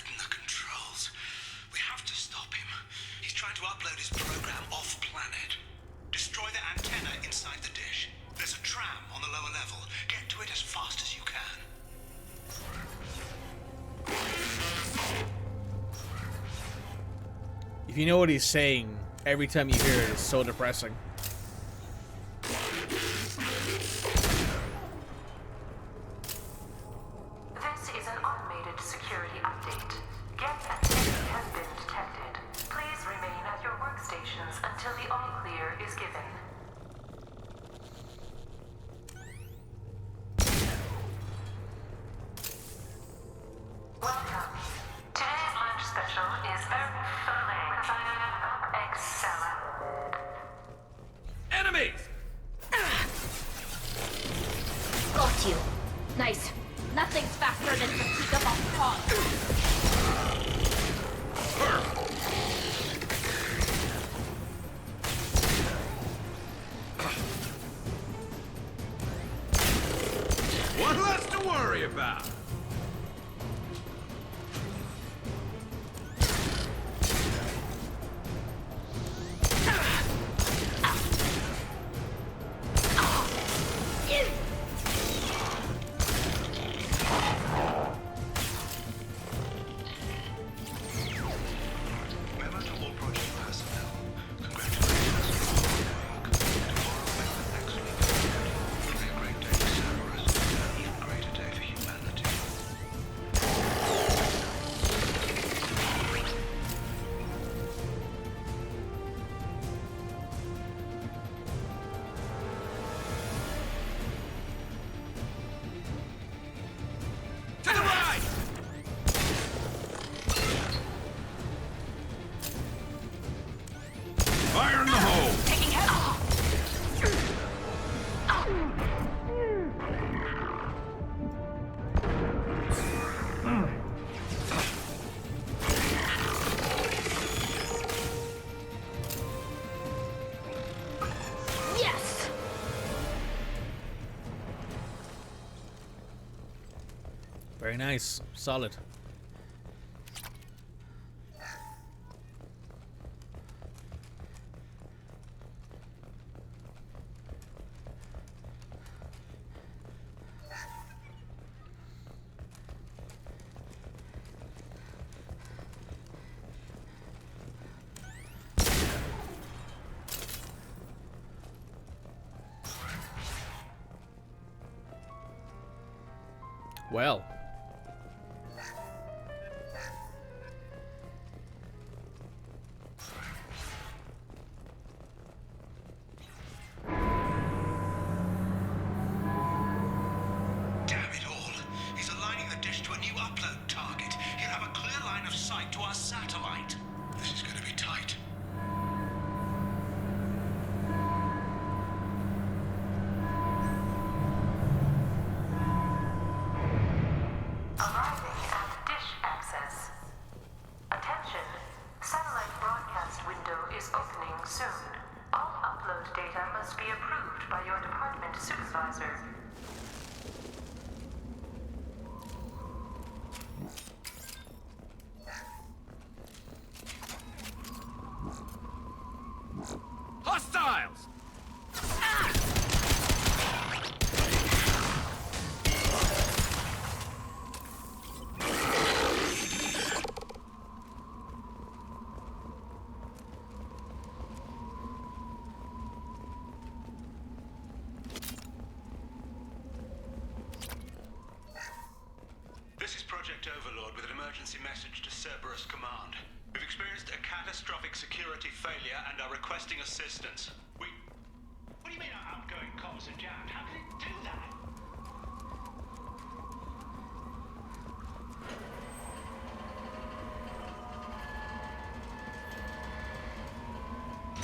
you know what he's saying, every time you hear it, it's so depressing. This is an automated security update. Guest activity has been detected. Please remain at your workstations until the all-clear is given. Welcome. Today's lunch special is ME2LE with Excella. Enemies! Got you. Nice. Nothing's faster than fatigue of a pod. One less to worry about. Remember to all project personnel. Congratulations on your work. Tomorrow makes the next week. It'll be a great day for Cerberus, an even greater day for humanity. To the right! Fire in the hole! Taking head. Yes. Very nice. Solid. Well. Damn it all. He's aligning the dish to a new upload target. He'll have a clear line of sight to our satellite. This is going to be tight. Arriving at dish access. Attention. Satellite broadcast window is opening soon. All upload data must be approved by your department supervisor. Hostiles! This is Project Overlord with an emergency message to Cerberus Command. We've experienced a catastrophic security failure and are requesting assistance. What do you mean our outgoing comms are jammed? How can it do that?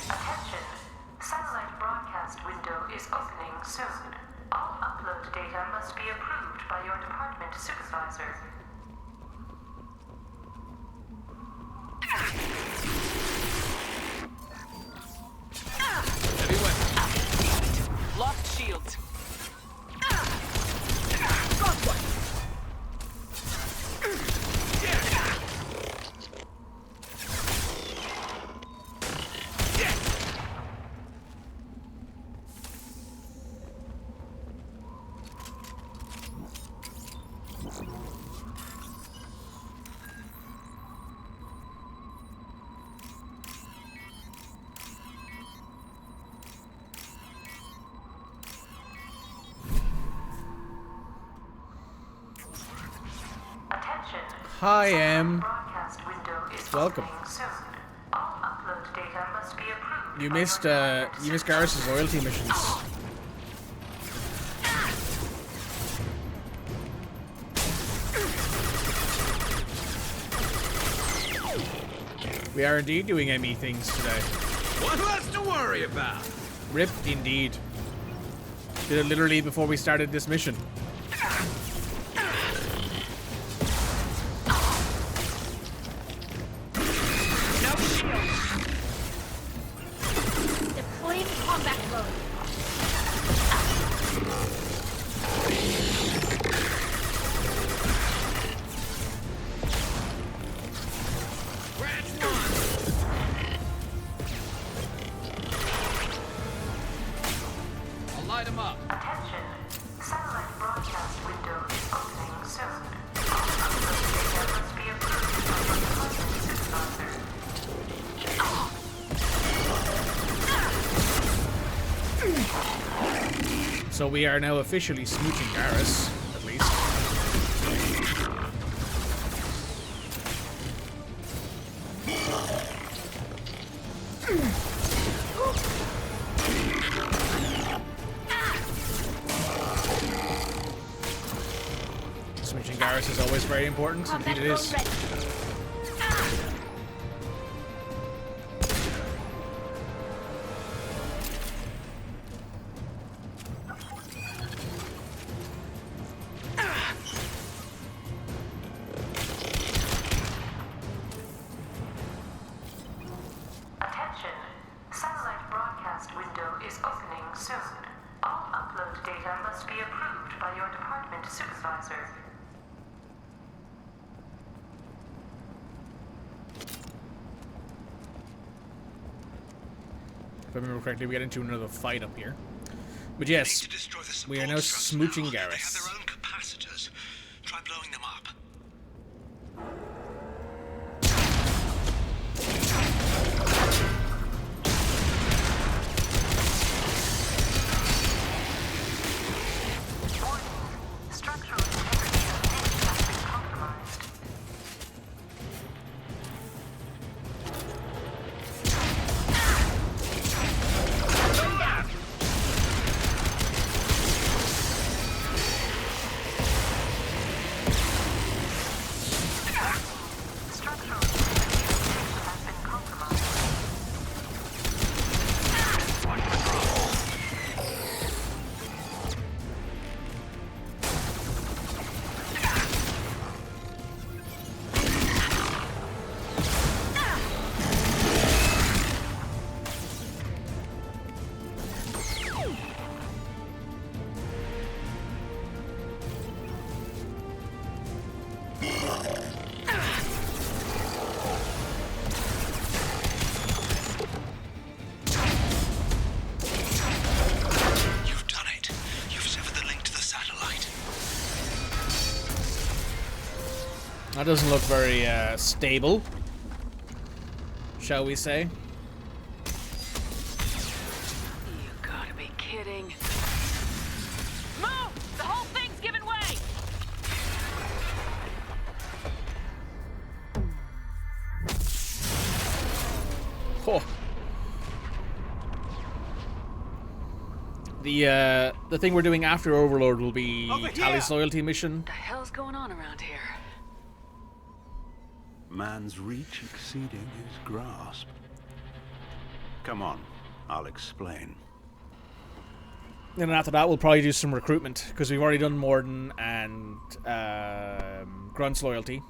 Attention. Satellite broadcast window is opening soon. All upload data must be approved by your department supervisor. Heavy weapon. Locked shields. Got one. Hi, Em. Broadcast window is Welcome. opening soon. All upload data must be approved. You missed Garrus's loyalty missions. We are indeed doing ME things today. What less to worry about? Rip, indeed. Did it literally before we started this mission. Deploying combat mode. I'll light him up. Attention. Satellite broadcast window is opening soon. All upload data must be approved by the department supervisor. So we are now officially smooching Garrus, at least. Smooching Garrus is always very important. Indeed it is. Attention. Satellite broadcast window is opening soon. All upload data must be approved by your department supervisor. If I remember correctly, we get into another fight up here. But yes, we are now smooching They have Garrus. their own capacitors. Try blowing them up. Structural integrity of things has been compromised. Structural integrity of things has been compromised. You've done it. You've severed the link to the satellite. That doesn't look very stable, shall we say? You gotta be kidding. Move! The whole thing's giving way! Oh. The thing we're doing after Overlord will be Tali's loyalty mission. What the hell's going on around here? Man's reach exceeding his grasp. Come on, I'll explain. And then after that, we'll probably do some recruitment because we've already done Morden and Grunt's loyalty.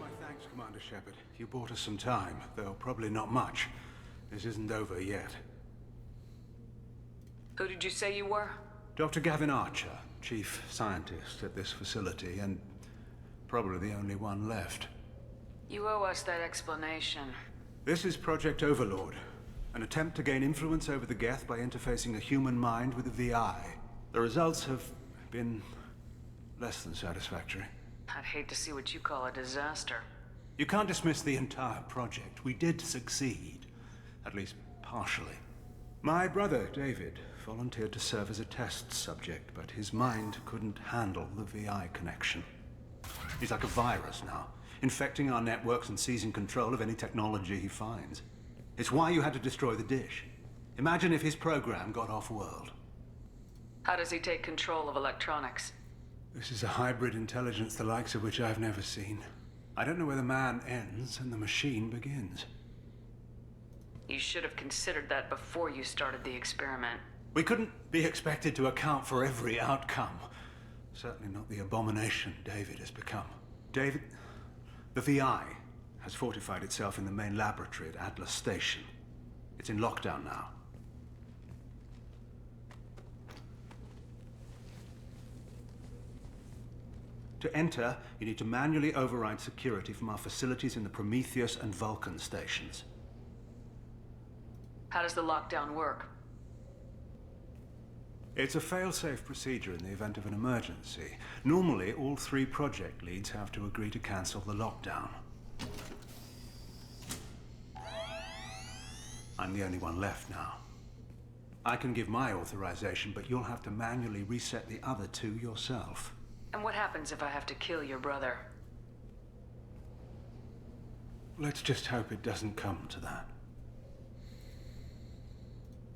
My thanks, Commander Shepard. You bought us some time, though probably not much. This isn't over yet. Who did you say you were? Dr. Gavin Archer, chief scientist at this facility, and probably the only one left. You owe us that explanation. This is Project Overlord, an attempt to gain influence over the Geth by interfacing a human mind with a VI. The results have been less than satisfactory. I'd hate to see what you call a disaster. You can't dismiss the entire project. We did succeed, at least partially. My brother, David, volunteered to serve as a test subject, but his mind couldn't handle the VI connection. He's like a virus now, infecting our networks and seizing control of any technology he finds. It's why you had to destroy the dish. Imagine if his program got off-world. How does he take control of electronics? This is a hybrid intelligence the likes of which I've never seen. I don't know where the man ends and the machine begins. You should have considered that before you started the experiment. We couldn't be expected to account for every outcome. Certainly not the abomination David has become. David, the VI has fortified itself in the main laboratory at Atlas Station. It's in lockdown now. To enter, you need to manually override security from our facilities in the Prometheus and Vulcan stations. How does the lockdown work? It's a fail-safe procedure in the event of an emergency. Normally, all 3 project leads have to agree to cancel the lockdown. I'm the only one left now. I can give my authorization, but you'll have to manually reset the other 2 yourself. And what happens if I have to kill your brother? Let's just hope it doesn't come to that.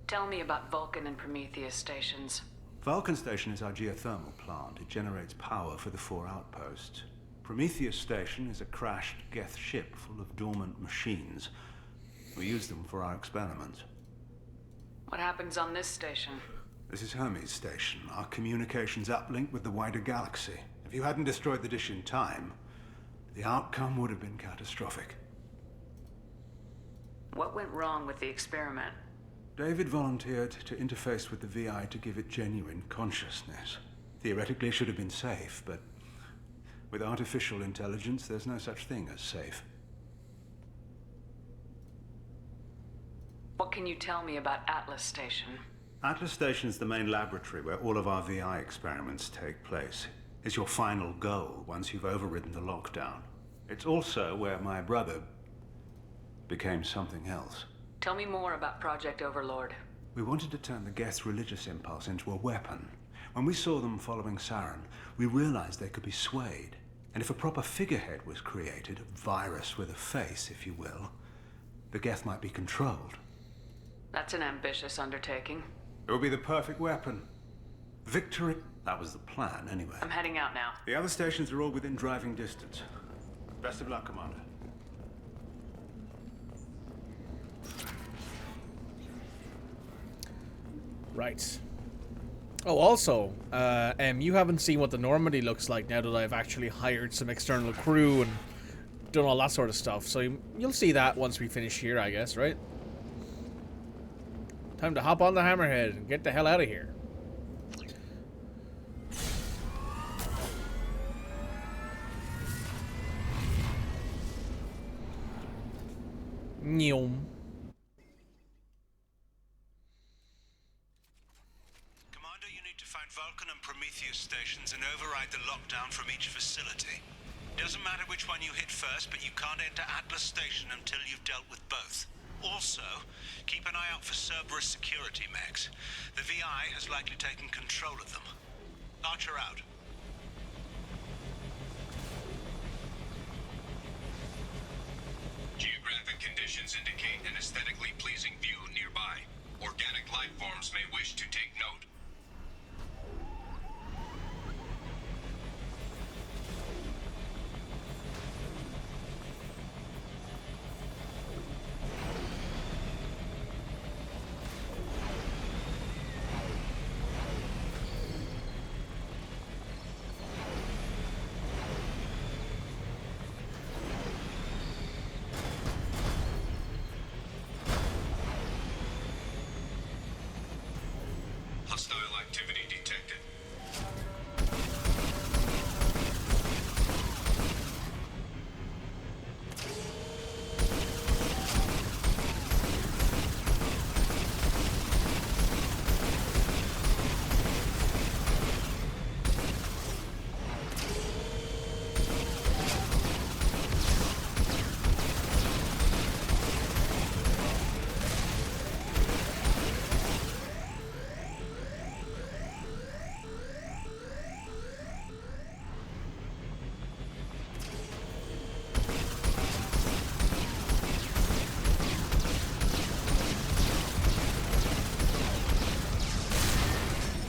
Tell me about Vulcan and Prometheus stations. Vulcan Station is our geothermal plant. It generates power for the 4 outposts. Prometheus Station is a crashed Geth ship full of dormant machines. We use them for our experiments. What happens on this station? This is Hermes Station. Our communications uplink with the wider galaxy. If you hadn't destroyed the dish in time, the outcome would have been catastrophic. What went wrong with the experiment? David volunteered to interface with the VI to give it genuine consciousness. Theoretically, it should have been safe, but with artificial intelligence, there's no such thing as safe. What can you tell me about Atlas Station? Atlas Station is the main laboratory where all of our VI experiments take place. It's your final goal once you've overridden the lockdown. It's also where my brother became something else. Tell me more about Project Overlord. We wanted to turn the Geth's religious impulse into a weapon. When we saw them following Saren, we realized they could be swayed. And if a proper figurehead was created, a virus with a face, if you will, the Geth might be controlled. That's an ambitious undertaking. It would be the perfect weapon. Victory. That was the plan, anyway. I'm heading out now. The other stations are all within driving distance. Best of luck, Commander. Right. Oh, also, you haven't seen what the Normandy looks like now that I've actually hired some external crew and done all that sort of stuff. So you'll see that once we finish here, I guess, right? Time to hop on the Hammerhead and get the hell out of here. Nyom. Commander, you need to find Vulcan and Prometheus stations and override the lockdown from each facility. Doesn't matter which one you hit first, but you can't enter Atlas Station until you've dealt with both. Also, keep an eye out for Cerberus security mechs. The VI has likely taken control of them. Archer out. Geographic conditions indicate an aesthetically pleasing view nearby. Organic life forms may wish to take note.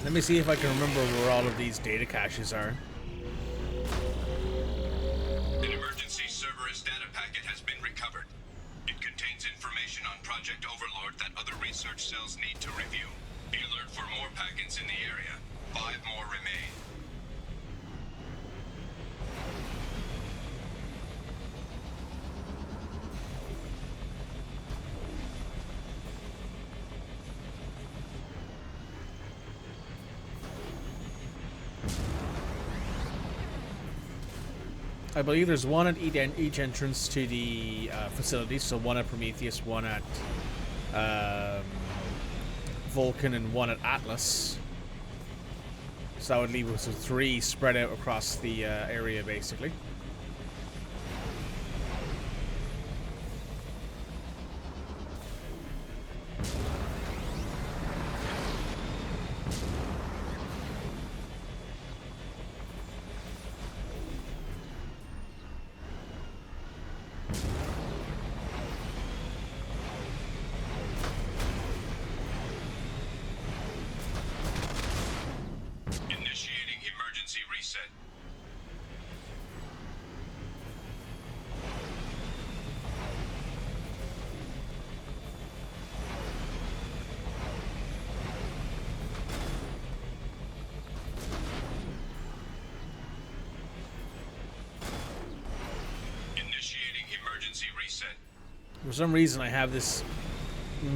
Let me see if I can remember where all of these data caches are. An emergency Cerberus data packet has been recovered. It contains information on Project Overlord that other research cells need to review. Be alert for more packets in the area. 5 more remain. I believe there's one at each entrance to the facility, so one at Prometheus, one at Vulcan, and one at Atlas. So that would leave us with 3 spread out across the area, basically. Initiating emergency reset. Initiating emergency reset. For some reason, I have this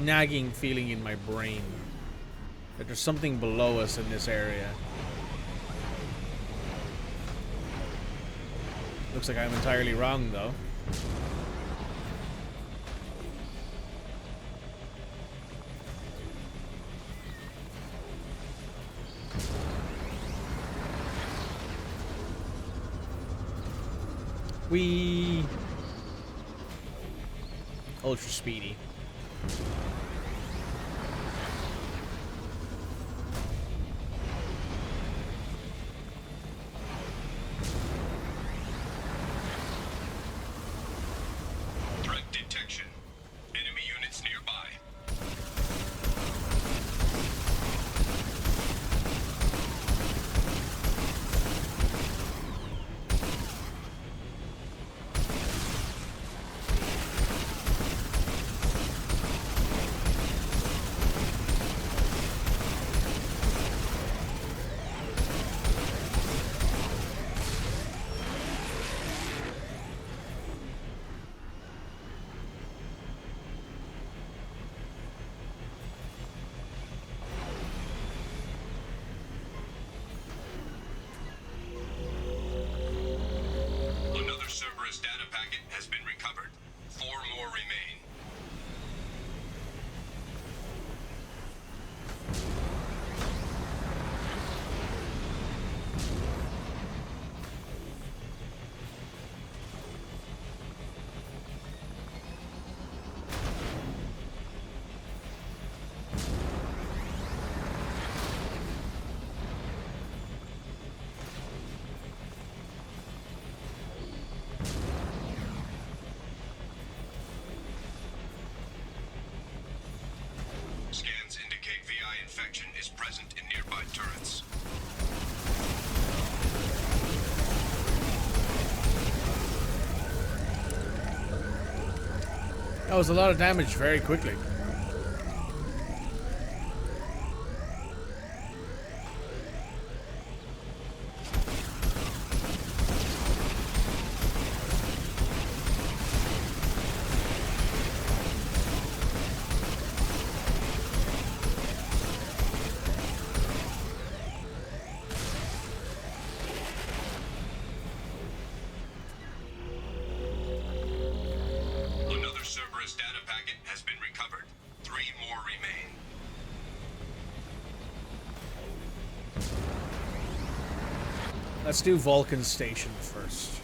nagging feeling in my brain that there's something below us in this area. Looks like I'm entirely wrong, though. We ultra speedy. Threat detection. Enemy units nearby. Another Cerberus data packet has been recovered. 4 more remain. Scans indicate VI infection is present in nearby turrets. That was a lot of damage very quickly. Another Cerberus data packet has been recovered. 3 more remain. Let's do Vulcan Station first.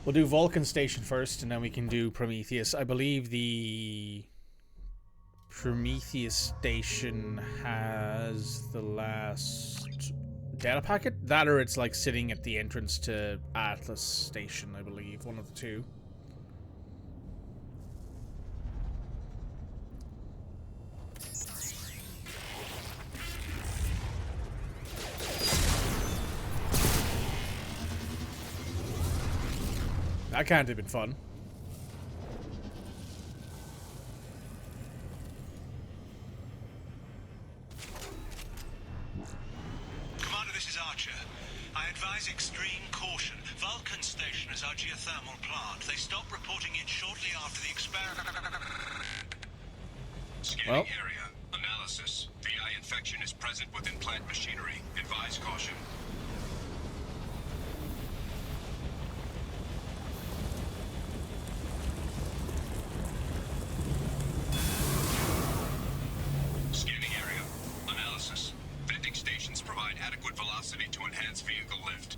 We'll do Vulcan Station first, and then we can do Prometheus. I believe the Prometheus Station has the last data packet. That or it's like sitting at the entrance to Atlas Station, I believe. One of the two. That can't have been fun. Commander, this is Archer. I advise extreme caution. Vulcan Station is our geothermal plant. They stopped reporting in shortly after the experiment. Scanning area. Analysis. VI infection is present within plant machinery. Advise caution. Scanning area. Analysis. Venting stations provide adequate velocity to enhance vehicle lift.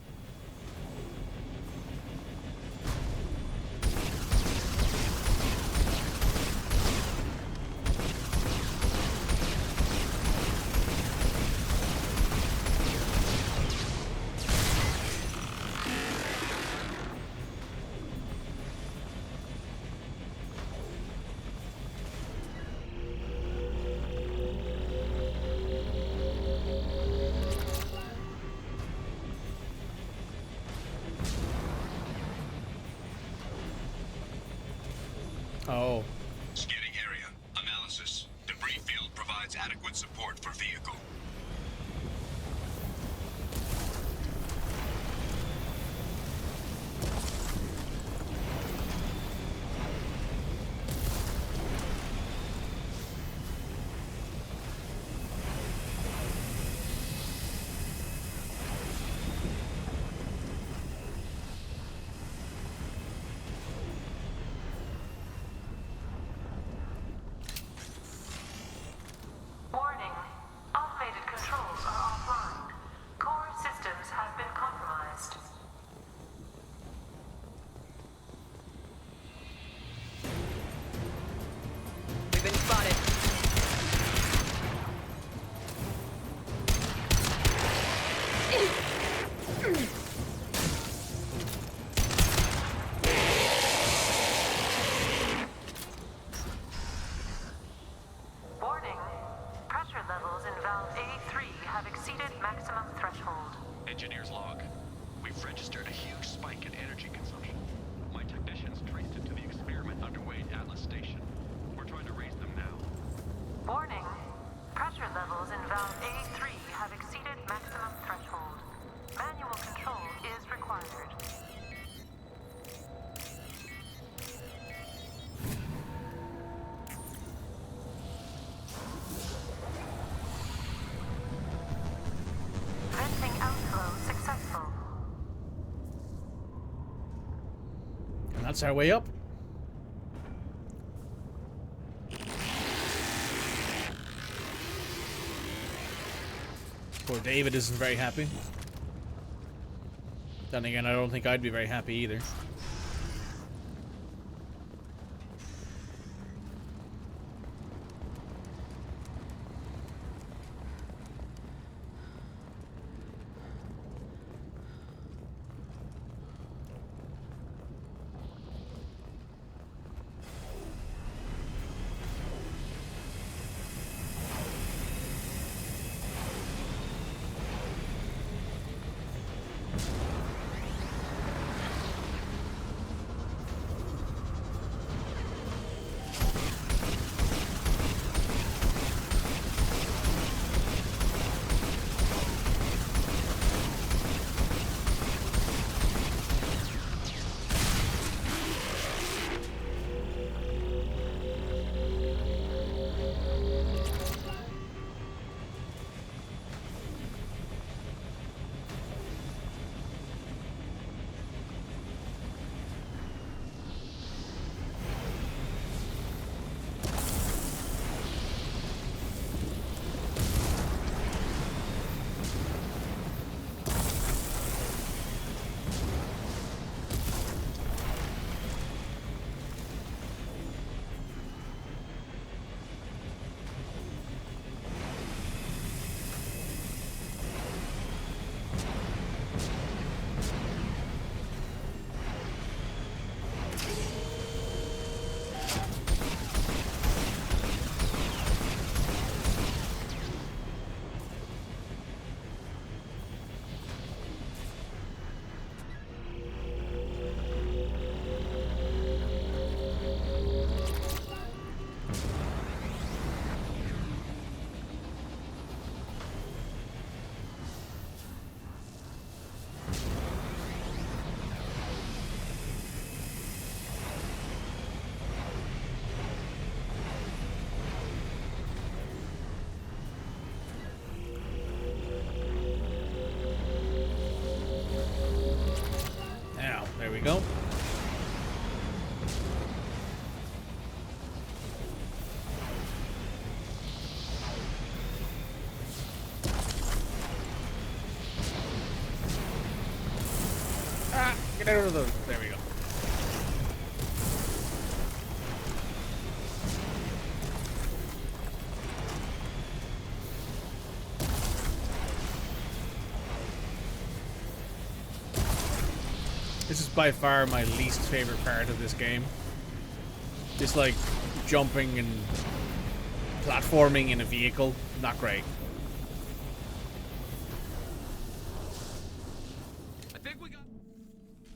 Oh. Scanning area. Analysis. Debris field provides adequate support for vehicle. Warning. Automated controls are offline. Core systems have been compromised. We've been spotted. Warning. Pressure levels in valve A3 have exceeded maximum threshold. Engineer's log. We've registered a huge spike in energy consumption. My technicians traced it to the experiment underway at Atlas Station. We're trying to raise them now. Warning. Pressure levels in valve A3 have exceeded maximum threshold. Manual control is required. Venting outflow successful. And that's our way up. Poor David isn't very happy. Then again, I don't think I'd be very happy either. we go. Ah, get out of those. There we go. This is by far my least favorite part of this game. Just like jumping and platforming in a vehicle, not great.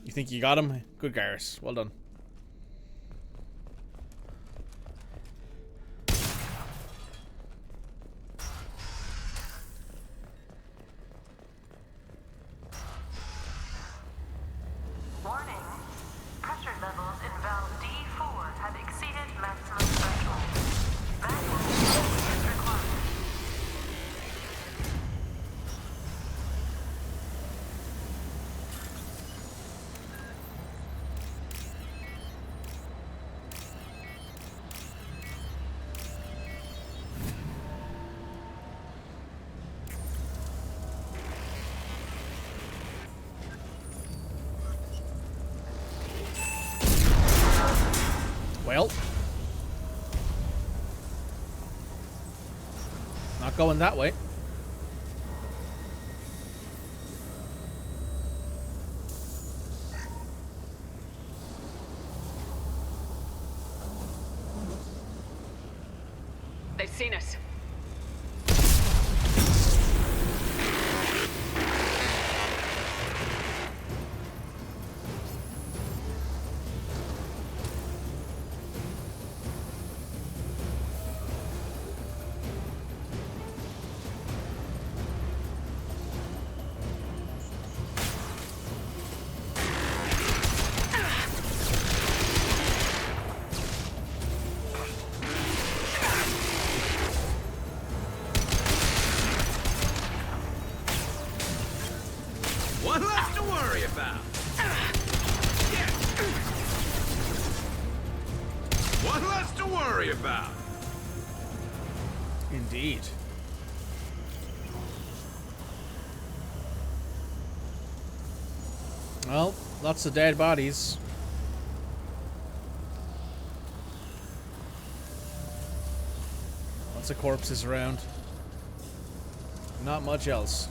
You think you got him? Good, Garrus. Well done. Warning. Pressure levels in valve D4 have exceeded maximum threshold. Manual is required. Well, not going that way. They've seen us. One less to worry about. One less to worry about. Indeed. Well, lots of dead bodies. Lots of corpses around. Not much else.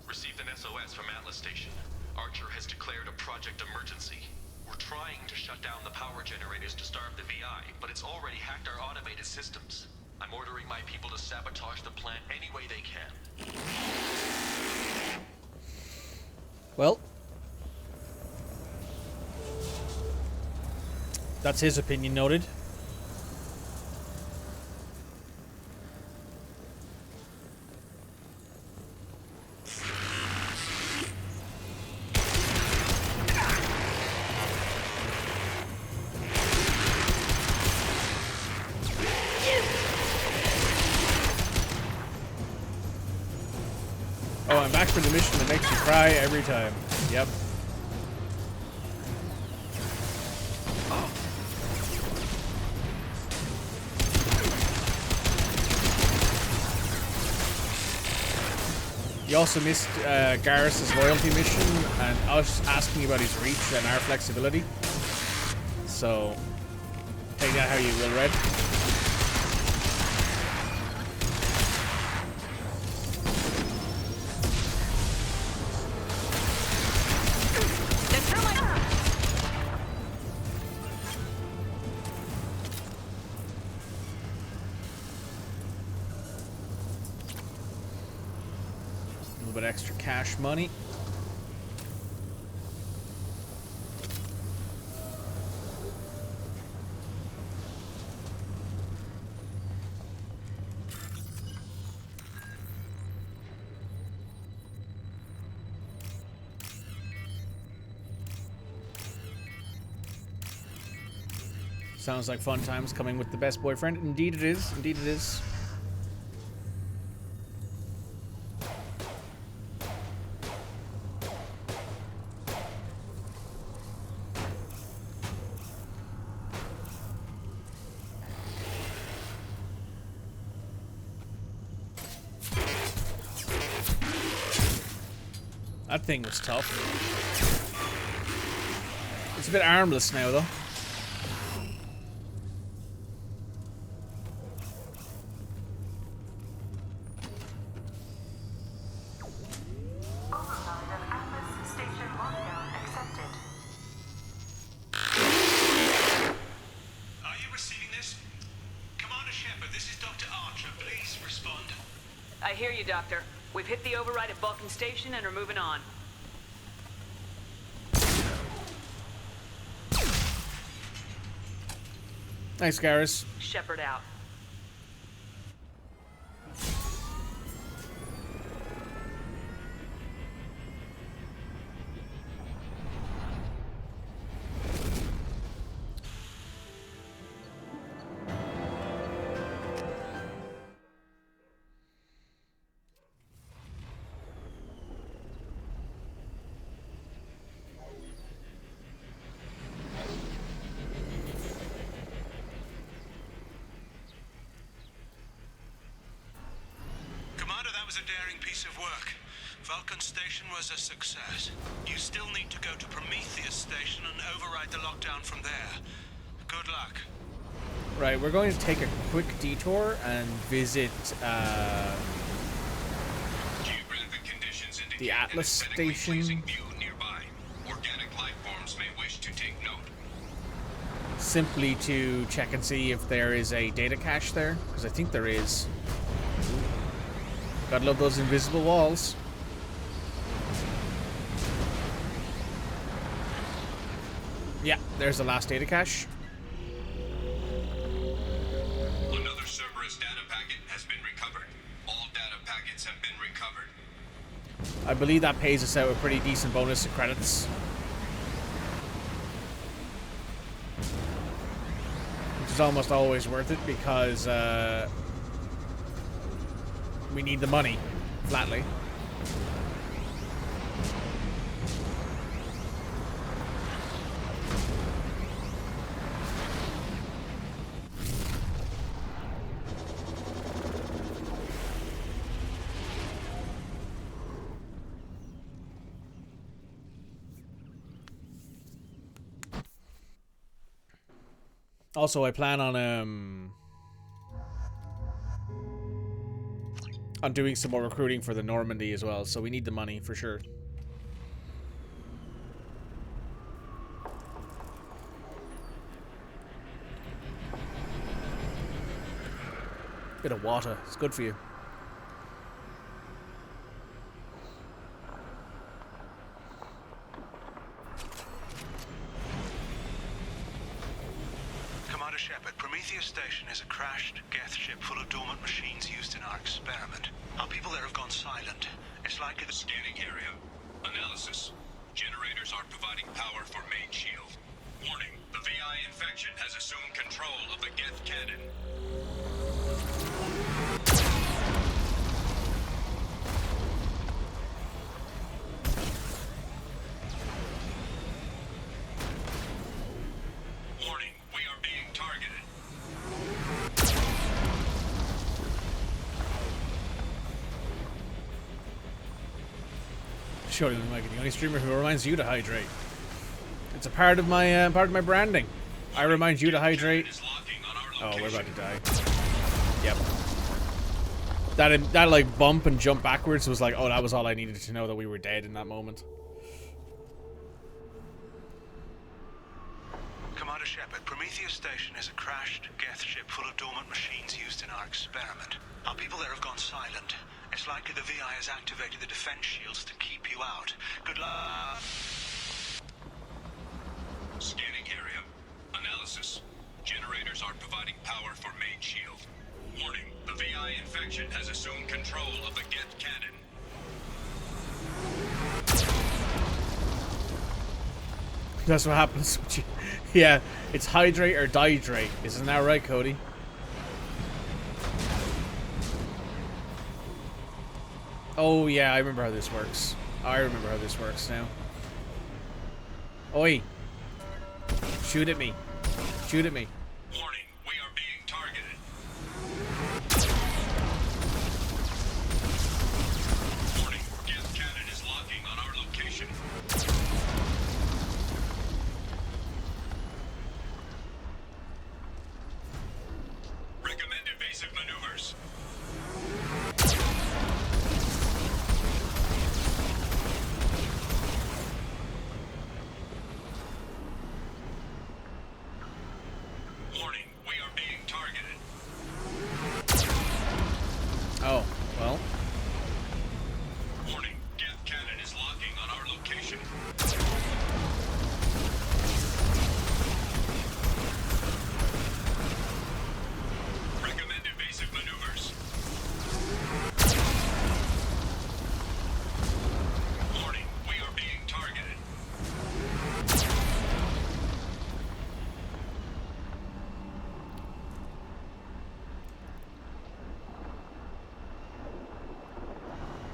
Received an SOS from Atlas Station. Archer has declared a project emergency. We're trying to shut down the power generators to starve the VI, but it's already hacked our automated systems. I'm ordering my people to sabotage the plant any way they can. Well, that's his opinion noted. Oh, I'm back for the mission that makes you cry every time. Yep. You also missed Garrus' loyalty mission and us asking about his reach and our flexibility. So, take that how you will, Red. A little bit extra cash money. Sounds like fun times coming with the best boyfriend. Indeed it is. Indeed it is. That thing was tough. It's a bit armless now, though. I hear you, Doctor. We've hit the override at Vulcan Station and are moving on. Nice, Garrus. Shepard out. was a daring piece of work. Vulcan Station was a success. You still need to go to Prometheus Station and override the lockdown from there. Good luck. Right, we're going to take a quick detour and visit the Atlas Station. Organic life forms may wish to take note. Simply to check and see if there is a data cache there, because I think there is. Gotta love those invisible walls. Yeah, there's the last data cache. Another Cerberus data packet has been recovered. All data packets have been recovered. I believe that pays us out a pretty decent bonus of credits. Which is almost always worth it because we need the money, flatly. Also, I plan on doing some more recruiting for the Normandy as well, so we need the money for sure. Bit of water, it's good for you. Commander Shepard, Prometheus Station is a crashed Geth ship full of dormant machines used in our experiment. Our people there have gone silent. It's likely the Scanning area. Analysis. Generators are providing power for main shield. Warning, the VI infection has assumed control of the Geth cannon. Warning, we are being targeted. Surely I'm the only streamer who reminds you to hydrate. It's a part of my branding. I remind you to hydrate. Oh, we're about to die. Yep. That like bump and jump backwards was like, oh, that was all I needed to know that we were dead in that moment. Commander Shepard, Prometheus Station is a crashed Geth ship full of dormant machines used in our experiment. Our people there have gone silent. It's likely the VI has activated the defense shields to keep you out. Good luck. Scanning area. Analysis. Generators are providing power for main shield. Warning, the VI infection has assumed control of the Geth cannon. That's what happens. Yeah, it's hydrate or dihydrate. Isn't that right, Cody? Oh, yeah, I remember how this works. I remember how this works now. Oi! Shoot at me. Shoot at me. Warning, we are being targeted. Warning, gas cannon is locking on our location. Recommend evasive maneuvers. Warning, we are being targeted. Oh, well. Warning, gas cannon is locking on our location. Recommend evasive maneuvers. Warning, we are being targeted.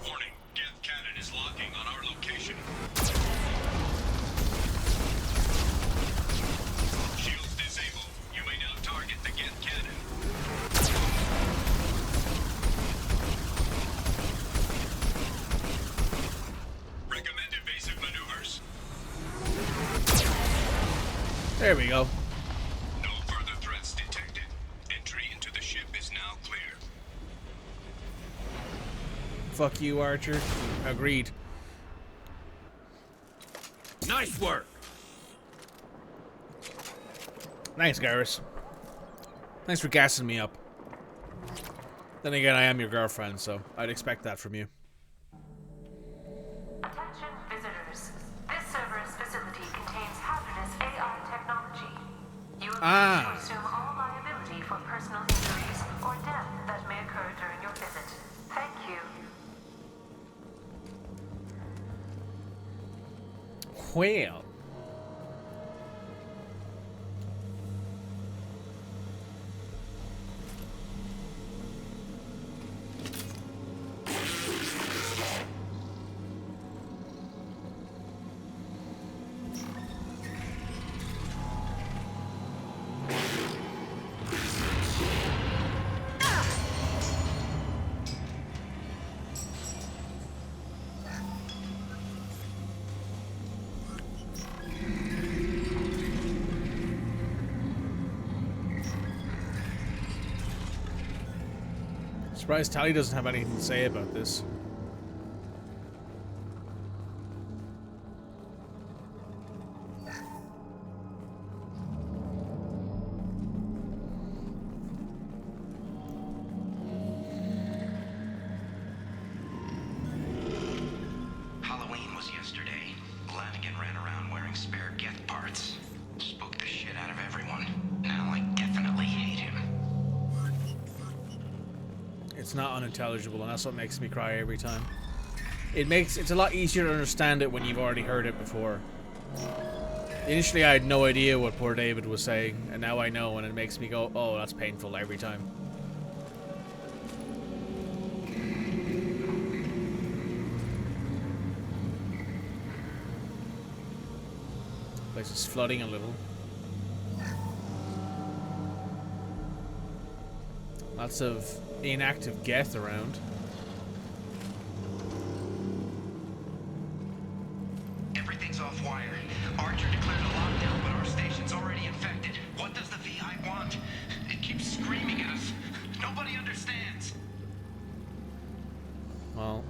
Warning, gas cannon is locking on our location. Shields disabled. You may now target the gas cannon. Recommend evasive maneuvers. There we go. No further threats detected. Entry into the ship is now clear. Fuck you, Archer. Agreed. Nice work. Thanks, Garrus. Thanks for gassing me up. Then again, I am your girlfriend, so I'd expect that from you. Attention visitors. This server's facility contains hazardous AI technology. You will need to assume all liability for personal injuries or death that may occur during your visit. Thank you. Well. Surprised Tali doesn't have anything to say about this. Halloween was yesterday. Lanigan ran around wearing spare Geth parts. Spooked the shit out of everyone. Now I definitely hate him. It's not unintelligible, and that's what makes me cry every time. It's a lot easier to understand it when you've already heard it before. Initially, I had no idea what poor David was saying, and now I know, and it makes me go, oh, that's painful every time. Place is flooding a little. Lots of inactive Geth around. Everything's off wire. Archer declared a lockdown, but our station's already infected. What does the VI want? It keeps screaming at us. Nobody understands. Well.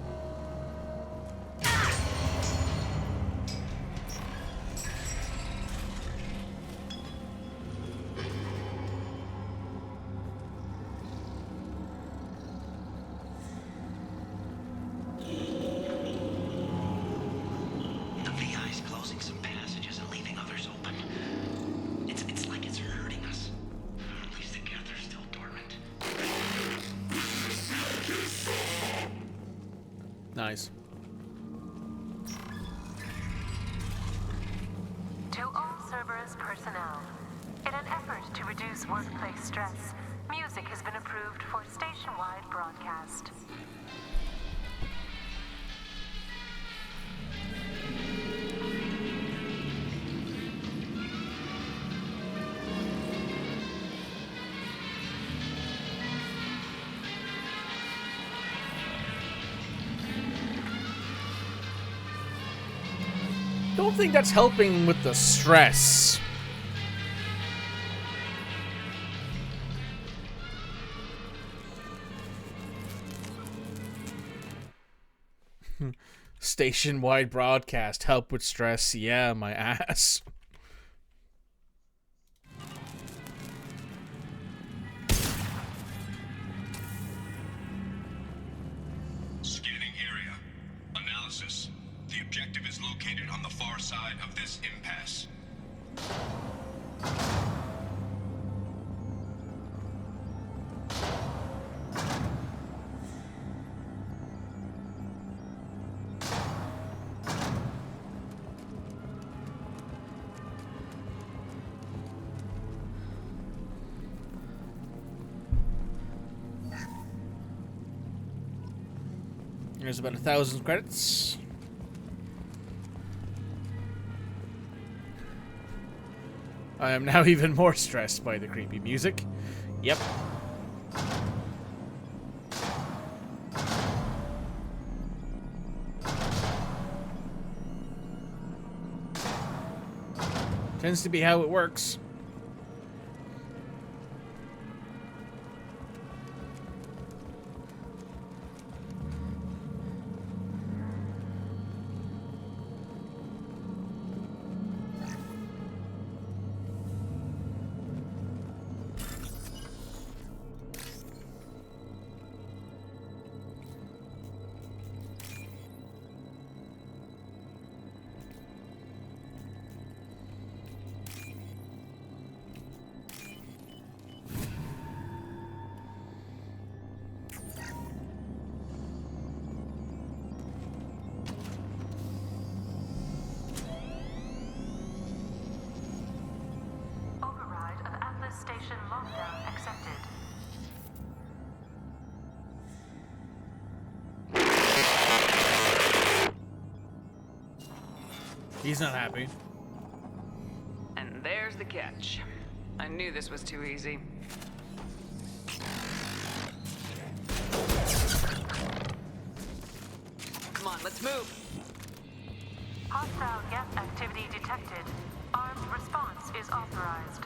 The VI's closing some passages and leaving others open. It's like it's hurting us. At least the Geth are still dormant. Nice. To all Atlas personnel. In an effort to reduce workplace stress, music has been approved for station-wide broadcast. Don't think that's helping with the stress. Station-wide broadcast help with stress. Yeah, my ass. Scanning area. Analysis. The objective is located on the far side of this impasse. There's about 1,000 credits. I am now even more stressed by the creepy music. Yep. Tends to be how it works. Station lockdown accepted. He's not happy. And there's the catch. I knew this was too easy. Come on, let's move. Hostile gas activity detected. Armed response is authorized.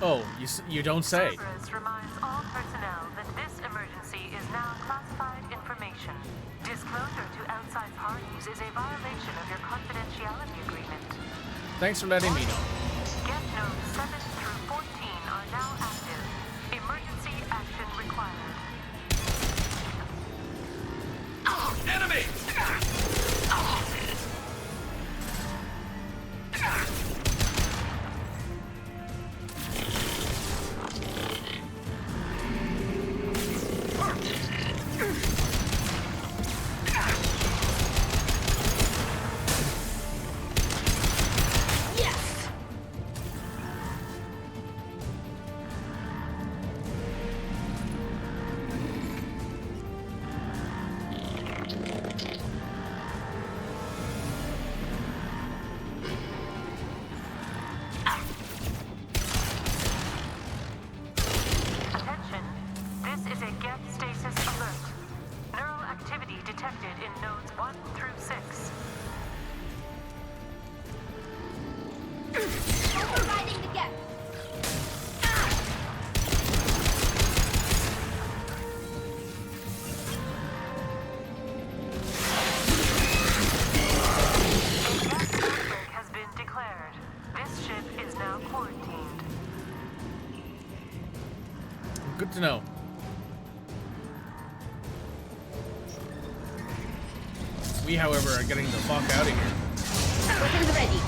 Oh, you don't say. Cerberus reminds all personnel that this emergency is now classified information. Disclosure to outside parties is a violation of your confidentiality agreement. Thanks for letting me know. Get nodes 7 through 14 are now active. Emergency action required. Enemy! Good to know. We, however, are getting the fuck out of here. Weapons ready.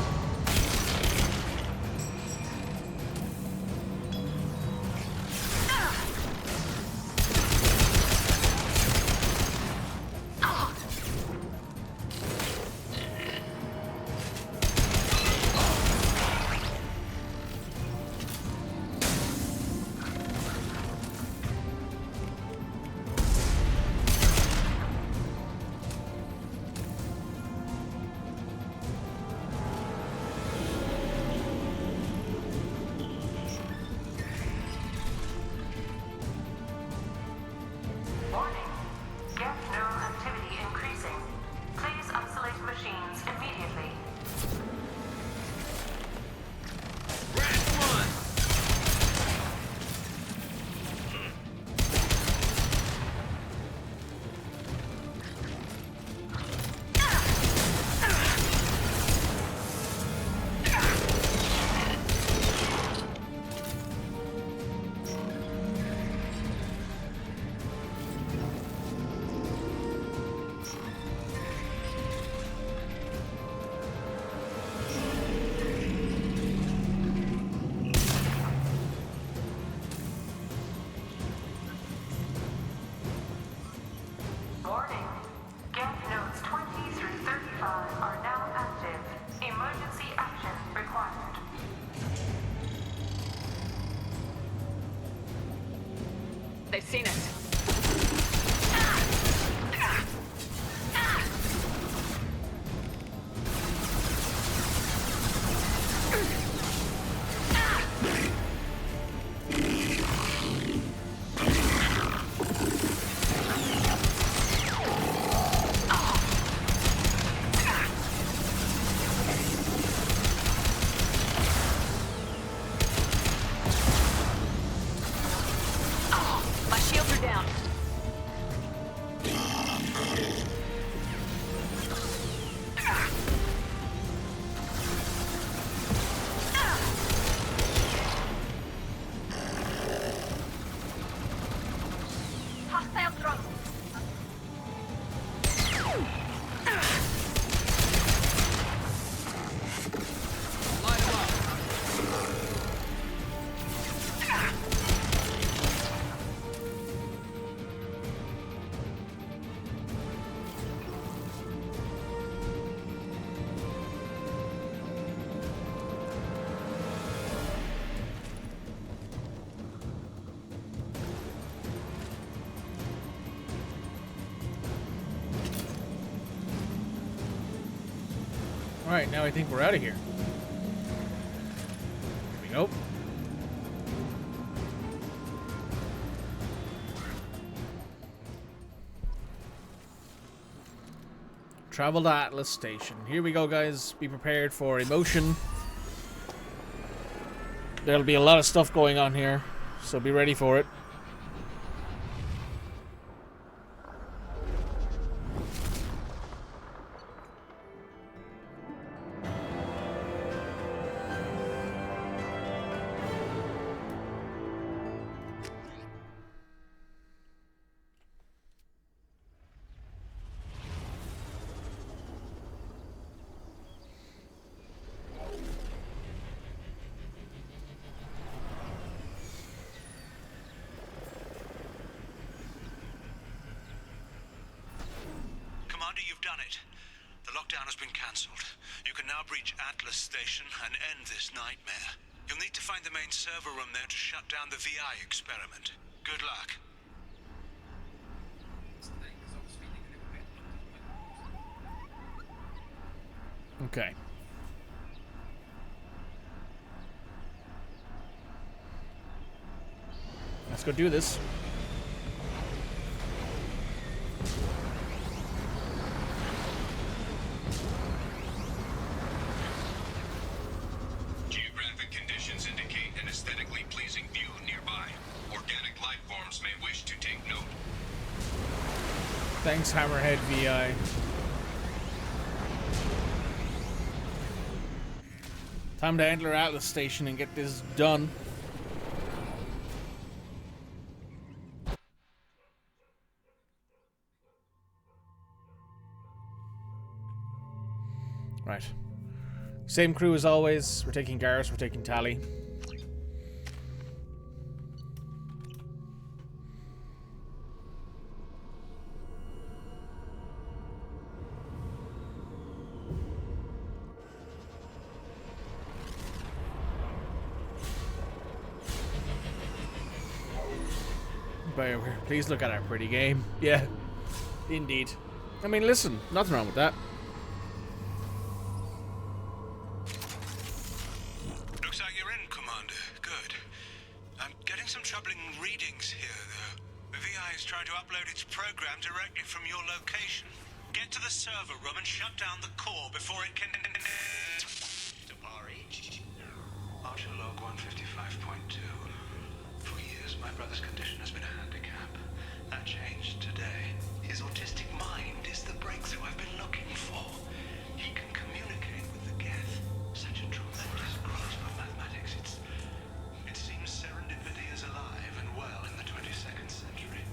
They've seen us. My shields are down. Hostile drone. Light him up. Alright, now I think we're out of here. Here we go. Travel to Atlas Station. Here we go, guys. Be prepared for emotion. There'll be a lot of stuff going on here, so be ready for it. Commander, you've done it. The lockdown has been cancelled. You can now breach Atlas Station and end this nightmare. You'll need to find the main server room there to shut down the VI experiment. Good luck. Okay. Let's go do this. Geographic conditions indicate an aesthetically pleasing view nearby. Organic life forms may wish to take note. Thanks, Hammerhead VI. Time to enter Atlas Station and get this done. Right. Same crew as always. We're taking Garrus, we're taking Tali. BioWare, please look at our pretty game. Yeah, indeed. I mean, listen, nothing wrong with that. Looks like you're in, Commander. Good. I'm getting some troubling readings here, though. The VI is trying to upload its program directly from your location. Get to the server room and shut down the core before it can... Archer log 155.2. For years, my brother's condition has been a handicap. That changed today. His autistic mind is the breakthrough I've been looking for. He can communicate with the Geth. Such a tremendous grasp of mathematics. It seems serendipity is alive and well in the 22nd century.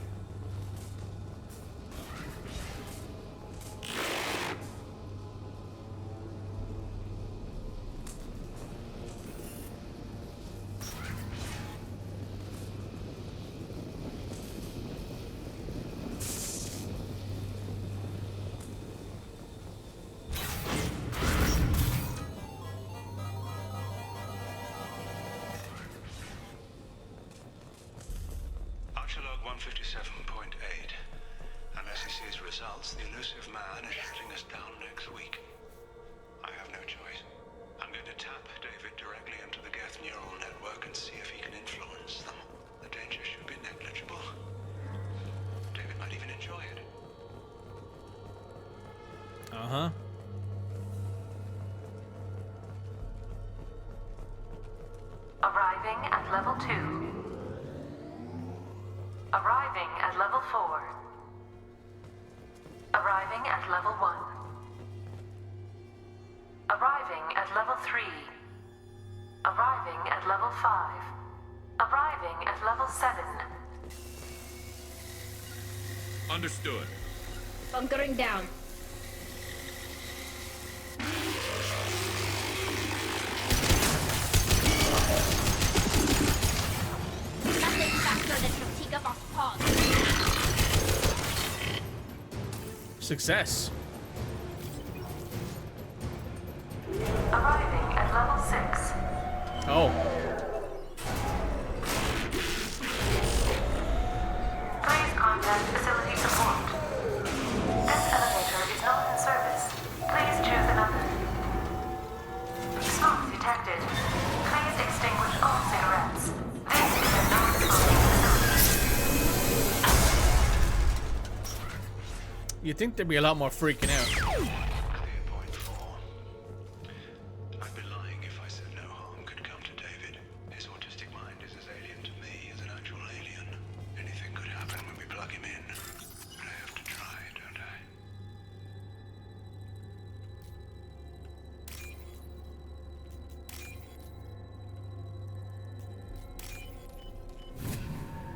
157.8. Unless he sees results, the elusive man is shutting us down next week. I have no choice. I'm going to tap David directly into the Geth neural network and see if he can influence them. The danger should be negligible. David might even enjoy it. Uh-huh. Arriving at level 2. Arriving at level 4. Arriving at level 1. Arriving at level 3. Arriving at level 5. Arriving at level 7. Understood. Bunkering down. Nothing faster than fatigue of off pause. Success. Arriving at level 6. Oh. Please contact facility support. This elevator is not in service. Please choose another. Smoke detected. Please extinguish all cigarettes. This is a non-smoking facility. You'd think there'd be a lot more freaking out. I'd be lying if I said no harm could come to David. His autistic mind is as alien to me as an actual alien. Anything could happen when we plug him in. But I have to try, don't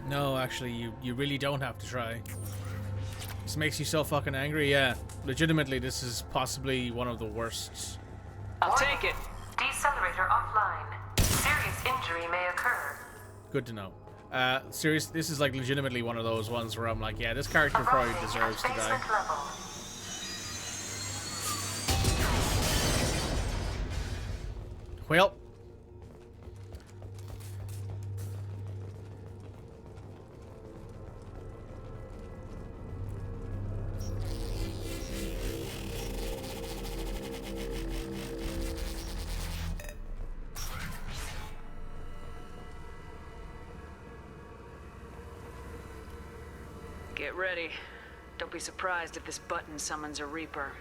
I? No, actually, you really don't have to try. This makes you so fucking angry. Yeah, legitimately, this is possibly one of the worst. I'll take it. Decelerator offline. Serious injury may occur. Good to know. Serious. This is like legitimately one of those ones where I'm like, yeah, this character probably deserves to die. Well. Get ready. Don't be surprised if this button summons a Reaper.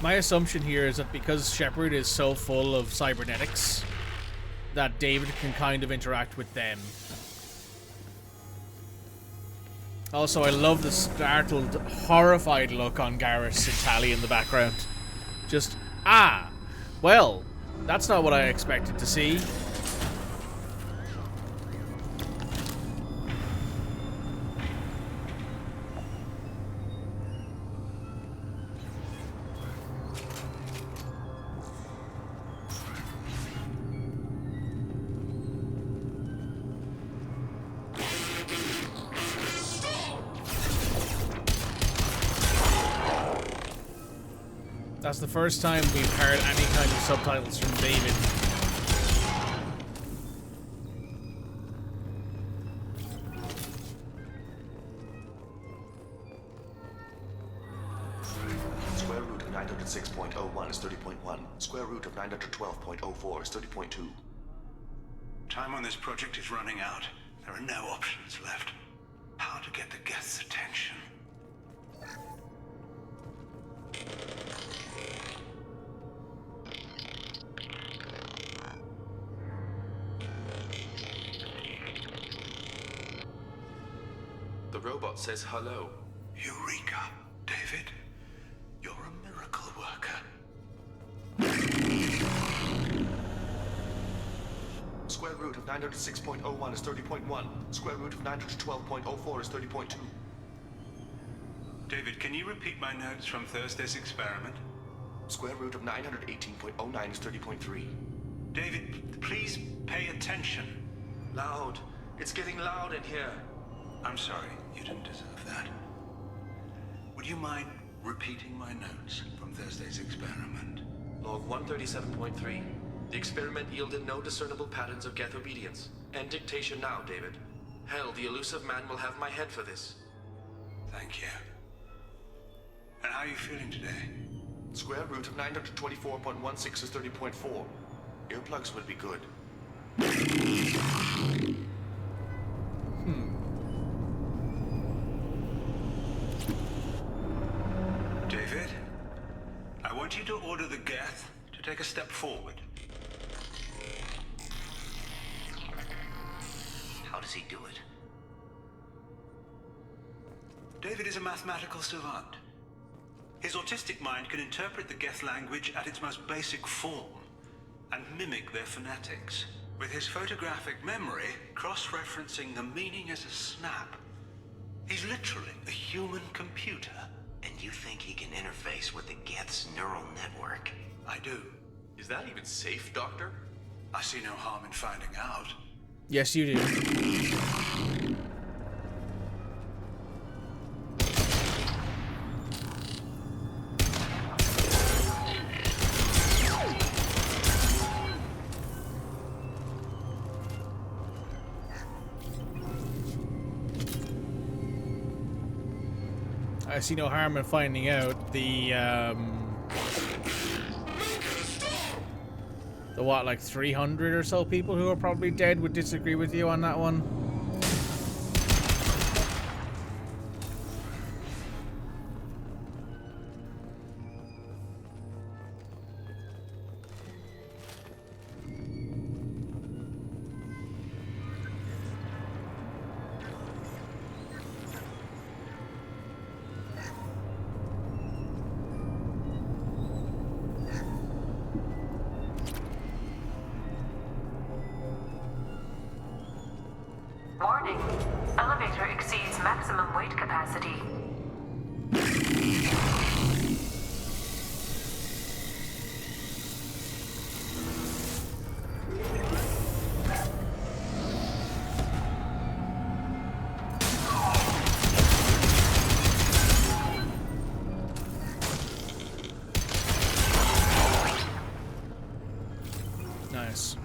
My assumption here is that because Shepard is so full of cybernetics, that David can kind of interact with them. Also, I love the startled, horrified look on Garrus and Tali in the background. Just, well, that's not what I expected to see. That's the first time we've heard any kind of subtitles from David. Square root of 906.01 is 30.1. Square root of 912.04 is 30.2. Time on this project is running out. There are no options left. How to get the Geth's attention? The robot says hello. Eureka, David. You're a miracle worker. Square root of 906.01 is 30.1. Square root of 912.04 is 30.2. David, can you repeat my notes from Thursday's experiment? Square root of 918.09 is 30.3. David, please pay attention. Loud. It's getting loud in here. I'm sorry, you didn't deserve that. Would you mind repeating my notes from Thursday's experiment? Log 137.3. The experiment yielded no discernible patterns of geth obedience. End dictation now, David. Hell, the elusive man will have my head for this. Thank you. And how are you feeling today? Square root of 924.16 is 30.4. Earplugs would be good. David, I want you to order the geth to take a step forward. How does he do it? David is a mathematical savant. His autistic mind can interpret the geth language at its most basic form and mimic their phonetics. With his photographic memory, cross-referencing the meaning as a snap. He's literally a human computer. And you think he can interface with the geth's neural network? I do. Is that even safe, Doctor? I see no harm in finding out. Yes, you do. I see no harm in finding out. The what, like 300 or so people who are probably dead would disagree with you on that one. Warning. Elevator exceeds maximum weight capacity. Nice.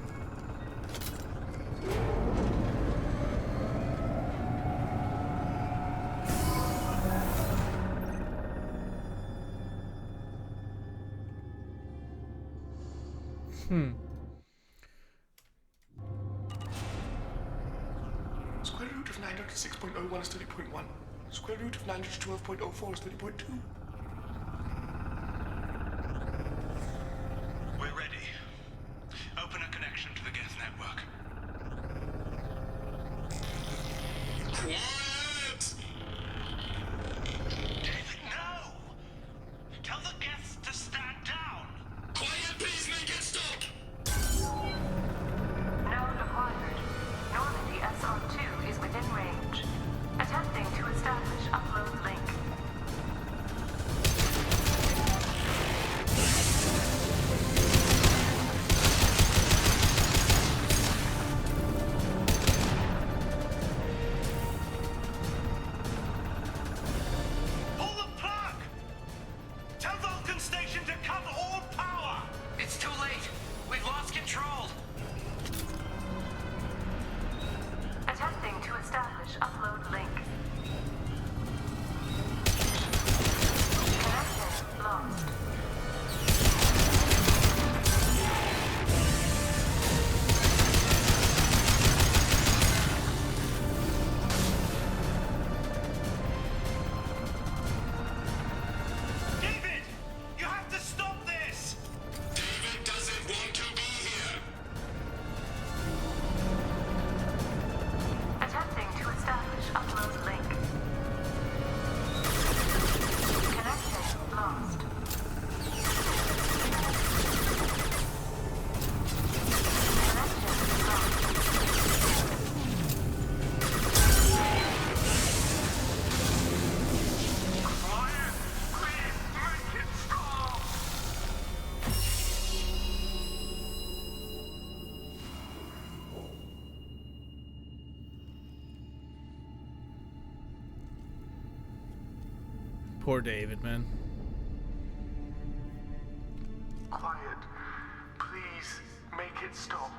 Square root of 906.01 is 30.1. Square root of 912.04 is 30.2. We're ready. Open a connection to the geth network. What? David, no! Tell the geths to stand down! Quiet, please, make it stop! Node acquired. Normandy SR2 is within range. Attempting to establish upload link. Pull the plug! Tell Vulcan Station to cut all power! It's too late. We've lost control. Attempting to establish upload link. Connection lost. David! You have to stop this! David doesn't want to be here. Attempting to establish upload Poor David, man. Quiet. Please, make it stop.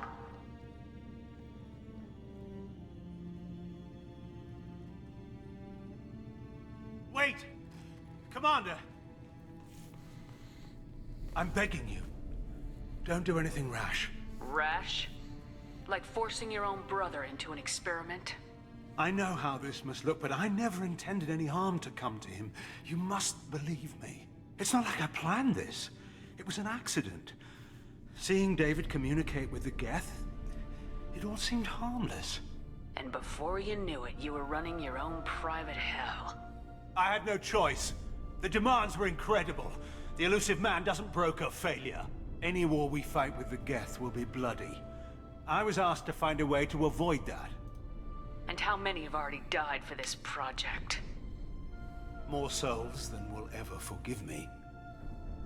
Wait! Commander! I'm begging you. Don't do anything rash. Rash? Like forcing your own brother into an experiment? I know how this must look, but I never intended any harm to come to him. You must believe me. It's not like I planned this. It was an accident. Seeing David communicate with the Geth, it all seemed harmless. And before you knew it, you were running your own private hell. I had no choice. The demands were incredible. The elusive man doesn't broker failure. Any war we fight with the Geth will be bloody. I was asked to find a way to avoid that. And how many have already died for this project? More souls than will ever forgive me.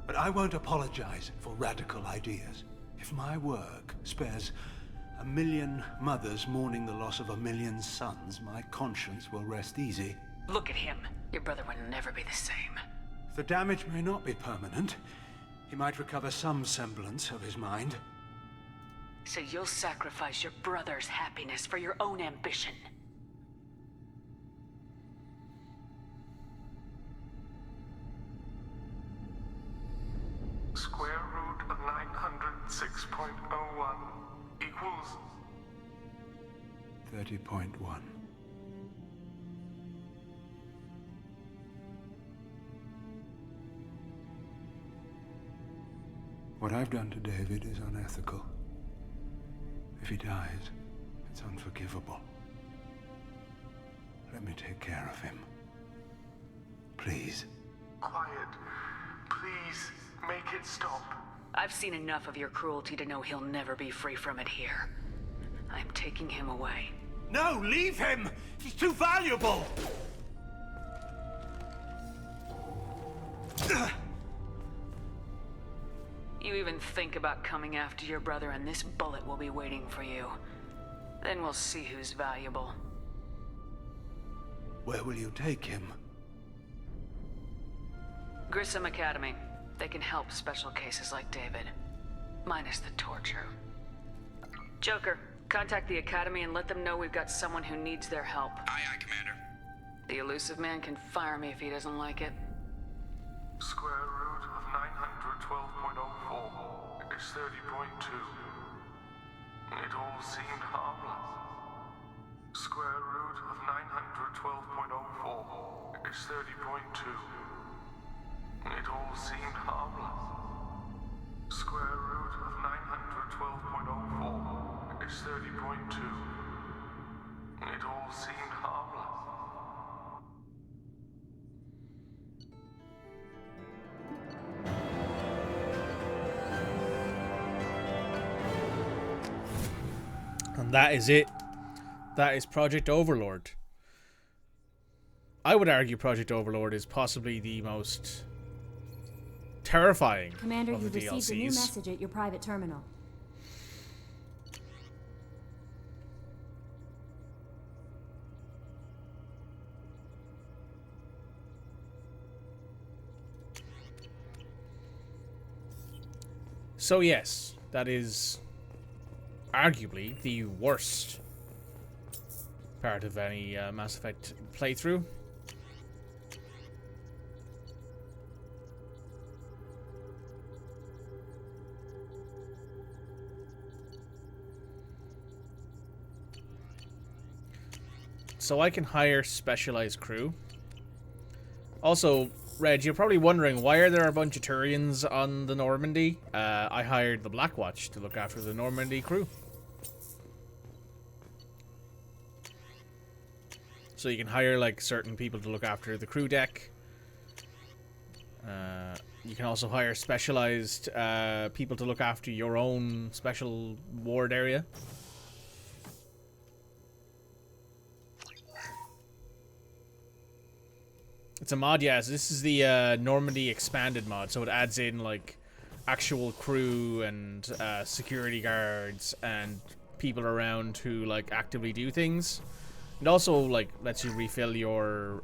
But I won't apologize for radical ideas. If my work spares 1 million mothers mourning the loss of 1 million sons, my conscience will rest easy. Look at him. Your brother will never be the same. The damage may not be permanent. He might recover some semblance of his mind. So you'll sacrifice your brother's happiness for your own ambition. Square root of 906.01 equals 30.1. What I've done to David is unethical. If he dies, it's unforgivable. Let me take care of him. Please. Quiet. Please, make it stop. I've seen enough of your cruelty to know he'll never be free from it here. I'm taking him away. No, leave him! He's too valuable! You even think about coming after your brother and this bullet will be waiting for you. Then we'll see who's valuable. Where will you take him? Grissom Academy. They can help special cases like David. Minus the torture. Joker, contact the Academy and let them know we've got someone who needs their help. Aye, aye, Commander. The elusive man can fire me if he doesn't like it. Square root of 912.04 is 30.2. It all seemed harmless. Square root of 912.04 is 30.2. It all seemed harmless. Square root of 912.04 is 30.2. It all seemed harmless. And that is it. That is Project Overlord. I would argue Project Overlord is possibly the most terrifying Commander, of you the received a new DLCs. message at your private terminal. So yes, that is arguably the worst part of any Mass Effect playthrough. So I can hire specialized crew. Also, Reg, you're probably wondering, why are there a bunch of Turians on the Normandy? I hired the Blackwatch to look after the Normandy crew. So you can hire like certain people to look after the crew deck. You can also hire specialized people to look after your own special ward area. It's a mod, yeah. So this is the Normandy expanded mod, so it adds in like actual crew and security guards and people around who like actively do things. It also like lets you refill your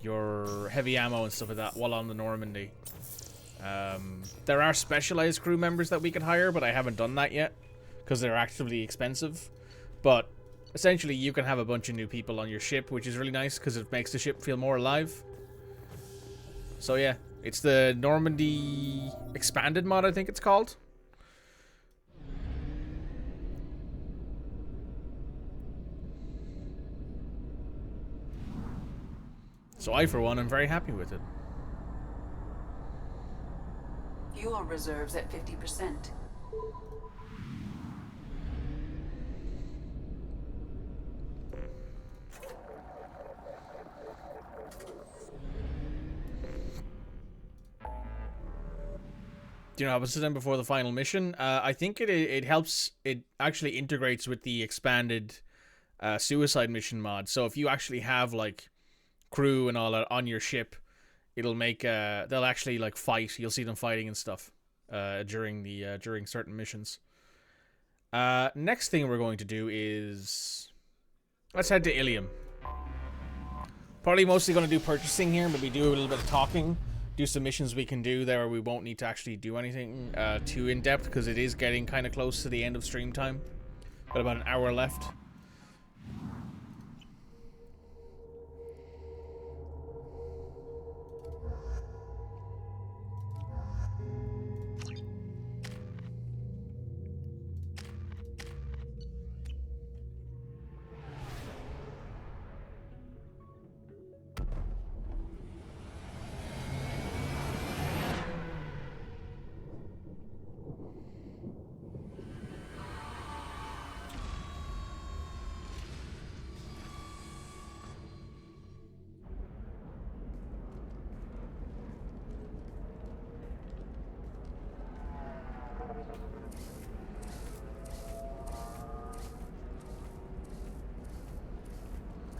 your heavy ammo and stuff like that while on the Normandy. There are specialized crew members that we could hire, but I haven't done that yet because they're actively expensive. But essentially, you can have a bunch of new people on your ship, which is really nice because it makes the ship feel more alive. So yeah, it's the Normandy Expanded mod, I think it's called. So I, for one, am very happy with it. Fuel reserves at 50%. Do you know what happens to them before the final mission? I think it helps. It actually integrates with the expanded suicide mission mod. So if you actually have like crew and all that on your ship, it'll make they'll actually like fight. You'll see them fighting and stuff during certain missions. Next thing we're going to do is let's head to Ilium. Probably mostly going to do purchasing here, but we do a little bit of talking. Do some missions we can do there where we won't need to actually do anything too in-depth because it is getting kind of close to the end of stream time. Got about an hour left.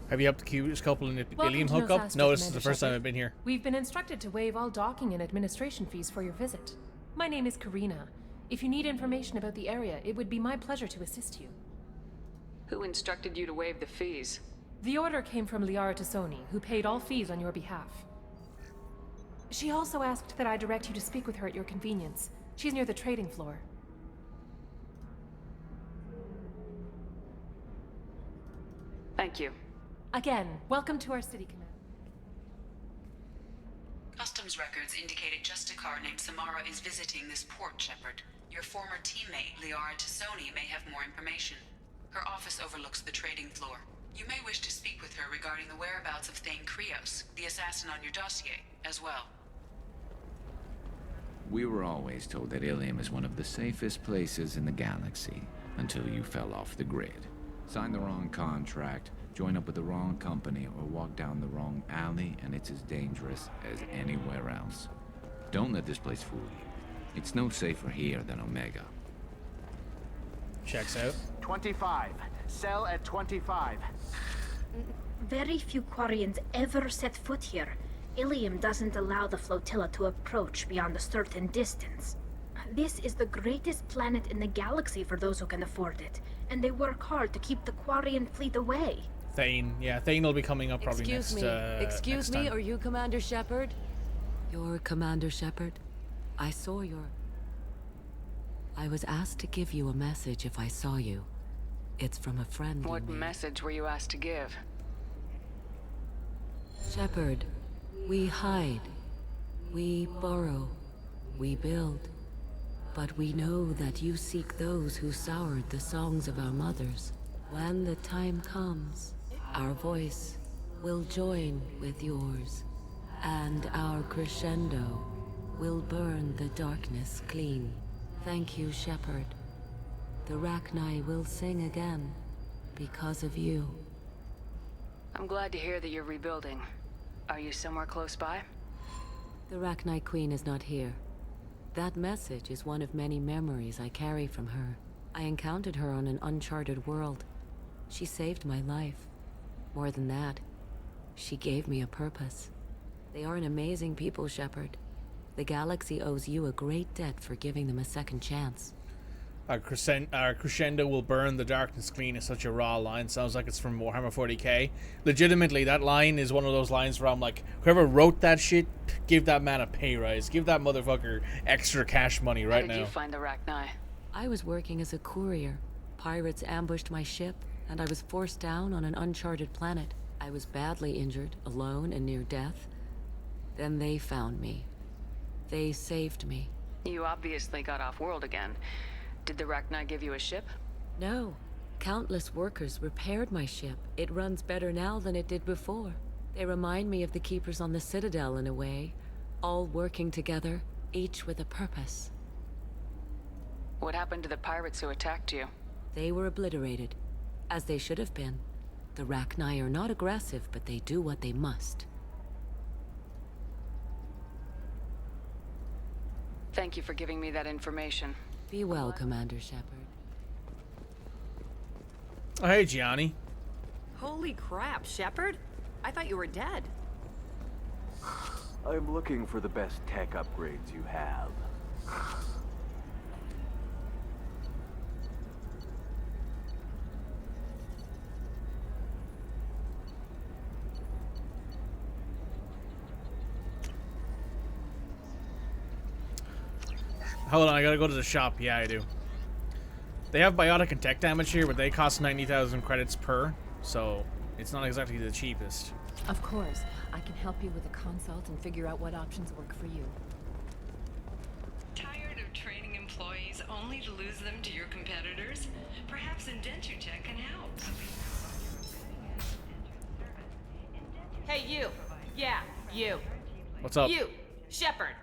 Have you up the Q's couple in the Ilium hookup? No, this is the first time I've been here. We've been instructed to waive all docking and administration fees for your visit. My name is Karina. If you need information about the area, it would be my pleasure to assist you. Who instructed you to waive the fees? The order came from Liara Tassoni, who paid all fees on your behalf. She also asked that I direct you to speak with her at your convenience. She's near the trading floor. Thank you. Again, welcome to our city command. Customs records indicate a Justicar named Samara is visiting this port, Shepard. Your former teammate, Liara Tassoni, may have more information. Her office overlooks the trading floor. You may wish to speak with her regarding the whereabouts of Thane Krios, the assassin on your dossier, as well. We were always told that Ilium is one of the safest places in the galaxy, until you fell off the grid. Signed the wrong contract, join up with the wrong company, or walk down the wrong alley, and it's as dangerous as anywhere else. Don't let this place fool you. It's no safer here than Omega. Checks out. 25. Sell at 25. Very few Quarians ever set foot here. Ilium doesn't allow the flotilla to approach beyond a certain distance. This is the greatest planet in the galaxy for those who can afford it, and they work hard to keep the Quarian fleet away. Thane. Yeah, Thane will be coming up probably Excuse next me, time. are you Commander Shepard? You're Commander Shepard? I saw your... I was asked to give you a message if I saw you. It's from a friend. What message were you asked to give? Shepard, we hide. We burrow. We build. But we know that you seek those who soured the songs of our mothers. When the time comes, our voice will join with yours, and our crescendo will burn the darkness clean. Thank you, Shepard. The Rachni will sing again because of you. I'm glad to hear that you're rebuilding. Are you somewhere close by? The Rachni Queen is not here. That message is one of many memories I carry from her. I encountered her on an uncharted world. She saved my life. More than that, she gave me a purpose. They are an amazing people, Shepard. The galaxy owes you a great debt for giving them a second chance. Our crescendo will burn the darkness clean is such a raw line. Sounds like it's from Warhammer 40k. Legitimately, that line is one of those lines where I'm like, whoever wrote that shit, give that man a pay rise. Give that motherfucker extra cash money right now. How did you find the Rachni? I was working as a courier. Pirates ambushed my ship, and I was forced down on an uncharted planet. I was badly injured, alone and near death. Then they found me. They saved me. You obviously got off world again. Did the Rachni give you a ship? No. Countless workers repaired my ship. It runs better now than it did before. They remind me of the Keepers on the Citadel in a way. All working together, each with a purpose. What happened to the pirates who attacked you? They were obliterated, as they should have been. The Rachni are not aggressive, but they do what they must. Thank you for giving me that information. Be well, Commander Shepard. Oh, hey, Gianni. Holy crap, Shepard? I thought you were dead. I'm looking for the best tech upgrades you have. Hold on, I gotta go to the shop. Yeah, I do. They have biotic and tech damage here, but they cost 90,000 credits per, so it's not exactly the cheapest. Of course. I can help you with a consult and figure out what options work for you. Tired of training employees only to lose them to your competitors? Perhaps Indentutech can help. Hey, you. Yeah, you. What's up? You, Shepard.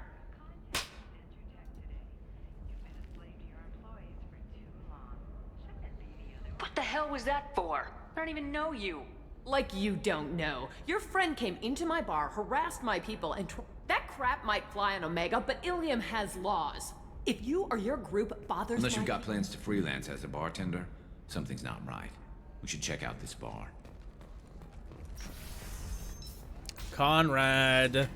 What the hell was that for? I don't even know you. Like you don't know. Your friend came into my bar, harassed my people, and that crap might fly on Omega, but Ilium has laws. If you or your group bothers Unless you've got plans to freelance as a bartender, something's not right. We should check out this bar. Conrad.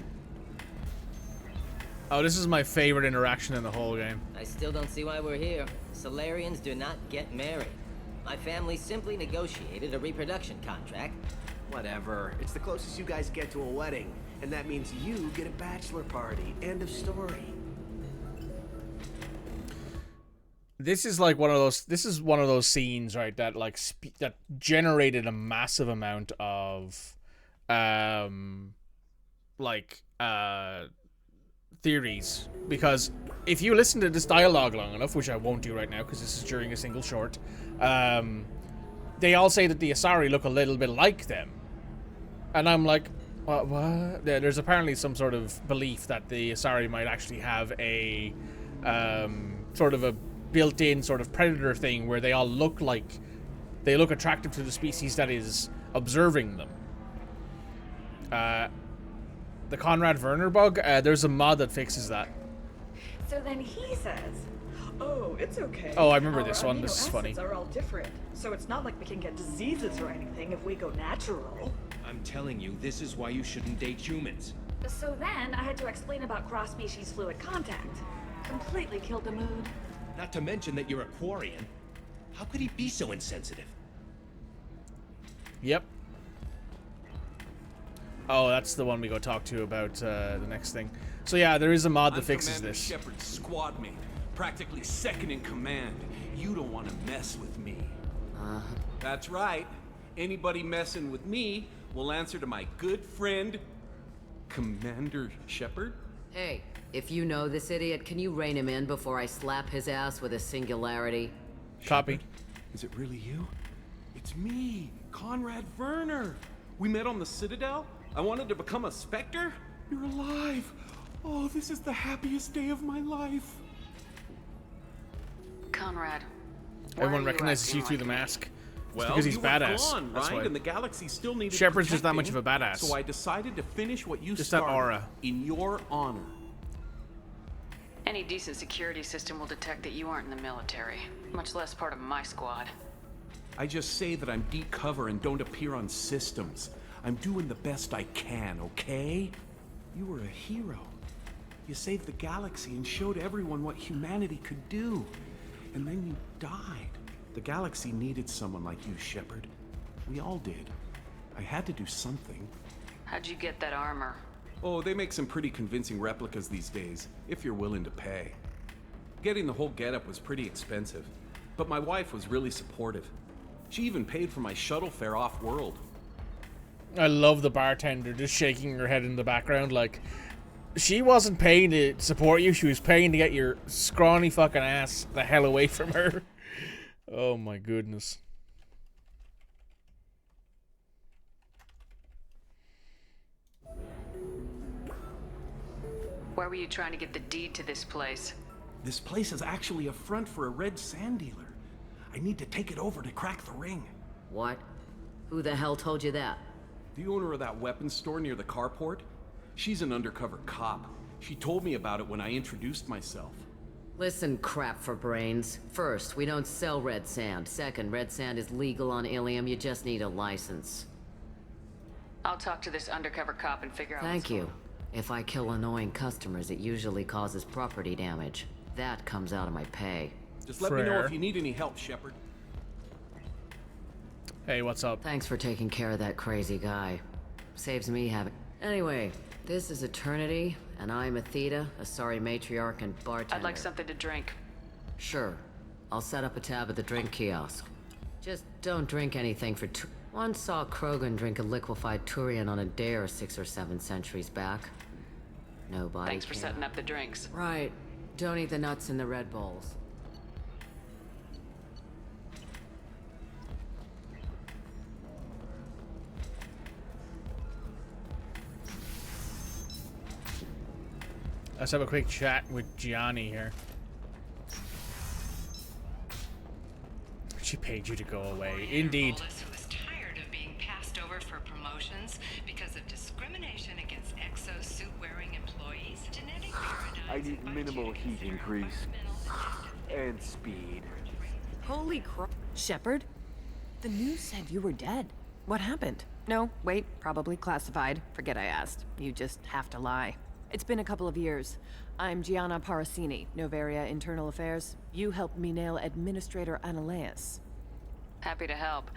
Oh, this is my favorite interaction in the whole game. I still don't see why we're here. Solarians do not get married. My family simply negotiated a reproduction contract. Whatever. It's the closest you guys get to a wedding. And that means you get a bachelor party. End of story. This is like one of those. This is one of those scenes, right? That like that generated a massive amount of, theories. Because if you listen to this dialogue long enough, which I won't do right now because this is during a single short, they all say that the Asari look a little bit like them, and I'm like, what? There's apparently some sort of belief that the Asari might actually have a sort of a built-in sort of predator thing where they all look like they look attractive to the species that is observing them. The Conrad Werner bug, there's a mod that fixes that. So then he says, oh, it's okay. Oh, I remember this one. This is funny. Our amino acids are all different, so it's not like we can get diseases or anything if we go natural. I'm telling you, this is why you shouldn't date humans. So then I had to explain about cross-species fluid contact. Completely killed the mood. Not to mention that you're a Quarian. How could he be so insensitive? Yep. Oh, that's the one we go talk to about the next thing. So yeah, there is a mod that fixes Commander this. Shepard's squad mate, practically second in command. You don't want to mess with me. That's right. Anybody messing with me will answer to my good friend, Commander Shepard. Hey, if you know this idiot, can you rein him in before I slap his ass with a singularity? Copy. Is it really you? It's me, Conrad Werner. We met on the Citadel. I wanted to become a Spectre. You're alive. Oh, this is the happiest day of my life. Conrad. Everyone recognizes you through the mask. It's because he's you were badass. Gone, That's right? why. And the galaxy still needed Shepard's just that protecting, much of a badass. So I decided to finish what you Just that started aura. in your honor. Any decent security system will detect that you aren't in the military, much less part of my squad. I just say that I'm deep cover and don't appear on systems. I'm doing the best I can, okay? You were a hero. You saved the galaxy and showed everyone what humanity could do. And then you died. The galaxy needed someone like you, Shepard. We all did. I had to do something. How'd you get that armor? Oh, they make some pretty convincing replicas these days, if you're willing to pay. Getting the whole getup was pretty expensive, but my wife was really supportive. She even paid for my shuttle fare off-world. I love the bartender just shaking her head in the background like, she wasn't paying to support you, she was paying to get your scrawny fucking ass the hell away from her. Oh my goodness. Why were you trying to get the deed to this place? This place is actually a front for a red sand dealer. I need to take it over to crack the ring. What? Who the hell told you that? The owner of that weapons store near the carport? She's an undercover cop. She told me about it when I introduced myself. Listen, crap for brains. First, we don't sell red sand. Second, red sand is legal on Ilium. You just need a license. I'll talk to this undercover cop and figure out Thank you. If I kill annoying customers, it usually causes property damage. That comes out of my pay. Just let me know if you need any help, Shepard. Hey, what's up? Thanks for taking care of that crazy guy. Saves me having... Anyway, this is Eternity, and I'm Athena, a sorry matriarch and bartender. I'd like something to drink. Sure. I'll set up a tab at the drink kiosk. Just don't drink anything for Once saw Krogan drink a liquefied Turian on a dare 6 or 7 centuries back. Nobody Thanks for setting up the drinks. Right. Don't eat the nuts in the Red Bowls. Let's have a quick chat with Gianni here. She paid you to go away. Indeed. Who is tired of being passed over for promotions because of discrimination against exo suit-wearing employees. Genetic paradigms. I need minimal heat increase. And speed. Holy crap. Shepard? The news said you were dead. What happened? No, wait, probably classified. Forget I asked. You just have to lie. It's been a couple of years. I'm Gianna Parasini, Noveria Internal Affairs. You helped me nail Administrator Analeas. Happy to help.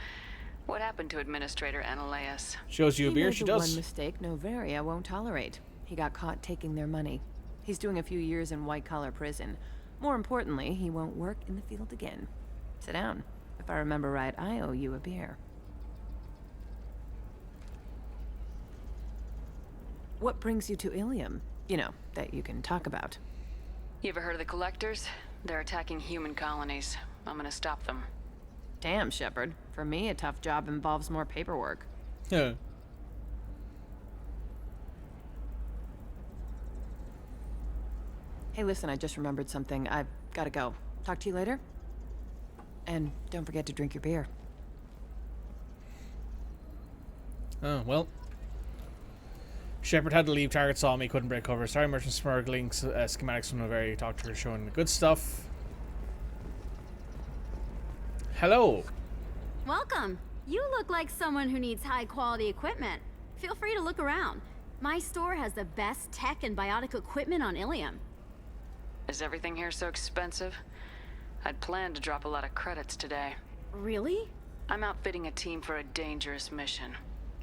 What happened to Administrator Analeas? Shows you a beer, she does. One mistake Noveria won't tolerate. He got caught taking their money. He's doing a few years in white-collar prison. More importantly, he won't work in the field again. Sit down. If I remember right, I owe you a beer. What brings you to Ilium? You know, that you can talk about. You ever heard of the Collectors? They're attacking human colonies. I'm gonna stop them. Damn, Shepard. For me, a tough job involves more paperwork. Yeah. Hey, listen, I just remembered something. I've gotta go. Talk to you later? And don't forget to drink your beer. Oh, well. Shepard had to leave. Target saw me, couldn't break cover. Sorry, merchant smuggling schematics from Noveria. Talked to her, showing the good stuff. Hello. Welcome. You look like someone who needs high-quality equipment. Feel free to look around. My store has the best tech and biotic equipment on Ilium. Is everything here so expensive? I'd planned to drop a lot of credits today. Really? I'm outfitting a team for a dangerous mission.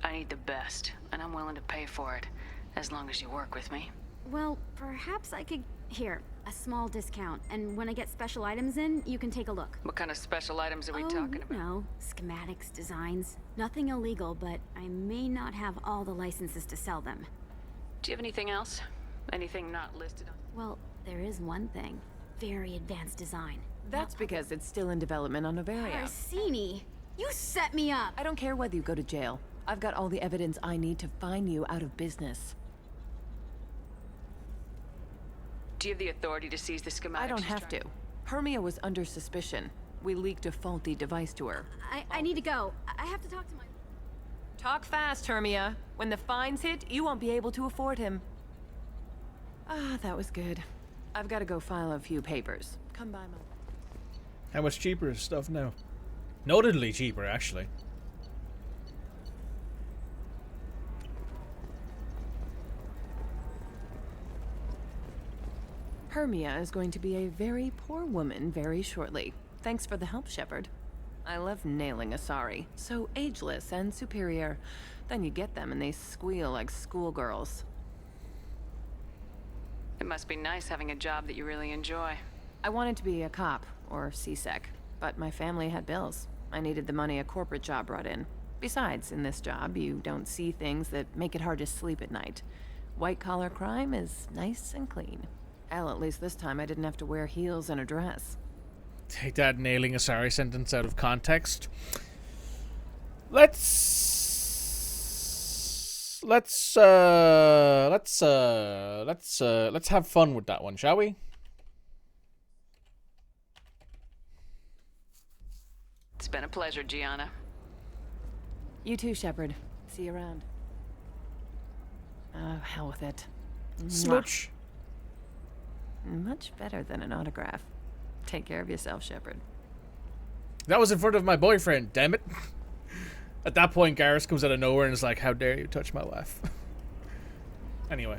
I need the best, and I'm willing to pay for it, as long as you work with me. Well, perhaps I could... Here, a small discount, and when I get special items in, you can take a look. What kind of special items are we talking about? No, schematics, designs. Nothing illegal, but I may not have all the licenses to sell them. Do you have anything else? Anything not listed on... Well, there is one thing. Very advanced design. That's because it's still in development on Noveria. Parasini, you set me up! I don't care whether you go to jail. I've got all the evidence I need to find you out of business. Do you have the authority to seize the schematics? I don't have to. Hermia was under suspicion. We leaked a faulty device to her. I need to go. I have to talk to my... Talk fast, Hermia. When the fines hit, you won't be able to afford him. Ah, that was good. I've got to go file a few papers. Come by my... How much cheaper is stuff now? Notably cheaper, actually. Hermia is going to be a very poor woman very shortly. Thanks for the help, Shepard. I love nailing Asari. So ageless and superior. Then you get them and they squeal like schoolgirls. It must be nice having a job that you really enjoy. I wanted to be a cop, or CSEC, but my family had bills. I needed the money a corporate job brought in. Besides, in this job, you don't see things that make it hard to sleep at night. White-collar crime is nice and clean. Hell, at least this time I didn't have to wear heels and a dress. Take that nailing Asari sentence out of context. Let's have fun with that one, shall we? It's been a pleasure, Gianna. You too, Shepard. See you around. Oh, hell with it. Smooch. Much better than an autograph. Take care of yourself, Shepard. That was in front of my boyfriend, damn it. At that point, Garrus comes out of nowhere and is like, how dare you touch my wife? Anyway.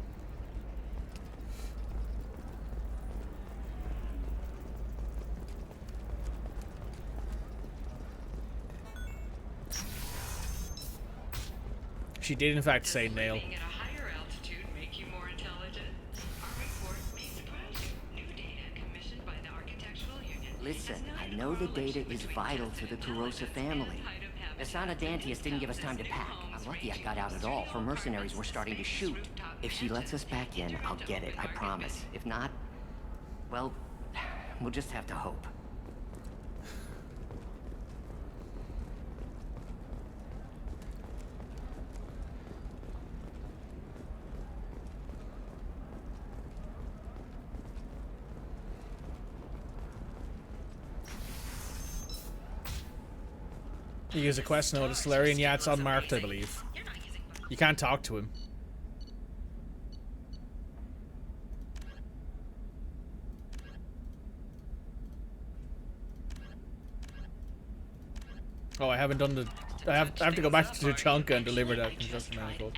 She did in fact say nail. Being at a higher altitude make you more intelligent? Our report may surprise you. New data commissioned by the Architectural Union. Listen, I know the data is vital to the Tali'Zorah family. Asana Dantius didn't give us time to pack. I'm lucky I got out at all. Her mercenaries were starting to shoot. If she lets us back in, I'll get it, I promise. If not, well, we'll just have to hope. You use a quest notice, Salarian. Yeah, it's unmarked, I believe. You can't talk to him. Oh, I haven't done the... I have to go back to Chunka and deliver that construction manifold.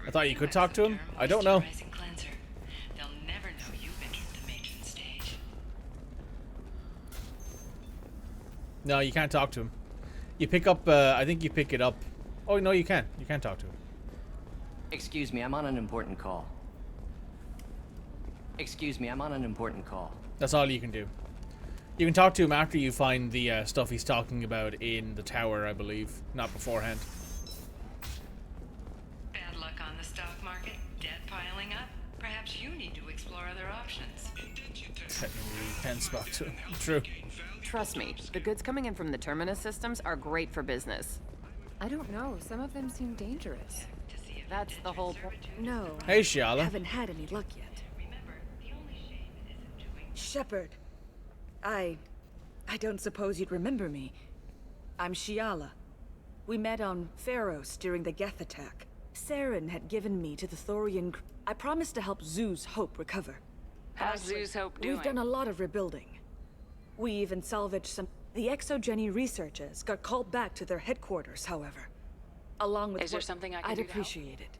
I thought you could talk to him? I don't know. They'll never know you've entered the matron stage. No, you can't talk to him. You pick up, I think you pick it up. Oh, no, you can. You can talk to him. Excuse me, I'm on an important call. Excuse me, I'm on an important call. That's all you can do. You can talk to him after you find the stuff he's talking about in the tower, I believe. Not beforehand. Bad luck on the stock market, debt piling up. Perhaps you need to explore other options. Technically, you can spot to him. True. Trust me, the goods coming in from the Terminus systems are great for business. I don't know. Some of them seem dangerous. That's the whole point. No. Hey, Shiala. Haven't had any luck yet. Shepard. I don't suppose you'd remember me. I'm Shiala. We met on Pharos during the Geth attack. Saren had given me to the Thorian. I promised to help Zeus Hope recover. How's Zeus Hope doing? We've done a lot of rebuilding. We even salvaged some... The Exogeny researchers got called back to their headquarters, however. Along with... Is there something I can I'd do to help? appreciate it.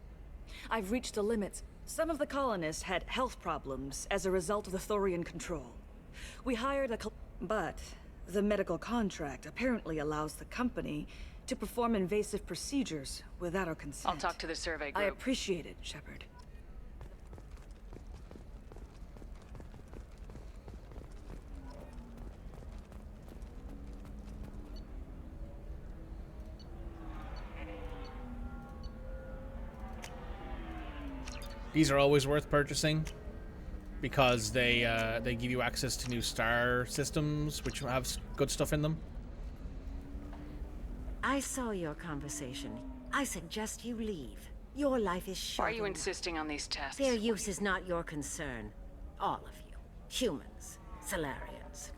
I've reached the limits. Some of the colonists had health problems as a result of the Thorian control. We hired a... But the medical contract apparently allows the company to perform invasive procedures without our consent. I'll talk to the survey I group. appreciate it, Shepard. These are always worth purchasing because they give you access to new star systems which have good stuff in them. I saw your conversation. I suggest you leave. Your life is short. Why are you insisting on these tests? Their use is not your concern. All of you. Humans, Salarians,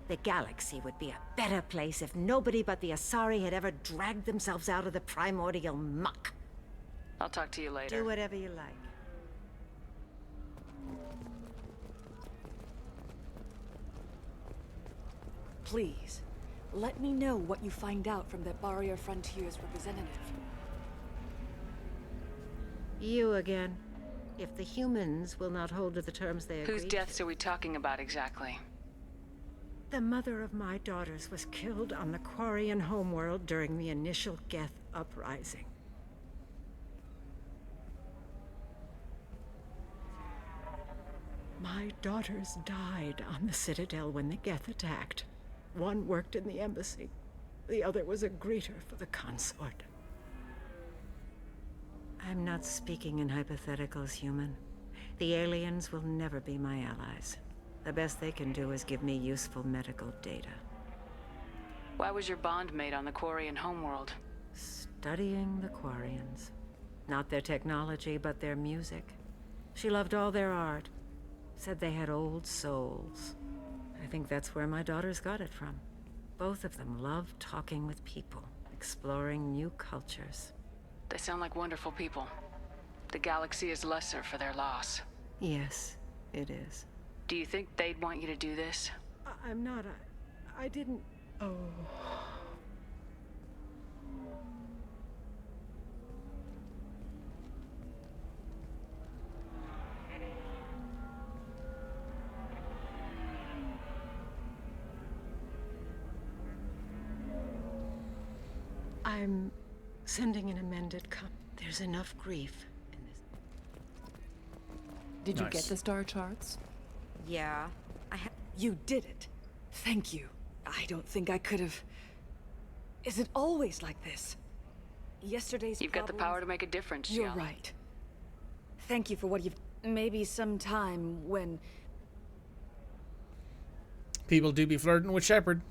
the galaxy would be a better place if nobody but the Asari had ever dragged themselves out of the primordial muck. I'll talk to you later. Do whatever you like. Please, let me know what you find out from that Barrier Frontiers representative. You again. If the humans will not hold to the terms they agreed Whose deaths are we talking about exactly? The mother of my daughters was killed on the Quarian homeworld during the initial Geth uprising. My daughters died on the Citadel when the Geth attacked. One worked in the embassy. The other was a greeter for the consort. I'm not speaking in hypotheticals, human. The aliens will never be my allies. The best they can do is give me useful medical data. Why was your bond made on the Quarian homeworld? Studying the Quarians. Not their technology, but their music. She loved all their art. Said they had old souls. I think that's where my daughters got it from. Both of them loved talking with people, exploring new cultures. They sound like wonderful people. The galaxy is lesser for their loss. Yes, it is. Do you think they'd want you to do this? I'm not. I didn't. Oh. I'm sending an amended There's enough grief in this. Did you get the star charts? Yeah, You did it. Thank you. I don't think I could have. Is it always like this? Yesterday's You've got the power to make a difference, You're Jill. right. Thank you for what you've... Maybe sometime when... People do be flirting with Shepard.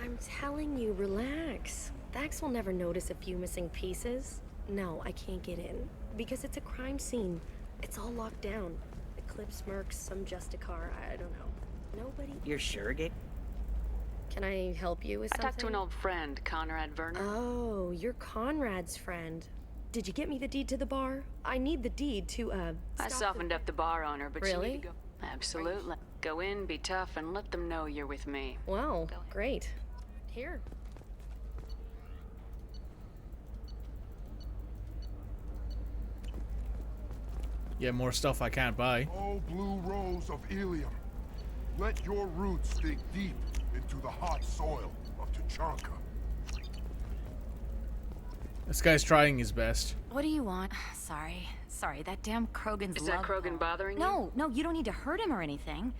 I'm telling you, relax. Vax will never notice a few missing pieces. No, I can't get in. Because it's a crime scene. It's all locked down. Eclipse Mercs, some Justicar, I don't know. Nobody... You're sure, Gabe? Can I help you with I something? talked to an old friend, Conrad Werner. Oh, you're Conrad's friend. Did you get me the deed to the bar? I need the deed to, I softened up the bar owner, but you Really? need to go... Absolutely. Go in, be tough, and let them know you're with me. Wow, great. Here. Yeah, more stuff I can't buy. Oh, blue rose of Ilium, let your roots dig deep into the hot soil of Tuchanka. This guy's trying his best. What do you want? Sorry, that damn Krogan's Is that Krogan bothering you? No, you don't need to hurt him or anything.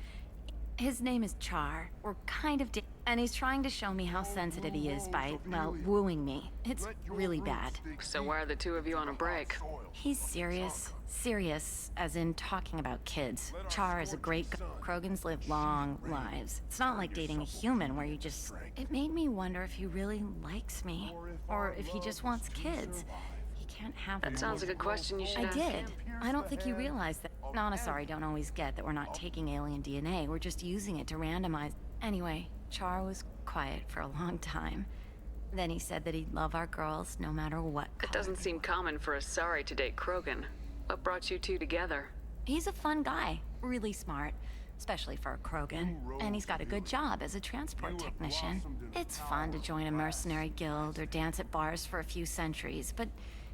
His name is Char. We're kind of and he's trying to show me how sensitive he is by, well, wooing me. It's really bad. So why are the two of you on a break? He's serious. Serious, as in talking about kids. Char is a great Krogans live long lives. It's not like dating a human where you just... It made me wonder if he really likes me. Or if he just wants kids. He can't have them. That sounds like a question you should I ask did. him. I don't think you realize that. Nana don't always get that we're not taking alien DNA. We're just using it to randomize. Anyway, Char was quiet for a long time. Then he said that he'd love our girls no matter what It doesn't seem common for a Asari to date Krogan. What brought you two together? He's a fun guy, really smart, especially for a Krogan. And he's got a good job as a transport technician. It's fun to join a mercenary guild or dance at bars for a few centuries, but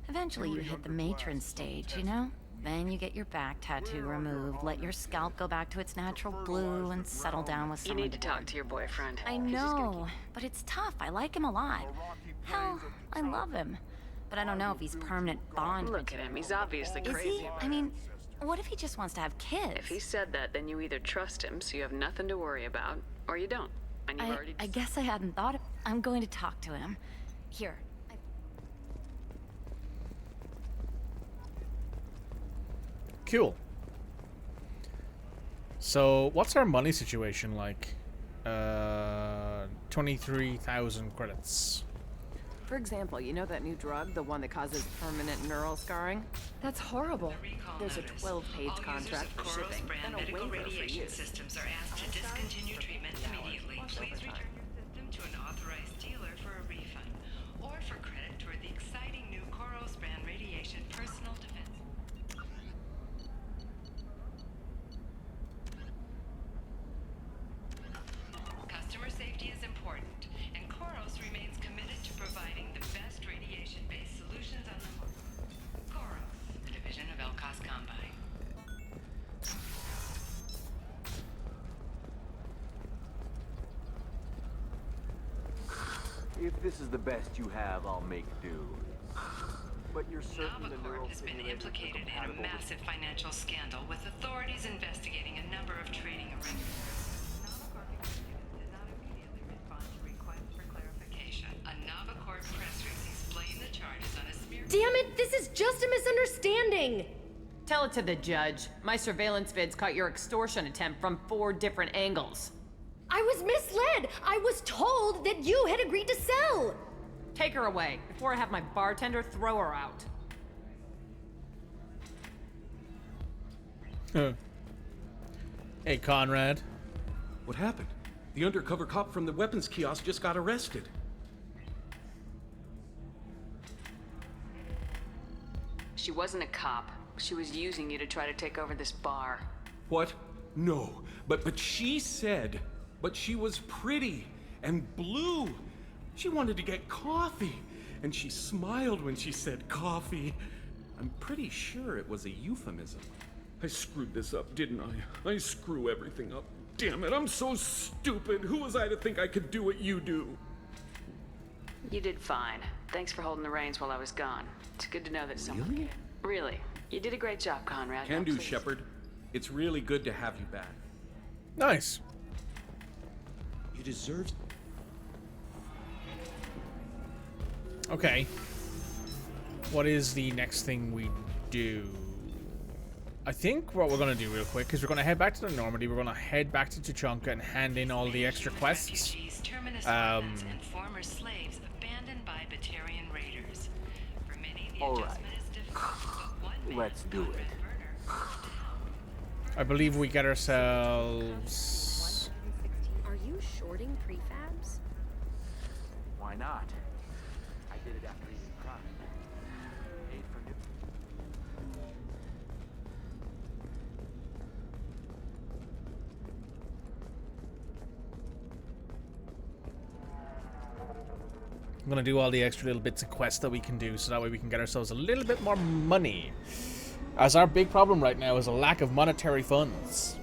eventually you hit the matron stage, you know? Then you get your back tattoo removed, let your scalp go back to its natural blue, and settle down with You someone. need to talk to your boyfriend. I know, but it's tough. I like him a lot. Hell, I love him. But I don't know if he's permanent bond. Look at him. He's obviously Is crazy. he? I mean, what if he just wants to have kids? If he said that, then you either trust him, so you have nothing to worry about, or you don't. And you've already... I guess I hadn't thought of... I'm going to talk to him. Here. Cool. So, what's our money situation like? 23,000 credits. For example, you know that new drug, the one that causes permanent neural scarring? That's horrible. There's a 12-page contract for shipping, and a medical waiver for radiation use. systems are asked to discontinue treatment immediately. Please return your system to an authorized dealer for a refund, or for credit toward the exciting new Koros brand radiation personal defense. Customer safety is important, and Koros remains If this is the best you have, I'll make do. But you're certain the neural Has been simulators are implicated in a compatible with... massive financial scandal, with authorities investigating a number of trading arrangements. Did not immediately respond to requests for clarification. A Navacorp press release explained the charges on a smear. Damn it, this is just a misunderstanding! Tell it to the judge. My surveillance vids caught your extortion attempt from 4 different angles. I was misled! I was told that you had agreed to sell! Take her away, before I have my bartender throw her out. Hey, Conrad. What happened? The undercover cop from the weapons kiosk just got arrested. She wasn't a cop. She was using you to try to take over this bar. What? No. But she said... But she was pretty and blue. She wanted to get coffee, and she smiled when she said coffee. I'm pretty sure it was a euphemism. I screwed this up, didn't I? I screw everything up. Damn it, I'm so stupid. Who was I to think I could do what you do? You did fine. Thanks for holding the reins while I was gone. It's good to know that someone cared. Really? You did a great job, Conrad. Can do, Shepard. It's really good to have you back. Nice. You deserve... Okay. What is the next thing we do? I think what we're going to do real quick is we're going to head back to the Normandy, we're going to head back to Tuchanka and hand in all the extra quests. And former slaves abandoned by Batarian raiders. For many, the adjustment is difficult, but one man, Let's do it. I believe we get ourselves... Are you shorting prefabs? Why not? I did it after eating crime. Paid for new... I'm gonna do all the extra little bits of quests that we can do, so that way we can get ourselves a little bit more money. As our big problem right now is a lack of monetary funds.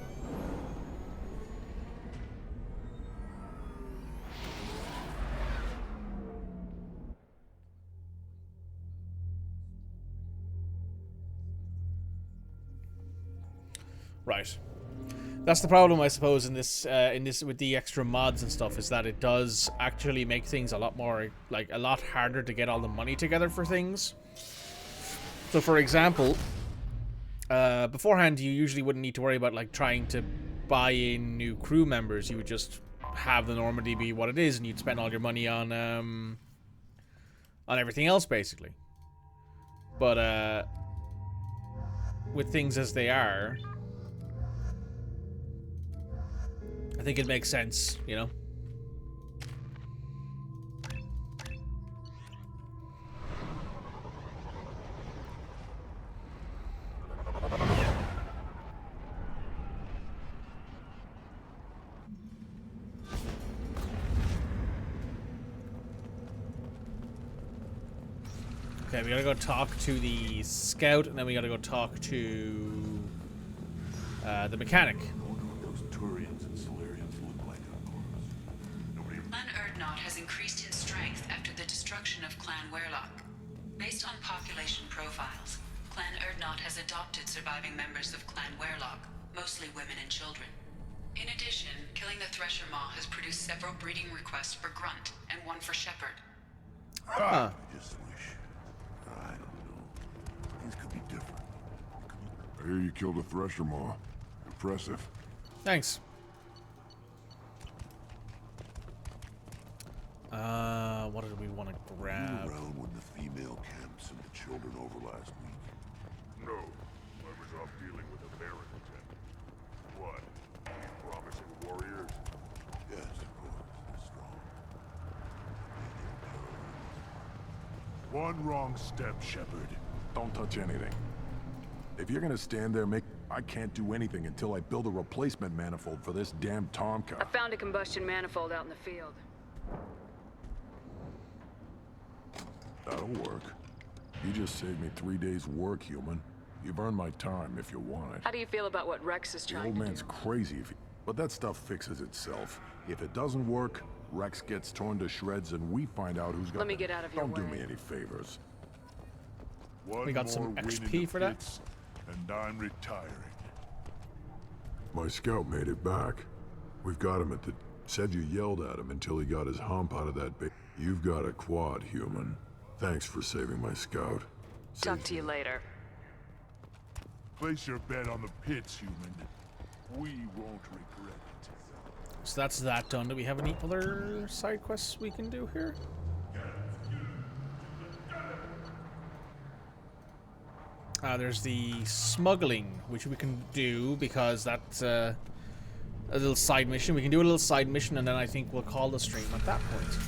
Right. That's the problem, I suppose, in this with the extra mods and stuff, is that it does actually make things a lot more, like, a lot harder to get all the money together for things. So, for example, beforehand, you usually wouldn't need to worry about, like, trying to buy in new crew members. You would just have the Normandy be what it is, and you'd spend all your money on everything else, basically. But, with things as they are... I think it makes sense, you know? Okay, we gotta go talk to the scout, and then we gotta go talk to the mechanic. Those Turians and Solarians look like Clan Erdnot has increased in strength after the destruction of Clan Werlock. Based on population profiles, Clan Erdnot has adopted surviving members of Clan Werlock, mostly women and children. In addition, killing the Thresher Maw has produced several breeding requests for Grunt and one for Shepard. I just wish. I don't know. Things could be different. I hear you killed a Thresher Maw. Impressive. Thanks. What did we want to grab? You were around when the female camps and the children over last week? No. I was off dealing with a Baron lieutenant. What? Promising warriors? Yes, of course. They're strong. One wrong step, Shepard. Don't touch anything. If you're gonna stand there, I can't do anything until I build a replacement manifold for this damn Tomka. I found a combustion manifold out in the field. That'll work. You just saved me 3 days' work, human. You've earned my time if you want it. How do you feel about what Rex is The trying old to do? man's crazy, but that stuff fixes itself. If it doesn't work, Rex gets torn to shreds and we find out who's got Let me the- get out of your Don't do way. me any favors. We got some XP for that. And I'm retiring. My scout made it back. We've got him at the... Said you yelled at him until he got his hump out of that bait. You've got a quad, human. Thanks for saving my scout. Talk to you later. Place your bet on the pits, human. We won't regret it. So that's that done. Do we have any other side quests we can do here? There's the smuggling, which we can do because that's a little side mission. We can do a little side mission, and then I think we'll call the stream at that point.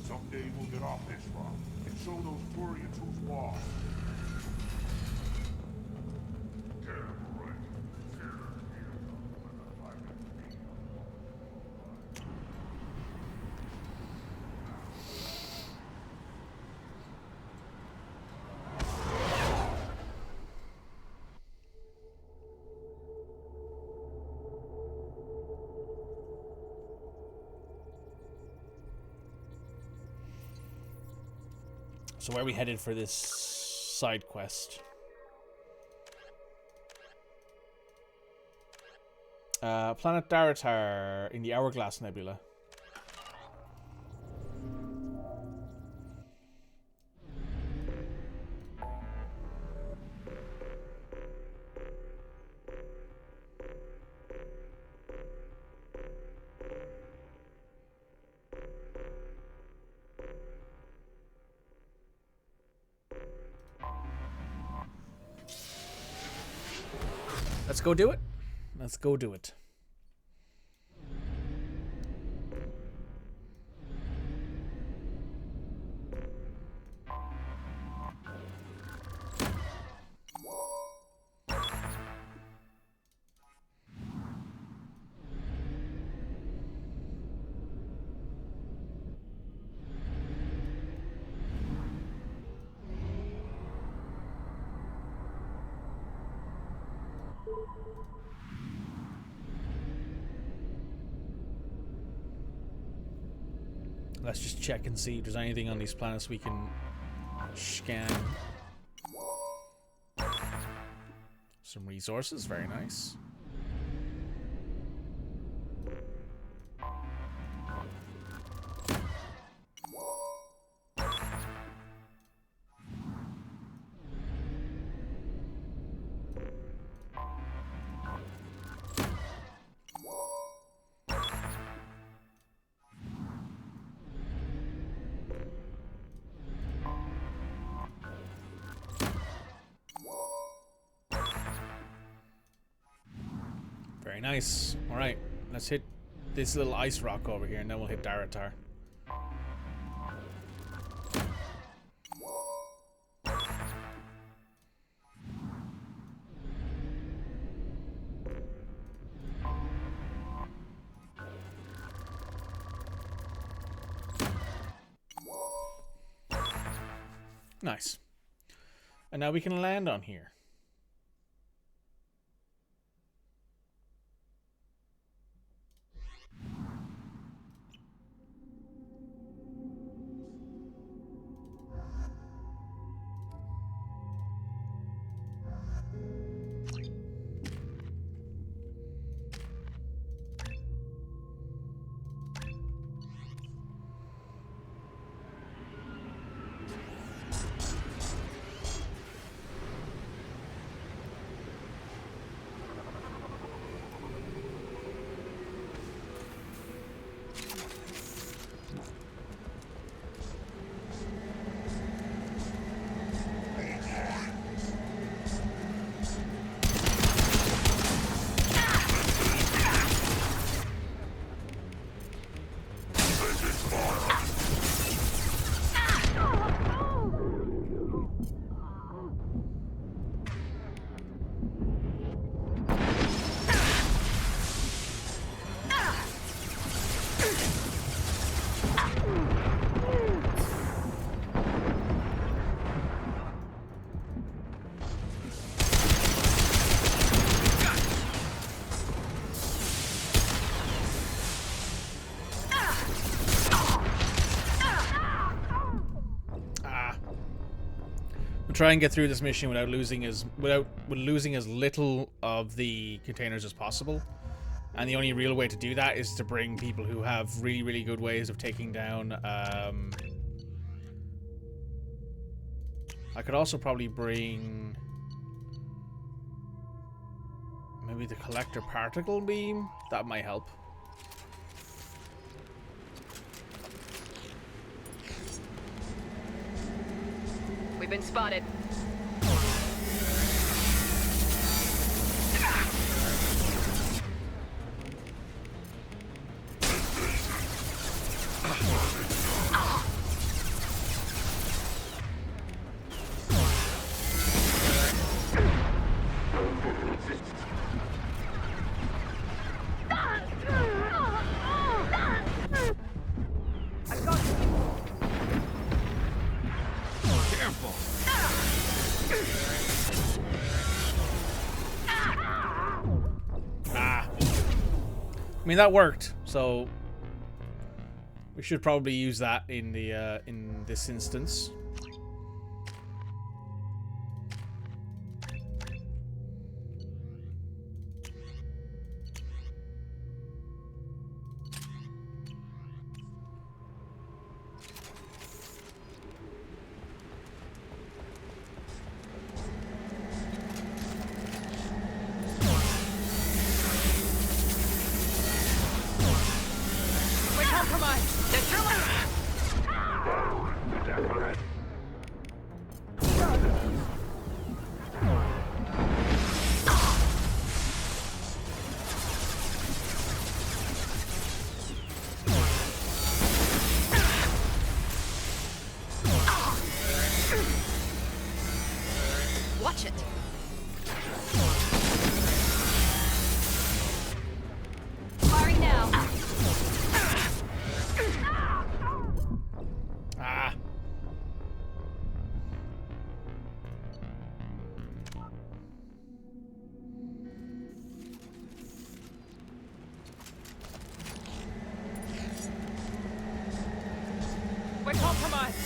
Someday we'll get off this rock and show those Turians who's boss. So where are we headed for this side quest? Planet Daratar in the Hourglass Nebula. Let's go do it. Let's go do it. Let's just check and see if there's anything on these planets we can scan. Some resources, very nice. Very nice. Alright, let's hit this little ice rock over here and then we'll hit Daratar. Nice. And now we can land on here. try and get through this mission without losing as little of the containers as possible. And the only real way to do that is to bring people who have really, really good ways of taking down. I could also probably bring maybe the collector particle beam. That might help. We've been spotted. I mean, that worked, so we should probably use that in the in this instance. Watch it. Firing now. Ah. We're compromised.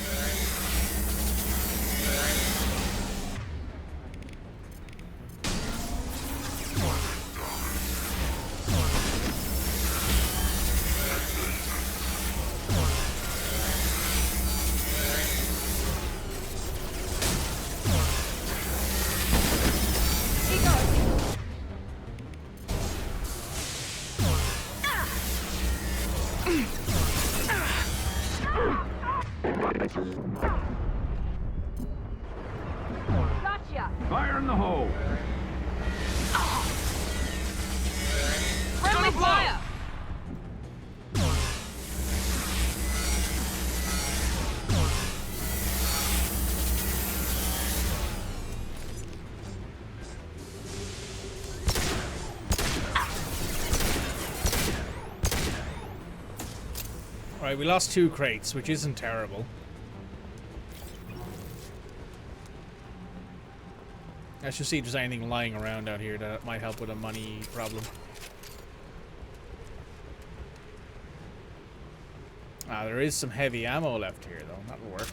Gotcha! Fire in the hole! Friendly fire! Alright, we lost 2 crates, which isn't terrible. Let's just see if there's anything lying around out here that might help with a money problem. Ah, there is some heavy ammo left here, though. That'll work.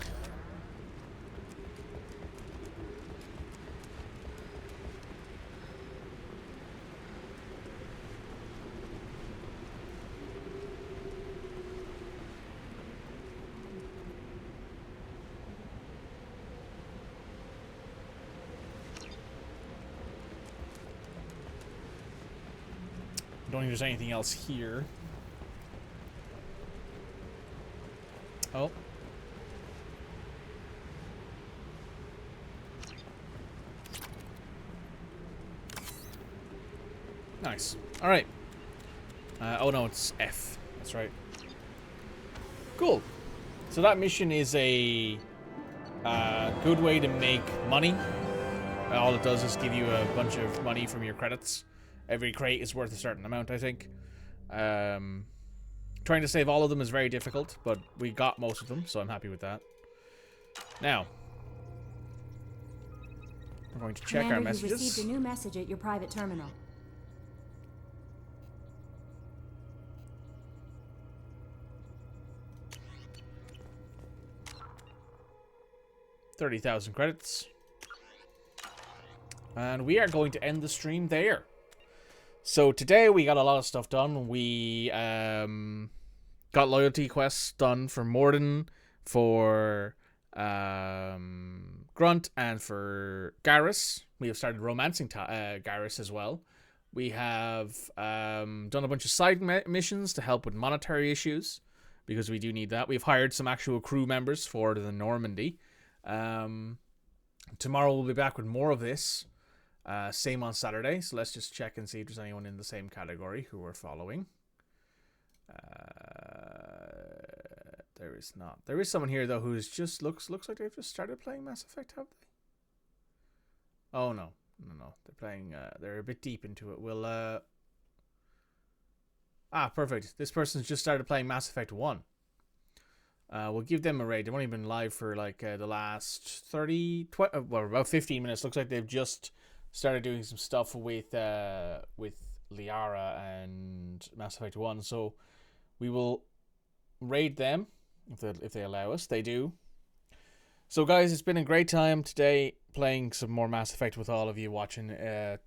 Don't think there's anything else here. Oh. Nice. All right. Oh no, it's F. That's right. Cool. So that mission is a good way to make money. All it does is give you a bunch of money from your credits. Every crate is worth a certain amount, I think. Trying to save all of them is very difficult, but we got most of them, so I'm happy with that. Now, we're going to check our messages. You've received a new message at your private terminal. $30,000 credits. And we are going to end the stream there. So today we got a lot of stuff done. We got loyalty quests done for Morden, for Grunt, and for Garrus. We have started romancing Garrus as well. We have done a bunch of side missions to help with monetary issues, because we do need that. We've hired some actual crew members for the Normandy. Tomorrow we'll be back with more of this. Same on Saturday. So let's just check and see if there's anyone in the same category who we're following. There is not. There is someone here though who's just looks like they've just started playing Mass Effect, have they? Oh no. No. They're playing they're a bit deep into it. We'll perfect. This person's just started playing Mass Effect 1. We'll give them a raid. They've only been live for like the last about 15 minutes. Looks like they've just started doing some stuff with Liara and Mass Effect 1. So we will raid them if they allow us. They do. So guys, it's been a great time today playing some more Mass Effect with all of you watching.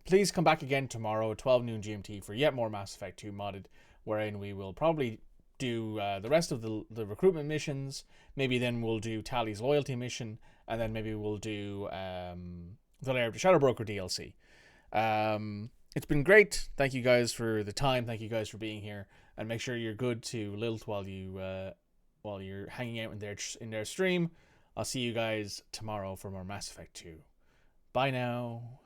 Please come back again tomorrow at 12 noon GMT for yet more Mass Effect 2 modded, wherein we will probably do the rest of the recruitment missions. Maybe then we'll do Tali's loyalty mission, and then maybe we'll do the Lair of the Shadow Broker DLC. It's been great. Thank you guys for the time. Thank you guys for being here, and make sure you're good to Lilt while you're hanging out in their stream. I'll see you guys tomorrow for more Mass Effect 2. Bye now.